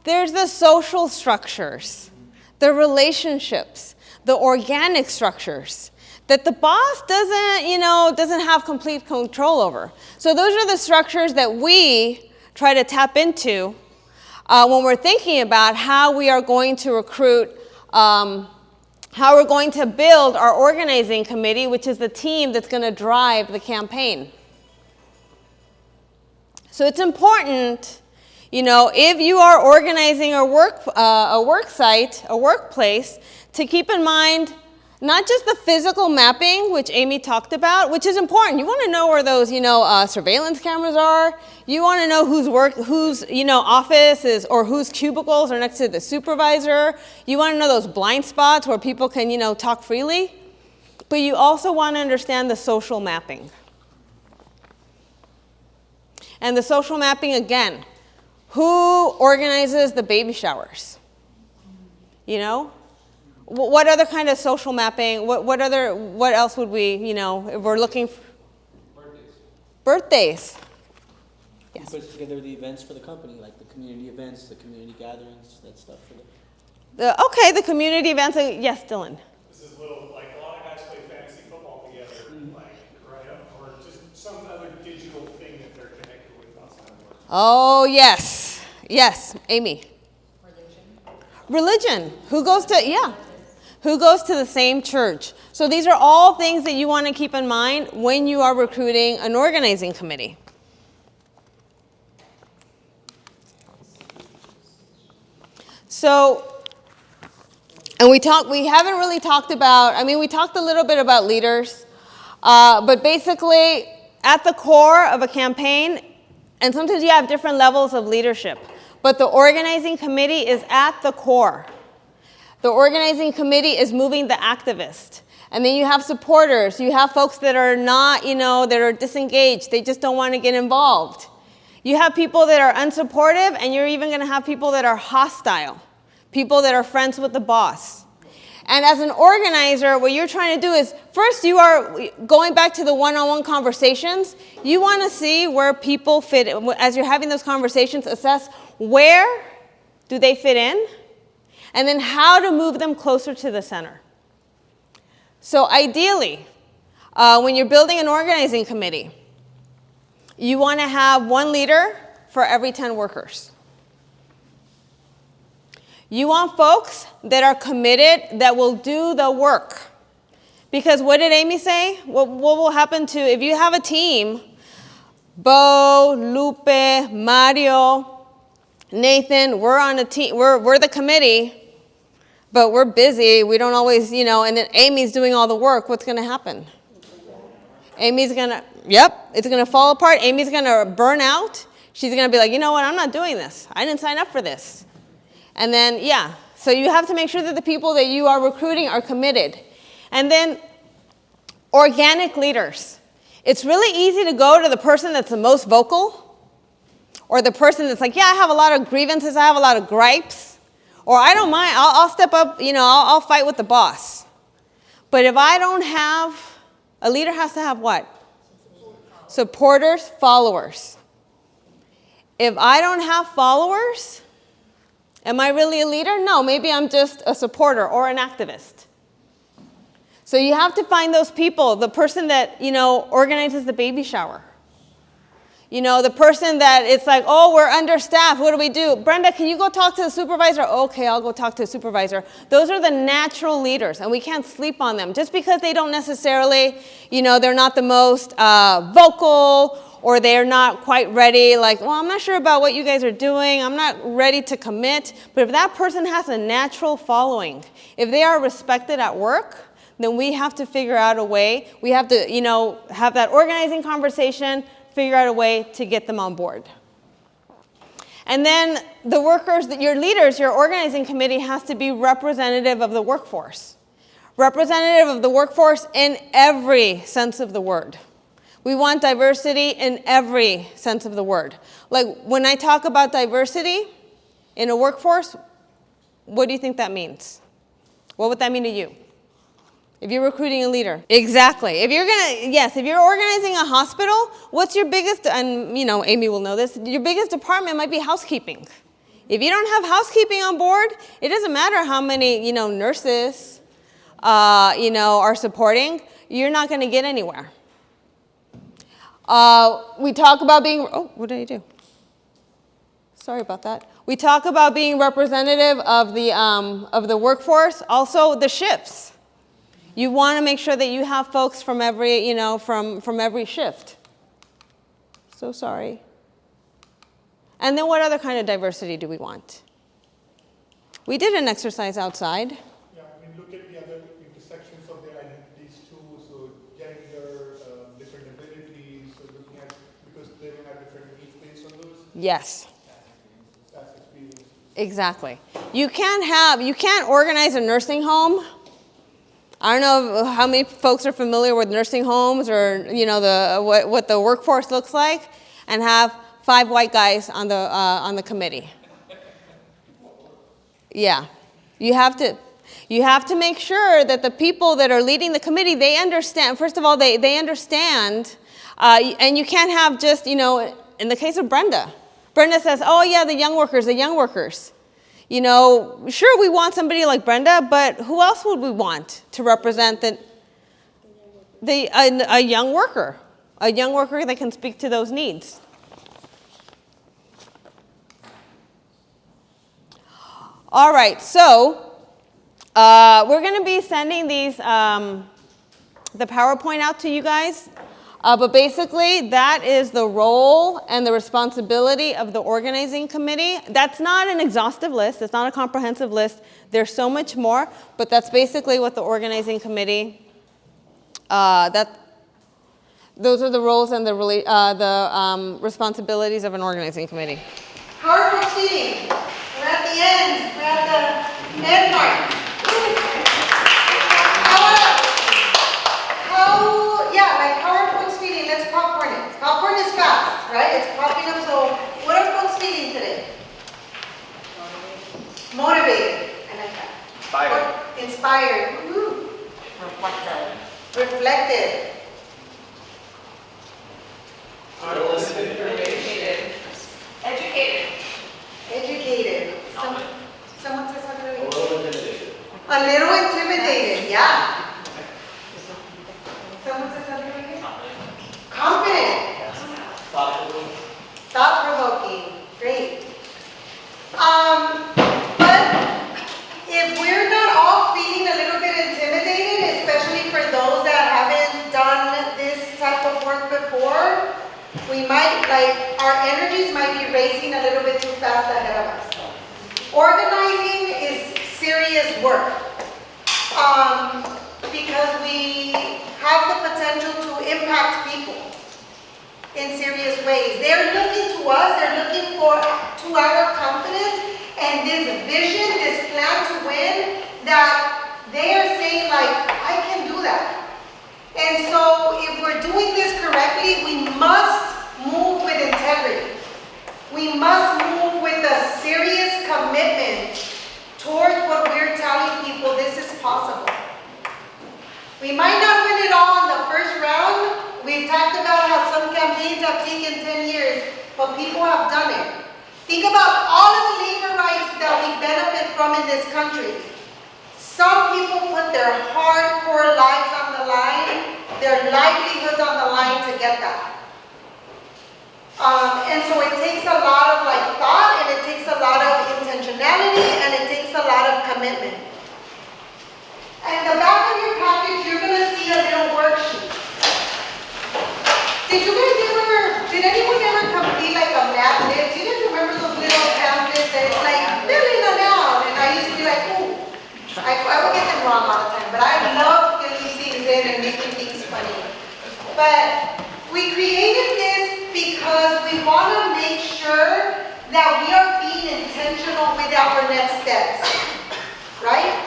There's the social structures, the relationships, the organic structures that the boss doesn't have complete control over. So those are the structures that we try to tap into when we're thinking about how we are going to recruit, how we're going to build our organizing committee, which is the team that's going to drive the campaign. So it's important, if you are organizing a work site, a workplace, to keep in mind not just the physical mapping, which Amy talked about, which is important. You want to know where those, surveillance cameras are. You want to know whose office is, or whose cubicles are next to the supervisor. You want to know those blind spots where people can, talk freely. But you also want to understand the social mapping. And the social mapping, again, who organizes the baby showers? What other kind of social mapping? What else would we, if we're looking for? Birthdays. Who puts together the events for the company, like the community events, the community gatherings, that stuff for the... Okay, the community events. Yes, Dylan. This is little, like a lot of guys play fantasy football together, like, right? Or just some other digital thing that they're connected with outside of work. Oh, yes. Yes, Amy. Religion. Who goes to, yeah. Who goes to the same church? So these are all things that you want to keep in mind when you are recruiting an organizing committee. So, and we haven't really talked about, I mean, we talked a little bit about leaders, but basically at the core of a campaign, and sometimes you have different levels of leadership, but the organizing committee is at the core. The organizing committee is moving the activist. And then you have supporters. You have folks that are not, that are disengaged. They just don't want to get involved. You have people that are unsupportive, and you're even going to have people that are hostile, people that are friends with the boss. And as an organizer, what you're trying to do is, first you are going back to the one-on-one conversations. You want to see where people fit, as you're having those conversations, assess where do they fit in, and then how to move them closer to the center. So ideally, when you're building an organizing committee, you want to have one leader for every 10 workers. You want folks that are committed, that will do the work. Because what did Amy say? What will happen to, if you have a team, Bo, Lupe, Mario, Nathan, we're on a team, we're the committee, but we're busy, we don't always, and then Amy's doing all the work, what's going to happen? Amy's going to, it's going to fall apart. Amy's going to burn out. She's going to be like, you know what, I'm not doing this. I didn't sign up for this. And then, so you have to make sure that the people that you are recruiting are committed. And then organic leaders. It's really easy to go to the person that's the most vocal, or the person that's like, I have a lot of grievances, I have a lot of gripes, or I don't mind, I'll step up, I'll fight with the boss. But if I don't have, a leader has to have what? Supporters, followers. If I don't have followers, am I really a leader? No, maybe I'm just a supporter or an activist. So you have to find those people, the person that, organizes the baby shower. The person that it's like, oh, we're understaffed, what do we do? Brenda, can you go talk to the supervisor? Okay, I'll go talk to the supervisor. Those are the natural leaders, and we can't sleep on them. Just because they don't necessarily, they're not the most vocal, or they're not quite ready, like, well, I'm not sure about what you guys are doing, I'm not ready to commit. But if that person has a natural following, if they are respected at work, then we have to figure out a way, we have to, have that organizing conversation, figure out a way to get them on board. And then the workers, your leaders, your organizing committee has to be representative of the workforce. Representative of the workforce in every sense of the word. We want diversity in every sense of the word. Like when I talk about diversity in a workforce, what do you think that means? What would that mean to you? If you're recruiting a leader. Exactly. If you're organizing a hospital, what's your biggest, and Amy will know this, your biggest department might be housekeeping. If you don't have housekeeping on board, it doesn't matter how many, nurses, are supporting, you're not going to get anywhere. We talk about being, what did I do? Sorry about that. We talk about being representative of the workforce, also the shifts. You want to make sure that you have folks from every, from every shift. So sorry. And then what other kind of diversity do we want? We did an exercise outside. Yeah, look at the other intersections of their identities too, so gender, different abilities, so looking at, because they're going to have different needs based on those. Yes. That's experience. Exactly. You can't organize a nursing home. I don't know how many folks are familiar with nursing homes or, what the workforce looks like, and have 5 white guys on the committee. Yeah. You have to make sure that the people that are leading the committee, they understand, first of all, they understand And you can't have just, you know, in the case of Brenda says, oh yeah, the young workers. You know, sure, we want somebody like Brenda, but who else would we want to represent a young worker that can speak to those needs? All right, so we're going to be sending these, the PowerPoint out to you guys. But basically, that is the role and the responsibility of the organizing committee. That's not an exhaustive list. It's not a comprehensive list. There's so much more, but that's basically what the organizing committee, those are the roles and the responsibilities of an organizing committee. Powerful seating. We're at the end. We're at the end part. Like PowerPoint speeding, let's popcorn it. Popcorn is fast, right? It's popping up, so what are folks speeding today? Motivated. I like that. Inspired. Woo. Reflected. Educated. Someone says something to me? A little intimidated, yeah. Someone said something like that? Confident. Thought-provoking. Great. But if we're not all feeling a little bit intimidated, especially for those that haven't done this type of work before, we might, our energies might be racing a little bit too fast ahead of us. Organizing is serious work. Because we have the potential to impact people in serious ways. They're looking to us, they're looking to our confidence and this vision, this plan to win, that they are saying I can do that. And so if we're doing this correctly, we must move with integrity. We must move with a serious commitment towards what we're telling people this is possible. We might not win it all in the first round. We've talked about how some campaigns have taken 10 years, but people have done it. Think about all of the labor rights that we benefit from in this country. Some people put their hardcore lives on the line, their livelihoods on the line to get that. And so it takes a lot of thought, and it takes a lot of intentionality, and it takes a lot of commitment. And the back of your package, you're going to see a little worksheet. Did anyone ever complete a map list? You guys remember those little pamphlets that it's filling them out? And I used to be ooh. I would get them wrong all the time, but I love filling things in and making things funny. But we created this because we want to make sure that we are being intentional with our next steps, right?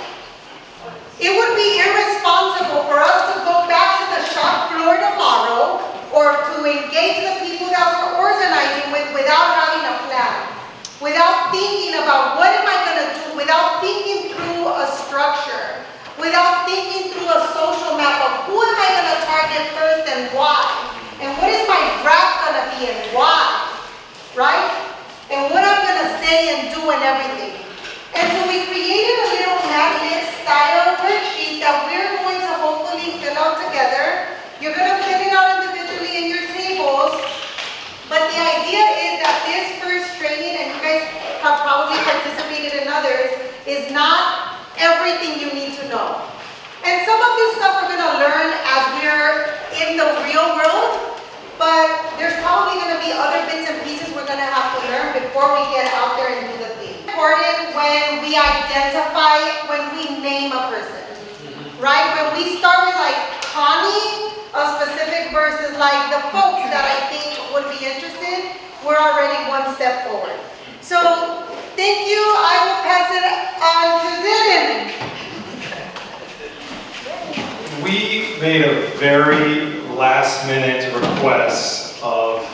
It would be irresponsible for us to go back to the shop floor tomorrow or to engage the people that we're organizing with without having a plan, without thinking about what am I going to do, without thinking through a structure, without thinking through a social map of who am I going to target first and why, and what is my draft going to be and why, right? And what I'm going to say and do and everything. And so we created a little magnet style worksheet that we're going to hopefully fill out together. You're going to fill it out individually in your tables. But the idea is that this first training, and you guys have probably participated in others, is not everything you need to know. And some of this stuff we're going to learn as we're in the real world, but there's probably going to be other bits and pieces we're going to have to learn before we get out there and do the thing. Important when we identify, when we name a person, right? When we start with Connie, a specific versus the folks that I think would be interested, we're already one step forward. So thank you. I will pass it on to Dylan. We made a very last-minute request of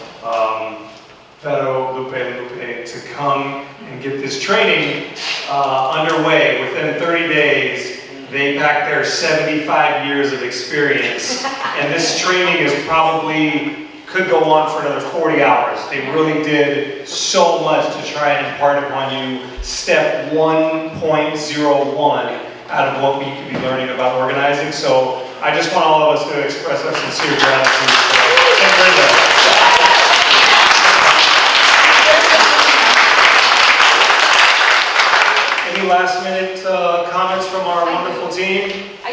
Vero, Lupe, and Lupe to come and get this training underway. Within 30 days, they packed their 75 years of experience, and this training is probably could go on for another 40 hours. They really did so much to try and impart upon you step 1.01 out of what we could be learning about organizing. So I just want all of us to express our sincere gratitude for Brenda. Any last minute comments from our wonderful team? I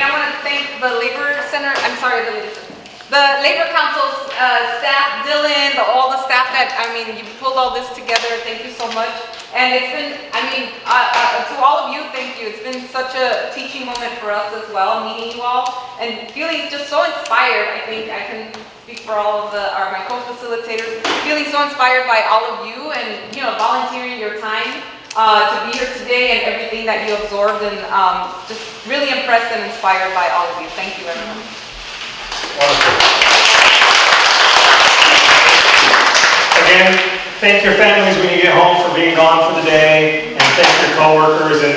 want to thank the Labor Center, the Labor Council's staff, Dylan, all the staff that, you pulled all this together. Thank you so much. And it's been, to all of you, thank you. It's been such a teaching moment for us as well, meeting you all and feeling just so inspired. I think I can speak for all of my co-facilitators, feeling so inspired by all of you and, volunteering your time to be here today and everything that you absorbed, and just really impressed and inspired by all of you. Thank you, everyone. Again, thank your families when you get home for being gone for the day, and thank your coworkers, and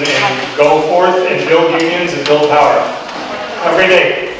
go forth and build unions and build power. Have a great day.